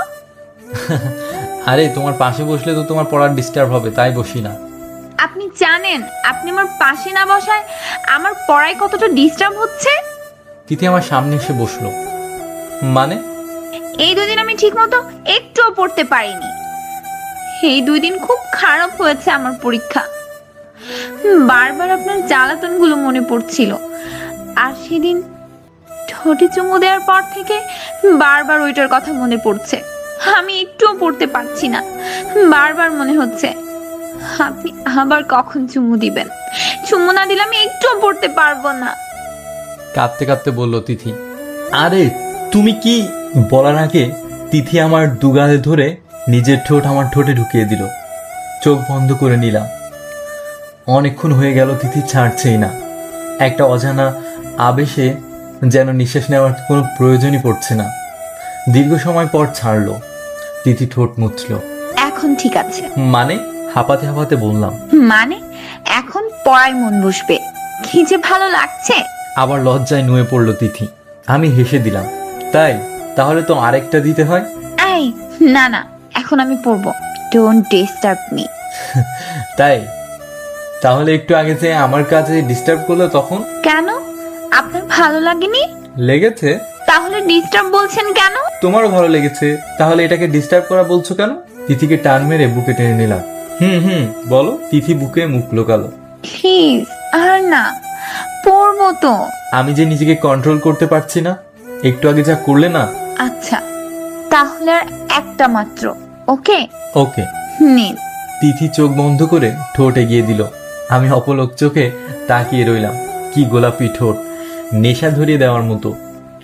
আরে তোমার পাশে বসলে তো তোমার পড়ার ডিস্টার্ব হবে, তাই বসি না। আপনি জানেন আপনি আমার পাশে না বসায় আমার পড়ায় কতটা ডিস্টার্ব হচ্ছে? তিথি আমার সামনে এসে বসলো। মানে? এই 2 দিন আমি ঠিক মতো একটুও পড়তে পারিনি। এই 2 দিন খুব খারাপ হয়েছে আমার পরীক্ষা। বারবার আপনার জ্বালাতনগুলো মনে পড়ছিল। আর সেদিন ঠোঁটে চুমু দেওয়ার পর থেকে বারবার ওইটার কথা মনে পড়ছে। আমি একটুও পড়তে পারছি না। বারবার মনে হচ্ছে আপনি আবার কখন চুমু দিবেন। চুমু না দিলে আমি একটুও পড়তে পারবো না। কাঁদতে কাঁদতে বলল তিথি। আরে তুমি কি? বলার আগে তিথি আমার দুগালে ধরে নিজের ঠোঁট আমার ঠোঁটে ঢুকিয়ে দিল। চোখ বন্ধ করে নিলাম। অনেকক্ষণ হয়ে গেল তিথি ছাড়ছেই না। একটা অজানা আবেশে যেন নিঃশ্বাস নেওয়ার কোনো প্রয়োজনই পড়ছে না। দীর্ঘ সময় পর ছাড়লো। তিথি ঠোঁট মুছল। এখন ঠিক আছে। মানে? হাঁপাতে হাঁপাতে বললাম। মানে এখন পড়ায় মন বসবে। কি যে ভালো লাগছে। আবার লজ্জায় নুয়ে পড়ল তিথি। আমি হেসে দিলাম। তাই? তাহলে তো আরেকটা দিতে হয়। এই না না, এখন আমি পড়বো। Don't disturb me. তাই? তাহলে একটু আগে যে আমার কাছে ডিস্টার্ব করলো তখন? কেন? আপনার ভালো লাগেনি? লেগেছে। তাহলে ডিস্টার্ব বলছেন কেন? তোমারও ভালো লেগেছে, তাহলে এটাকে ডিস্টার্ব করা বলছো কেন? তিথিকে টান মেরে বুকে টেনে নিলাম। বলো। তিথি বুকে মুখ লোকালো। প্লিজ আর না, পড়বো তো। আমি যে নিজেকে কন্ট্রোল করতে পারছি না। একটু আগে যা করলে না। আচ্ছা তাহলে আর একটা মাত্র। ওকে ওকে। নিন। তিথি চোখ বন্ধ করে ঠোঁট এগিয়ে দিল। আমি অপলক চোখে তাকিয়ে রইলাম। কি গোলাপি ঠোঁট, নেশা ধরিয়ে দেওয়ার মতো।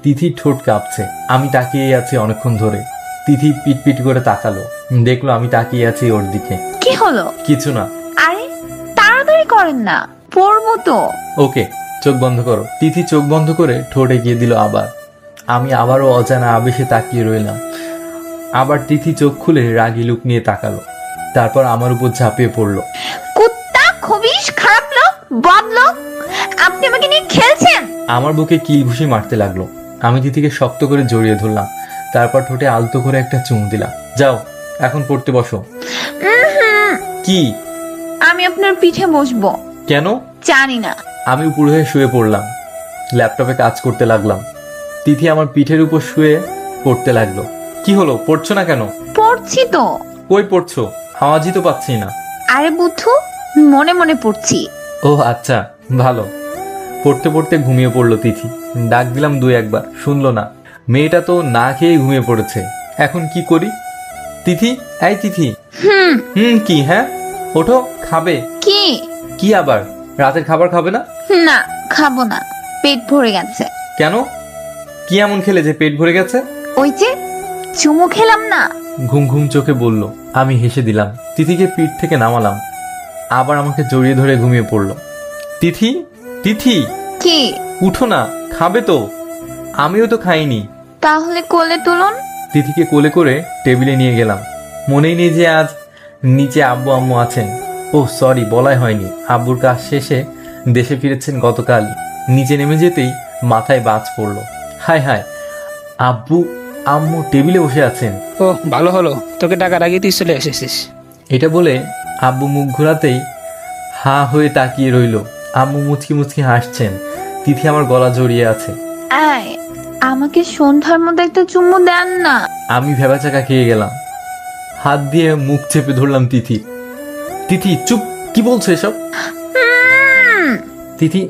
তিথির ঠোঁট কাঁপছে। আমি তাকিয়ে আছি অনেকক্ষণ ধরে। তিথি পিটপিট করে তাকালো। দেখলো আমি তাকিয়ে আছি ওর দিকে। কি হলো? কিছু না। আরে তাড়াতাড়ি করেন না, পড়বো তো। ওকে, চোখ বন্ধ করো। তিথি চোখ বন্ধ করে ঠোঁট এগিয়ে দিল আবার। আমি আবারও অজানা আবেশে তাকিয়ে রইলাম। আবার তিথি চোখ খুলে রাগি লুক নিয়ে তাকালো। তারপর আমার উপর ঝাঁপিয়ে পড়লো। কুত্তা, খবিশ, খারাপ লোক, বদ লোক, আপনি আমাকে নিয়ে খেলছেন। আমার বুকে কিল ঘুষি মারতে লাগলো। আমি তিথিকে শক্ত করে জড়িয়ে ধরলাম। তারপর ঠোঁটে আলতো করে একটা চুমু দিলাম। যাও, এখন পড়তে বসো। কি? আমি আপনার পিঠে বসবো। কেন? জানি না। আমি উপর হয়ে শুয়ে পড়লাম। ল্যাপটপে কাজ করতে লাগলাম। তিথি আমার পিঠের উপর শুয়ে পড়তে লাগলো। কি হলো, পড়ছো না কেন? পড়ছি তো। কই পড়ছো? আওয়াজই তো পাচ্ছি না। আরে বুদ্ধু, মনে মনে পড়ছি। ও আচ্ছা, ভালো। পড়তে পড়তে ঘুমিয়ে পড়লো তিথি। ডাক দিলাম 2-1 বার, শুনলো না। মেয়েটা তো না খেয়ে ঘুমিয়ে পড়েছে। এখন কি করি? তিথি, এই তিথি। কি? হ্যাঁ, ওঠো, খাবে। কি? কি আবার? রাতের খাবার খাবে না? না, খাবো না। পেট ভরে গেছে। কেন? কি এমন খেলে যে পেট ভরে গেছে? ওই যে চুমু খেলাম না। ঘুম ঘুম চোখে বলল। আমি হেসে দিলাম। তিথিকে পিঠ থেকে নামালাম, আবার আমাকে জড়িয়ে ধরে ঘুমিয়ে পড়লো। তিথি, তিথি কি? উঠো না, খাবে তো। আমিও তো খাইনি। তাহলে কোলে তুলুন। তিথিকে কোলে করে টেবিলে নিয়ে গেলাম। মনেই নেই যে আজ নিচে আব্বু আম্মু আছেন। ও সরি, বলাই হয়নি। আব্বুর কাজ শেষে দেশে ফিরেছেন গতকাল। নিচে নেমে যেতেই মাথায় বাজ পড়লো। হায় হায়, আব্বু আম্মু টেবিলে বসে আছেন। ও ভালো হলো, তোকে ডাকার আগে তুই চলে এসেছিস। এটা বলে আব্বু মুখ ঘোরাতেই হা হয়ে তাকিয়ে রইল। আম্মু মুচকি মুচকি হাসছেন। তিথি আমার গলা জড়িয়ে আছে। আয়, আমাকে সন্ধ্যার মধ্যে একটা চুমু দেন না। আমি ভেবাচাকা খেয়ে গেলাম। হাত দিয়ে মুখ চেপে ধরলাম তিথি। তিথি চুপ, কি বলছো এসব? তিথি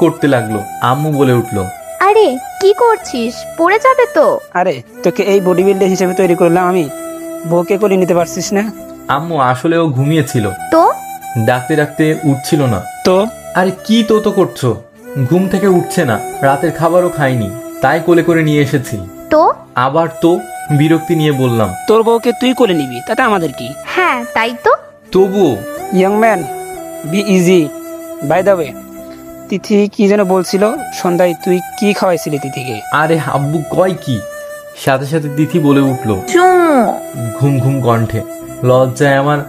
করতে লাগলো। আম্মু বলে উঠলো, আরে কি করছিস, পড়ে যাবে তো। আরে তোকে এই বডি বিল্ডার হিসেবে তৈরি করলাম আমি, বউকে করে নিতে পারছিস না? আম্মু আসলে ও ঘুমিয়েছিল, তো ডাকতে ডাকতে উঠছিল না। তো আরে কি তো করছো? ঘুম থেকে উঠছে না, রাতের খাবারও খাইনি, তাই কোলে করে নিয়ে এসেছি। তো আবার তো বিরক্তি নিয়ে বললাম। তোর বউকে তুই করে নিবি, তাতে আমাদের কি? হ্যাঁ তাই তো। তবুও young man, be easy. By the way, Tithi কি যেন বলছিল, সন্ধ্যায় তুই কি খাওয়াইছিলি তিথিকে? আরে আব্বু কয় কি? সাথে সাথে তিথি বলে উঠলো চুমু। ঘুম ঘুম কণ্ঠে। লজ্জায় আমার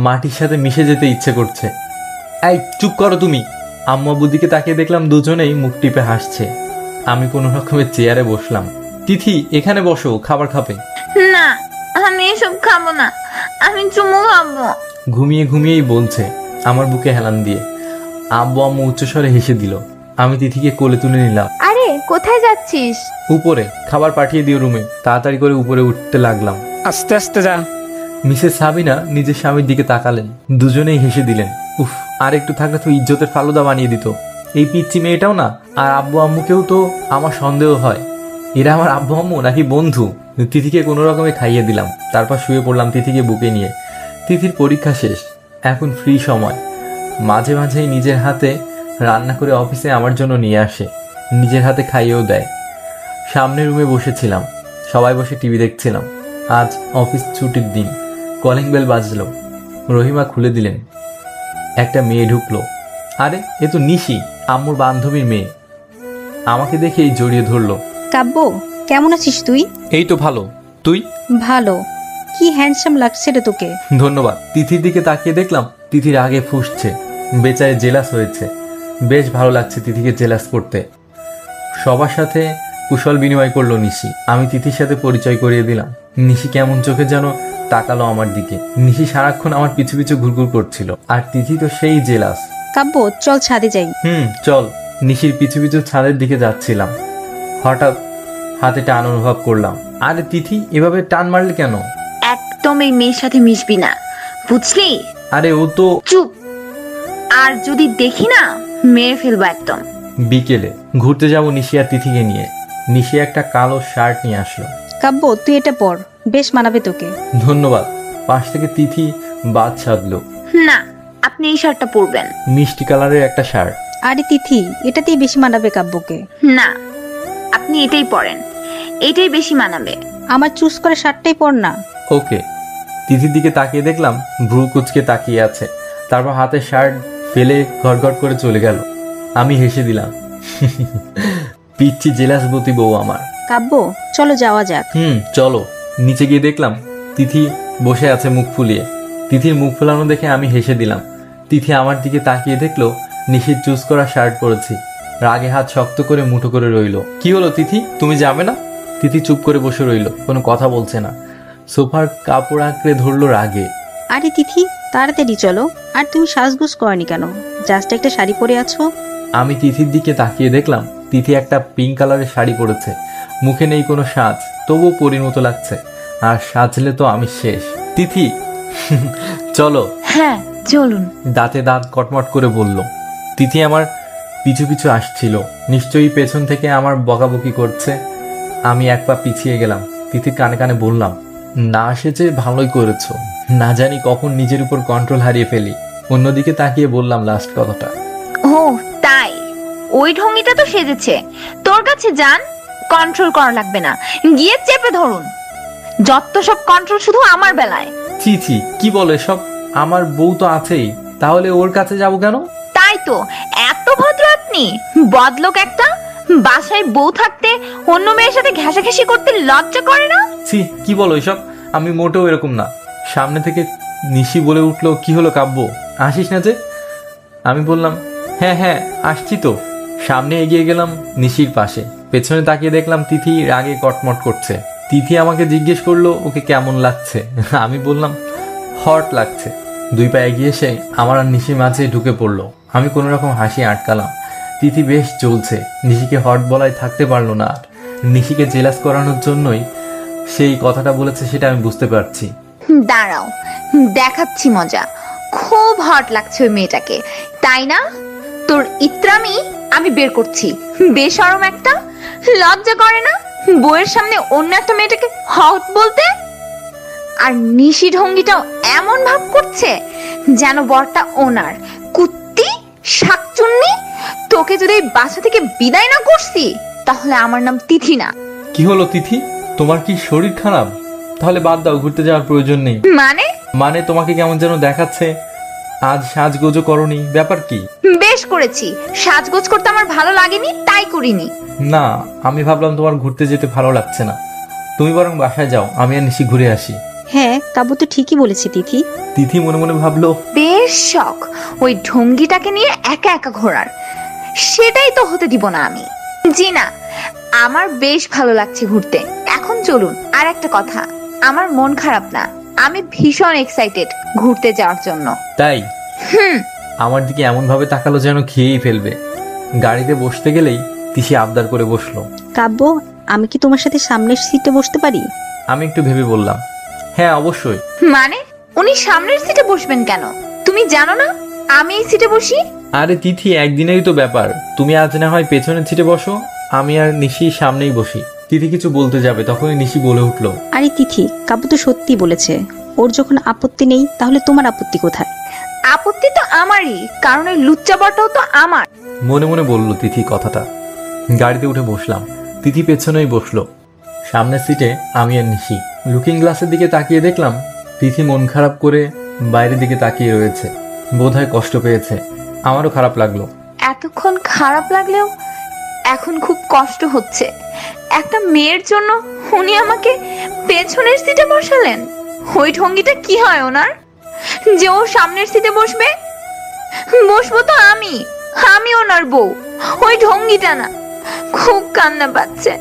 মাটির সাথে মিশে যেতে ইচ্ছে করছে। এই চুপ করো তুমি। আম্মু আব্বুর দিকে তাকিয়ে দেখলাম দুজনেই মুখ টিপে হাসছে। আমি কোনো রকমের চেয়ারে বসলাম। তিথি এখানে বসো, খাবার খাবে। না, আমি এসব খাবো না, আমি চুমু খাবো। ঘুমিয়ে ঘুমিয়েই বলছে, আমার বুকে হেলান দিয়ে। আব্বু আম্মু উচ্চস্বরে হেসে দিল। আমি তিথিকে কোলে তুলে নিলাম। আরে কোথায় যাচ্ছিস? উপরে খাবার পাঠিয়ে দিও রুমে। তাড়াতাড়ি করে উপরে উঠতে লাগলাম। আস্তে আস্তে যা। মিসেস সাবিনা নিজের স্বামীর দিকে তাকালেন। দুজনেই হেসে দিলেন। উফ, আর একটু থাকলে তো ইজ্জতের ফালুদা বানিয়ে দিত। এই পিচ্চি মেয়েটাও না। আর আব্বু আম্মুকেও তো আমার সন্দেহ হয়, এরা আমার আব্বু আম্মু নাকি বন্ধু। তিথিকে কোনো রকমে খাইয়ে দিলাম, তারপর শুয়ে পড়লাম তিথিকে বুকে নিয়ে। তিথির পরীক্ষা শেষ, এখন ফ্রি সময়। মাঝে মাঝেই নিজের হাতে রান্না করে অফিসে আমার জন্য নিয়ে আসে, নিজের হাতে খাইয়েও দেয়। সামনের রুমে বসেছিলাম, সবাই বসে টিভি দেখছিলাম। আজ অফিস ছুটির দিন। কলিং বেল বাজলো। রহিমা খুলে দিলেন। একটা মেয়ে ঢুকলো। আরে এ তো নিশি, আম্মুর বান্ধবীর মেয়ে। আমাকে দেখেই জড়িয়ে ধরলো। কাব্য, কেমন আছিস তুই? এই তো ভালো, তুই? ভালো। কি হ্যান্ডসাম লাগছে রে তোকে। ধন্যবাদ। তিথির দিকে তাকিয়ে দেখলাম তিথির আগে ফুঁসছে, বেচারে জেলাস হয়েছে। বেশ ভালো লাগছে তিথিকে জেলাস করতে। সবার সাথে কুশল বিনিময় করলো নিশি। আমি তিথির সাথে পরিচয় করিয়ে দিলাম। নিশি কেমন চোখে যেন তাকালো আমার দিকে। নিশি সারাক্ষণ আমার পিছু পিছু ঘুরঘুর করছিল, আর তিথি তো সেই জেলাস। কাব্য চল ছাদে যাই। চল। নিশির পিছু পিছু ছাদের দিকে যাচ্ছিলাম, হঠাৎ হাতে টান অনুভব করলাম। আরে তিথি, এভাবে টান মারলে কেন? একদম এই মেয়ের সাথে মিশবি না, বুঝলি? আরে ও তো। চুপ। আর যদি দেখি না, মেরে ফেলবো একদম। বিকেলে ঘুরতে যাব নিশি আর তিথিকে নিয়ে। নিশি একটা কালো শার্ট নিয়ে আসলো। কাব্য তুই এটা পর, বেশ মানাবে তোকে। ধন্যবাদ। পাশ থেকে তিথি বাদ সাধলো। না, আপনি এই শার্টটা পরবেন। মিষ্টি কালারের একটা শার্ট। আরে তিথি, এটাতেই বেশি মানাবে কাব্যকে। না, আপনি এটাই পরেন, এটাই বেশি মানাবে। আমার চুজ করে শার্টটাই পর না। ওকে। তিথির দিকে তাকিয়ে দেখলাম ভ্রু কুচকে তাকিয়ে আছে, তারপর হাতে শার্ট ফেলে ঘটঘট করে চলে গেল। আমি হেসে দিলাম। পিচ্ছি জেলাসবতী বউ আমার। কাব্য চলো যাওয়া যাক। চলো। নিচে গিয়ে দেখলাম তিথি বসে আছে মুখ ফুলিয়ে। তিথির মুখ ফোলানো দেখে আমি হেসে দিলাম। তিথি আমার দিকে তাকিয়ে দেখলো নিশির চুজ করা শার্ট পরেছি। রাগে হাত শক্ত করে মুঠো করে রইল। কি হলো তিথি, তুমি যাবে না? তিথি চুপ করে বসে রইল, কোনো কথা বলছে না। সোফার কাপড় আঁকড়ে ধরলো রাগে। আরে তিথি তাড়াতাড়ি চলো। আর তুমি সাজগোজ করনি কেন? জাস্ট একটা শাড়ি পরে আছো। আমি তিথির দিকে তাকিয়ে দেখলাম তিথি একটা পিঙ্ক কালারের শাড়ি পরেছে। মুখে নেই কোনো সাজ, তবুও পরীর মতো লাগছে। আর সাজলে তো আমি শেষ। তিথি চলো। হ্যাঁ চলুন। দাঁতে দাঁত কটমট করে বলল। তিথি আমার পিছু পিছু আসছিল, নিশ্চয়ই পেছন থেকে আমার বকাবকি করছে। আমি এক পা পিছিয়ে গেলাম। তিথির কানে কানে বললাম, না এসেছে ভালোই করেছো, না জানি কখন নিজের উপর কন্ট্রোল হারিয়ে ফেলি। অন্যদিকে তাকিয়ে বললাম লাস্ট কথাটা। ও তাই, ওই ঢঙ্গিটা তো সেজেছে, তোর কাছে যান, কন্ট্রোল করা লাগবে না, গিয়ে চেপে ধরুন। যত সব কন্ট্রোল শুধু আমার বেলায়। ছি ছি, কি বলে সব? আমার বউ তো আছেই, তাহলে ওর কাছে যাব কেন? তাই তো, এত ভদ্র আপনি, বদলোক একটা। বাসায় বউ থাকতে অন্য মেয়ের সাথে ঘেঁষাঘেঁষি করতে লজ্জা করে না? ছি, কি বলো এসব? আমি মোটেও এরকম না। সামনে থেকে নিশি বলে উঠলো, কি হলো কাব্য, আসিস না যে? আমি বললাম, হ্যাঁ হ্যাঁ আসছি তো। সামনে এগিয়ে গেলাম নিশির পাশে, পেছনে তাকিয়ে দেখলাম তিথি রাগে কটমট করছে। তিথি আমাকে জিজ্ঞেস করলো ওকে কেমন লাগছে। আমি বললাম হট লাগছে। 2 পা এগিয়ে এসে আমার আর নিশির মাঝে ঢুকে পড়লো। আমি কোনো রকম হাসি আটকালাম। তিথি বেশ চলছে, নিশিকে হট বলায় থাকতে পারলো না। আর নিশিকে জেলাস করানোর জন্যই সেই কথাটা বলেছে, সেটা আমি বুঝতে পারছি। দাঁড়াও, দেখাচ্ছি মজা। খুব হট লাগছে ওই মেয়েটাকে, তাই না? তোর ইত্রামি আমি বের করছি। বেশরম একটা, লজ্জা করে না বউয়ের সামনে অন্য একটা মেয়েটাকে হট বলতে? আর নিশি ঢঙ্গিটাও এমন ভাব করছে যেন বরটা ওনার। কুত্তি, শাকচুন্নি, তোকে যদি এই বাসা থেকে বিদায় না করছি তাহলে আমার নাম তিথি না। কি হলো তিথি, তোমার কি শরীর খারাপ? তাহলে বাদ দাও, ঘুরতে যাওয়ার প্রয়োজন নেই। মানে তোমাকে কেমন যেন দেখাচ্ছে, আজ সাজগোজও করনি, ব্যাপার কি? বেশ করেছি, সাজগোজ করতে আমার ভালো লাগেনি তাই করিনি। না, আমি ভাবলাম তোমার ঘুরতে যেতে ভালো লাগছে না, তুমি বরং বাসায় যাও, আমি আর নিশি ঘুরে আসি। হ্যাঁ, কাব্য তো ঠিকই বলেছে তিথি। তিথি মনে মনে ভাবলো, বেশ শখ ওই ঢঙ্গিটাকে নিয়ে একা একা ঘোরার, সেটাই তো হতে দিব না আমি। জি না, আমার বেশ ভালো লাগছে ঘুরতে। এখন চলুন। আর একটা কথা, আমার মন খারাপ না, আমি ভীষণ এক্সাইটেড ঘুরতে যাওয়ার জন্য। তাই? আমার দিকে এমন ভাবে তাকালো যেন খেয়েই ফেলবে। গাড়িতে বসতে গেলেই তিশি আবদার করে বসলো, কাব্য, আমি কি তোমার সাথে সামনের সিটে বসতে পারি? আমি একটু ভেবে বললাম, হ্যাঁ অবশ্যই। মানে উনি সামনের সিটে বসবেন কেন? তুমি জানো না আমি এই সিটে বসি? আরে তিথি, একদিনেরই তো ব্যাপার, তুমি আজ না হয় পেছনের সিটে বসো, আমি আর নিশি সামনেই বসি। তিথি কিছু বলতে যাবে, তখনই নিশি বলে উঠলো, আরে তিথি, কাব্য তো সত্যি বলেছে, ওর যখন আপত্তি নেই তাহলে তোমার আপত্তি কোথায়? আপত্তি তো আমারই, কারণ ওই লুচ্চা বটাও তো আমার। মনে মনে বললো তিথি কথাটা। গাড়িতে উঠে বসলাম, তিথি পেছনেই বসলো। সামনের সিটে আমি আর নিশি। লুকিং গ্লাসের দিকে তাকিয়ে দেখলাম তিথি মন খারাপ করে বাইরের দিকে তাকিয়ে রয়েছে, বোধহয় কষ্ট পেয়েছে। আমারও খারাপ লাগলো। এতক্ষণ খারাপ লাগলেও এখন খুব কষ্ট হচ্ছে। একটা মেয়ের জন্য উনি আমাকে পেছনের সিটে বসালেন। ওই ঢঙ্গিটা কি হয় ওনার যে ও সামনের সিটে বসবে? বসবো তো আমি ওনার বউ, ওই ঢঙ্গিটা না। খুব কান্না পাচ্ছে,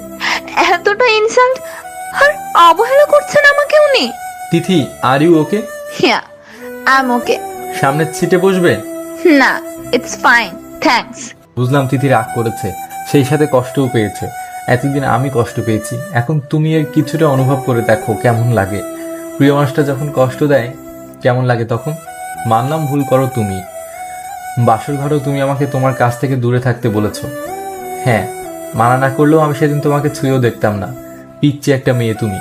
এতটা ইনসাল্ট আর অবহেলা করছেন আমাকে উনি। তিথি, আর ইউ ওকে? হ্যাঁ, আই এম ওকে। সামনের সিটে বসবে? না, ইটস ফাইন, থ্যাঙ্কস। বুঝলাম তিথি রাগ করেছে, সেই সাথে কষ্টও পেয়েছে। এতদিন আমি কষ্ট পেয়েছি, এখন তুমি এর কিছুটা অনুভব করে দেখো কেমন লাগে। প্রিয় মানুষটা যখন কষ্ট দেয় কেমন লাগে তখন। মানলাম ভুল করো তুমি, বাসর ঘরেও তুমি আমাকে তোমার কাছ থেকে দূরে থাকতে বলেছো। হ্যাঁ, মানা না করলেও আমি সেদিন তোমাকে ছুঁয়েও দেখতাম না, পিচ্ছি একটা মেয়ে তুমি।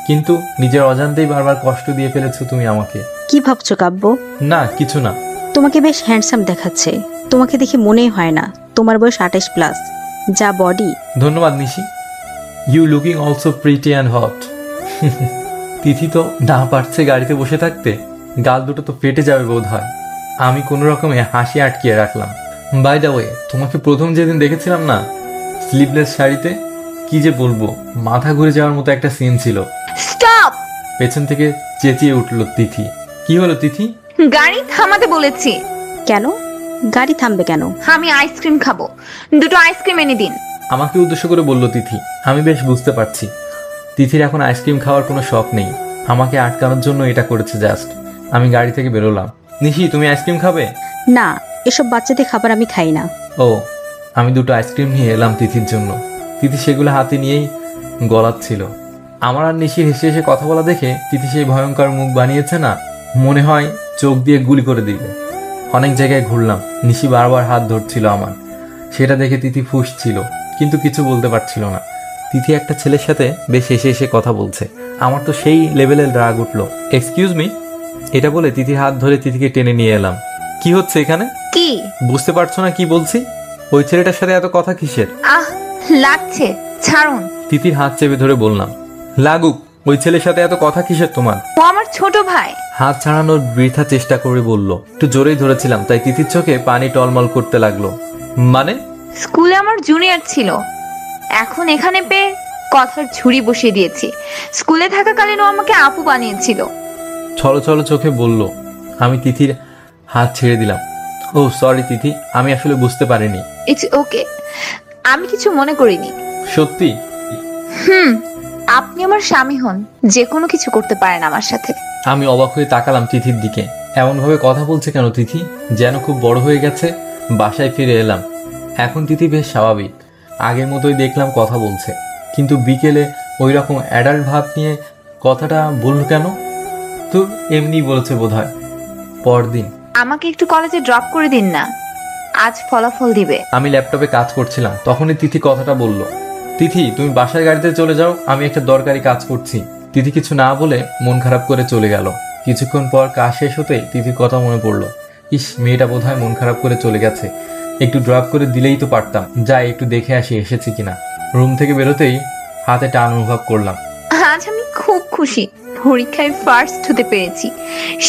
কিন্তু নিজের অজান্তেই বারবার কষ্ট দিয়ে ফেলেছো তুমি আমাকে। কি ভাবছো কাব্য? না, কিছু না। তোমাকে বেশ হ্যান্ডসাম দেখাচ্ছে, তোমাকে দেখে মনেই হয় না তোমার বয়স 28+। যা বডি। ধন্যবাদ Nishi, you looking also pretty and hot. Tithi তো না পারছে গাড়িতে বসে থাকতে, গাল দুটো তো ফেটে যাবে বোধ হয়। আমি কোনো রকমে হাসি আটকিয়ে রাখলাম। বাই দ্য ওয়ে, তোমাকে প্রথম যেদিন দেখেছিলাম না স্লিভলেস শাড়িতে, কি যে বলবো, মাথা ঘুরে যাওয়ার মতো একটা সিন ছিল। স্টপ! পেছন থেকে চেঁচিয়ে উঠল তিথি। কি হলো তিথি? গাড়ি থামাতে বলেছি। কেন গাড়ি থামবে কেন? আমি আইসক্রিম খাবো, 2টো আইসক্রিম এনে দিন। আমাকে উদ্দেশ্য করে বলল তিথি। আমি বেশ বুঝতে পারছি তিথির এখন আইসক্রিম খাওয়ার কোনো শখ নেই, আমাকে আটকানোর জন্য এটা করেছে জাস্ট। আমি গাড়ি থেকে বেরোলাম। নিশি, তুমি আইসক্রিম খাবে? না, এসব বাচ্চাদের খাবার আমি খাই না। ও, আমি 2টো আইসক্রিম নিয়ে এলাম তিথির জন্য। তিথি সেগুলো হাতে নিয়েই গলাচ্ছিল। আমার আর নিশি হেসে হেসে কথা বলা দেখে তিথি সেই ভয়ঙ্কর মুখ বানিয়েছে না, মনে হয় চোখ দিয়ে গুলি করে দিবে। অনেক জায়গায় ঘুরলাম, নিশি বারবার হাত ধরছিল আমার, সেটা দেখে তিথি ফুঁসছিল কিন্তু কিছু বলতে পারছিল না। তিথি একটা ছেলের সাথে বেশ হেসে হেসে কথা বলছে, আমার তো সেই লেভেলের রাগ উঠলো। এক্সকিউজ মি, এটা বলে তিথির হাত ধরে তিথিকে টেনে নিয়ে এলাম। কি হচ্ছে এখানে? কি বুঝতে পারছো না কি বলছি? ওই ছেলেটার সাথে এত কথা কিসের? আহ, লাগছে, ছাড়ুন। তিথির হাত চেপে ধরে বললাম, লাগুক, ওই ছেলের সাথে এত কথা কিসের তোমার? ও আমার ছোট ভাই। হাত ছাড়ানোর বৃথা চেষ্টা করে বলল। একটু জোরেই ধরেছিলাম, তাই তিথির চোখে পানি টলমল করতে লাগলো। মানে? স্কুলে আমার জুনিয়র ছিল, এখন এখানে পেয়ে কথার ঝুড়ি বসিয়ে দিয়েছি। স্কুলে থাকাকালীন ও আমাকে আপু বানিয়েছিল। ছলো ছলো চোখে বলল। আমি তিথির হাত ছেড়ে দিলাম। ও সরি তিথি, আমি আসলে বুঝতে পারিনি। ইটস ওকে, আমি কিছু মনে করিনি। সত্যি? আপনি আমার স্বামী হন, যে কোনো কিছু করতে পারেন আমার সাথে। আমি অবাক হয়ে তাকালাম তিথির দিকে। এমন ভাবে কথা বলছে কেন তিথি? যেন খুব বড় হয়ে গেছে। বাসায় ফিরে এলাম। এখন তিথি বেশ স্বাভাবিক, আগের মতোই দেখলাম কথা বলছে। কিন্তু বিকেলে ওই রকম অ্যাডাল্ট ভাব নিয়ে কথাটা বললো কেন? তো এমনি বলেছে বোধহয়। পরদিন আমাকে একটু কলেজে ড্রপ করে দিন না, আজ ফলাফল দিবে। আমি ল্যাপটপে কাজ করছিলাম, তখনই তিথি কথাটা বলল। তিথি, তুমি বাসার গাড়িতে চলে যাও, আমি একটা দরকারি কাজ করছি। তিথি কিছু না বলে মন খারাপ করে চলে গেল। কিছুক্ষণ পর কাজ শেষ হতেই তিথির কথা মনে পড়লো। ইস, মেয়েটা বোধহয় মন খারাপ করে চলে গেছে। একটু ড্রপ করে দিলেই তো পারতাম। যাই একটু দেখে আসি এসেছি কিনা। রুম থেকে বেরোতেই হাতে টান অনুভব করলাম। আজ আমি খুব খুশি, পরীক্ষায় ফার্স্ট হতে পেরেছি।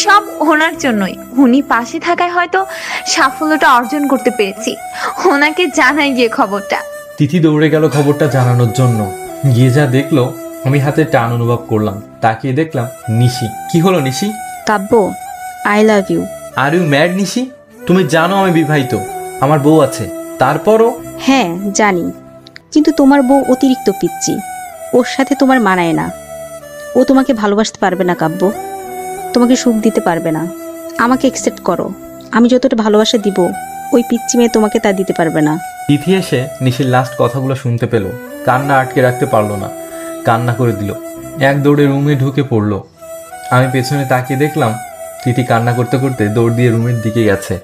সব ওনার জন্যই। উনি পাশে থাকায় হয়তো সাফল্যটা অর্জন করতে পেরেছি। ওনাকে জানাই গিয়ে খবরটা। তিথি দৌড়ে গেল খবরটা জানানোর জন্য। গিয়ে যা দেখলো, আমি হাতে টান অনুভব করলাম। তাকিয়ে দেখলাম নিশি। কি হলো Nishi? Kavya, I love you. Are you mad Nishi? তুমি জানো আমি বিবাহিত, আমার বউ আছে, তারপরও? হ্যাঁ জানি, কিন্তু তোমার বউ অতিরিক্ত পিচ্চি, ওর সাথে তোমার মানায় না। ও তোমাকে ভালোবাসতে পারবে না কাব্য, তোমাকে সুখ দিতে পারবে না। আমাকে অ্যাকসেপ্ট করো। আমি যতটা ভালোবাসা দিব, ওই পিচ্চি মেয়ে তোমাকে তা দিতে পারবে না। তিথি এসে নিশির লাস্ট কথাগুলো শুনতে পেল। কান্না আটকে রাখতে পারলো না, কান্না করে দিল। এক দৌড়ে রুমে ঢুকে পড়লো। আমি পেছনে তাকিয়ে দেখলাম তিথি কান্না করতে করতে দৌড় দিয়ে রুমের দিকে গেছে।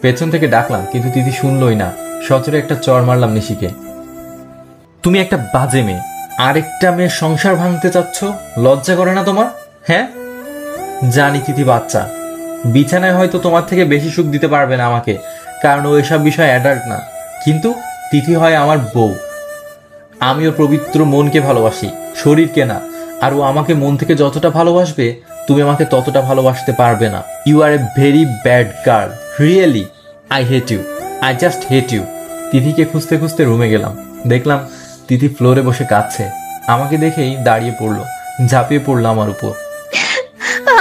পেছন থেকে ডাকলাম, কিন্তু তিথি শুনলই না। সচরে একটা চড় মারলাম নিশিকে। তুমি একটা বাজে মেয়ে, আরেকটা মেয়ের সংসার ভাঙতে চাচ্ছ? লজ্জা করে না তোমার? হ্যাঁ জানি তিথি বাচ্চা, বিছানায় হয়তো তোমার থেকে বেশি সুখ দিতে পারবে না আমাকে, কারণ ও এসব বিষয় অ্যাডাল্ট না। কিন্তু তিথি হয় আমার বউ। আমি ওর পবিত্র মনকে ভালোবাসি, শরীরকে না। আর ও আমাকে মন থেকে যতটা ভালোবাসবে, তুমি আমাকে ততটা ভালোবাসতে পারবে না। You are a very bad girl, really. I hate you, I just hate you. তিথিকে খুঁজতে খুঁজতে রুমে গেলাম। দেখলাম তিথি ফ্লোরে বসে কাঁদছে। আমাকে দেখেই দাঁড়িয়ে পড়লো, ঝাঁপিয়ে পড়লো আমার উপর।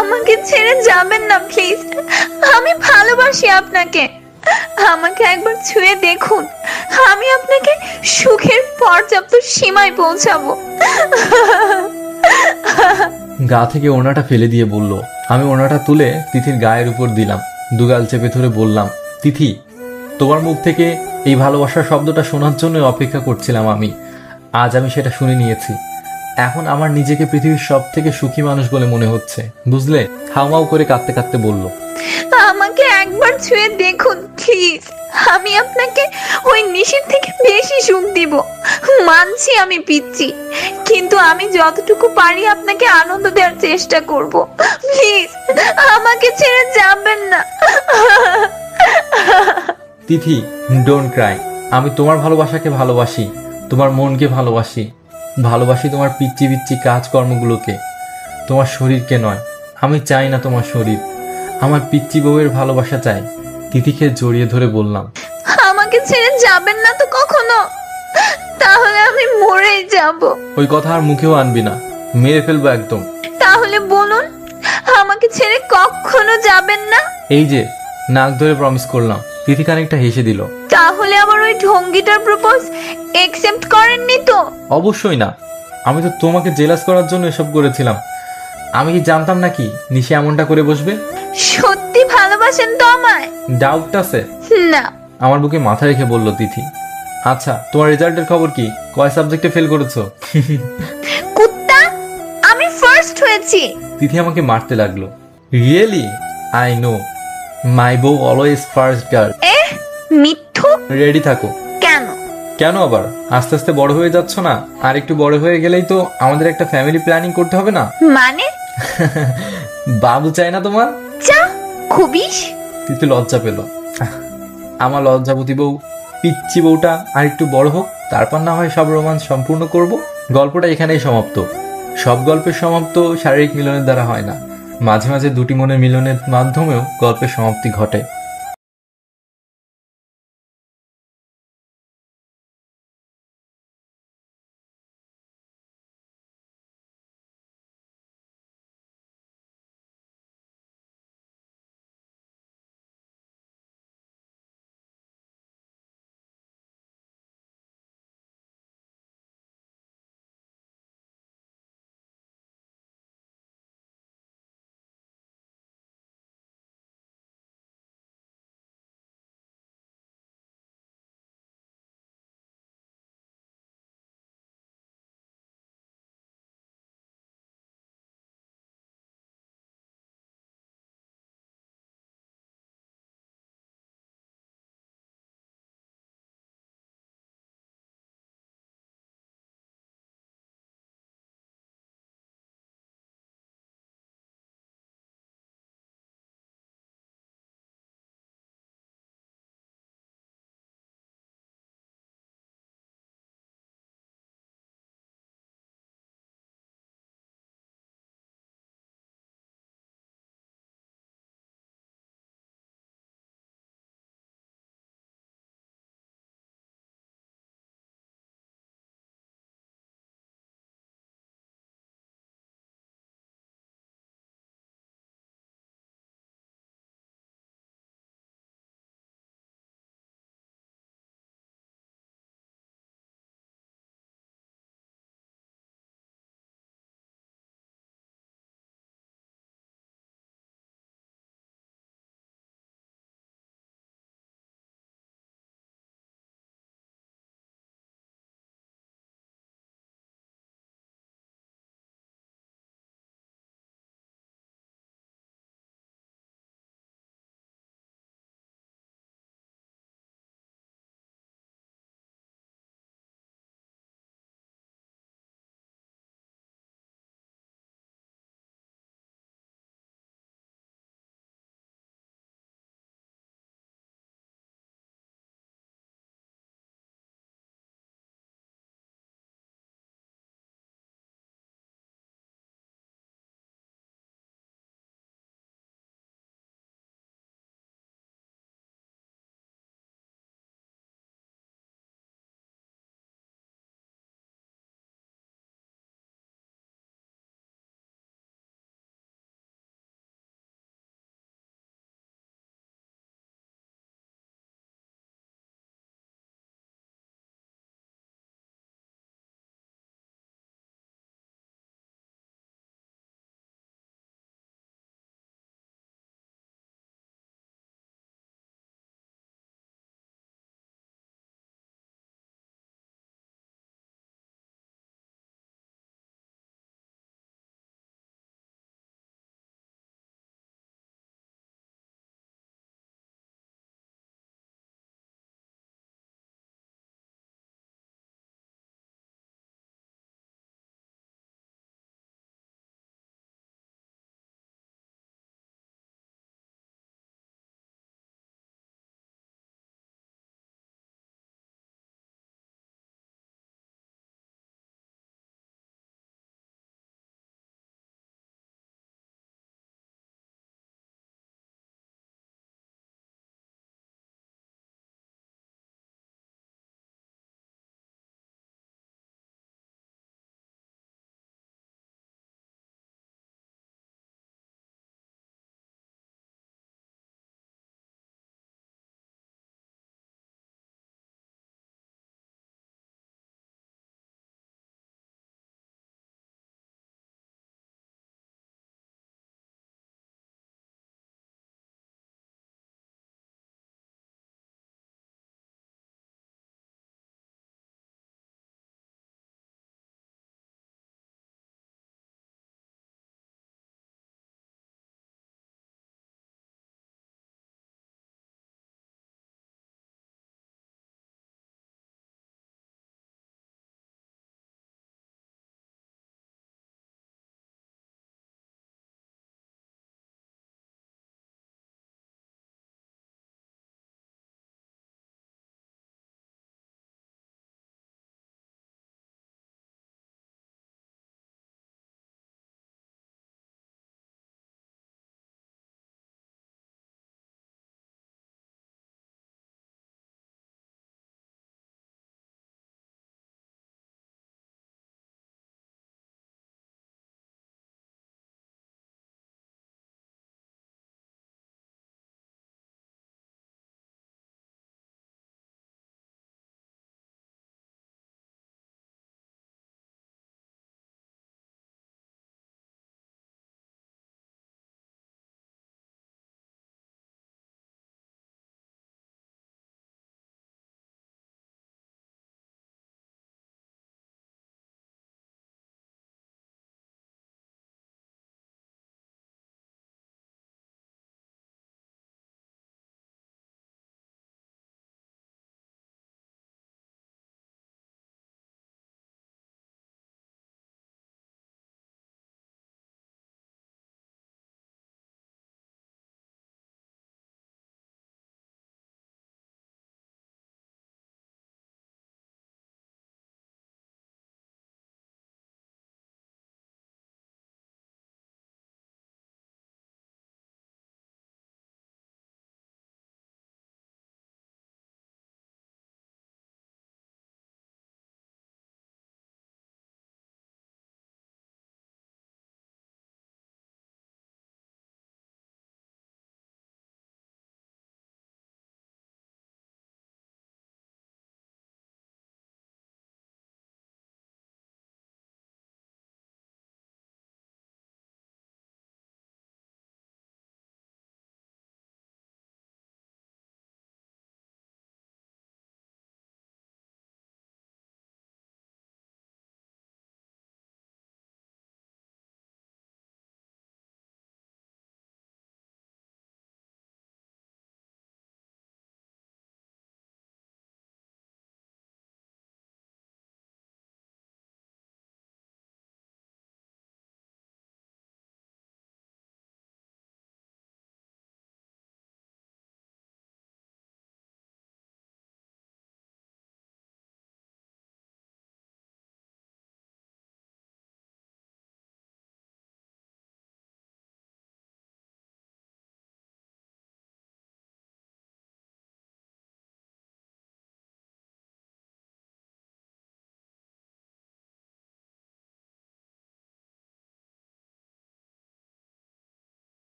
আমাকে ছেড়ে যাবেন না প্লিজ, আমি ভালোবাসি আপনাকে। আমাকে একবার ছুঁয়ে দেখুন, আমি আপনাকে সুখের পর্যাপ্ত সীমায় পৌঁছাবো। গা থেকে ওড়নাটা ফেলে দিয়ে বলল। আমি ওড়নাটা তুলে তিথির গায়ের উপর দিলাম। দুগাল চেপে ধরে বললাম, তিথি, তোমার মুখ থেকে এই ভালোবাসার শব্দটা শোনার জন্য অপেক্ষা করছিলাম আমি। আজ আমি সেটা শুনে নিয়েছি। এখন আমার নিজেকে পৃথিবীর সব থেকে সুখী মানুষ বলে মনে হচ্ছে, বুঝলে? হাউমাউ করে কাঁদতে কাঁদতে বলল, আমাকে একবার ছুঁয়ে দেখুন প্লিজ, আমি আপনাকে ওই নিশির থেকে বেশি সুখ দিব। মানছি আমি পিচ্ছি, কিন্তু আমি যতটুকু পারি আপনাকে আনন্দ দেওয়ার চেষ্টা করব। প্লিজ আমাকে ছেড়ে যাবেন না। তিথি, ডোন্ট ক্রাই। আমি তোমার ভালোবাসাকে ভালোবাসি, তোমার মনকে ভালোবাসি, ভালোবাসি তোমার পিচ্চি পিচ্চি কাজকর্মগুলোকে, তোমার শরীরকে নয়। আমি চাই না তোমার শরীর, আমার পিচ্চি বউয়ের ভালোবাসা চাই। তিথিকে জড়িয়ে ধরে বললাম, আমাকে ছেড়ে যাবেন না তো কখনো, তাহলে আমি মরেই যাব। ওই কথা আর মুখেও আনবি না, মেরে ফেলবো একদম। তাহলে বলুন, আমাকে ছেড়ে কখনো যাবেন না। এই যে নাক ধরে প্রমিস করলাম। তিথি খানিকটা হেসে দিল। তাহলে আবার ওই ঢঙ্গিটার প্রপোজ একসেপ্ট করেননি তো? অবশ্যই না, আমি তো তোমাকে জেলাস করার জন্য এসব করেছিলাম। আমি কি জানতাম নাকি নিশি এমনটা করে বসবে? সত্যি ভালোবাসেন তো আমায়? ডাউট আছে? না। আমার বুকে মাথা রেখে বলল তিথি। আচ্ছা, তোমার রেজাল্টের খবর কি? কয় সাবজেক্টে ফেল করেছো? কুত্তা, আমি ফার্স্ট হয়েছি। তিথি আমাকে মারতে লাগলো। রিয়েলি? আই নো, মাই বউ অলওয়েজ ফার্স্ট গার্ল। মিথ্যু। রেডি থাকো। কেন? কেন আবার? আস্তে আস্তে বড় হয়ে যাচ্ছ না? আর একটু বড় হয়ে গেলেই তো আমাদের একটা ফ্যামিলি প্ল্যানিং করতে হবে না? মানে? বাবু চাই না তোমার? চা খুবিস। তিথি লজ্জা পেল। আমার লজ্জাবতী বউ পিচ্চি বউটা আর একটু বড় হোক, তারপর না হয় সব রোমান্স সম্পূর্ণ করব। গল্পটা এখানেই সমাপ্ত। সব গল্পের সমাপ্ত শারীরিক মিলনের দ্বারা হয় না, মাঝে মাঝে দুটি মনের মিলনের মাধ্যমেও গল্পের সমাপ্তি ঘটে।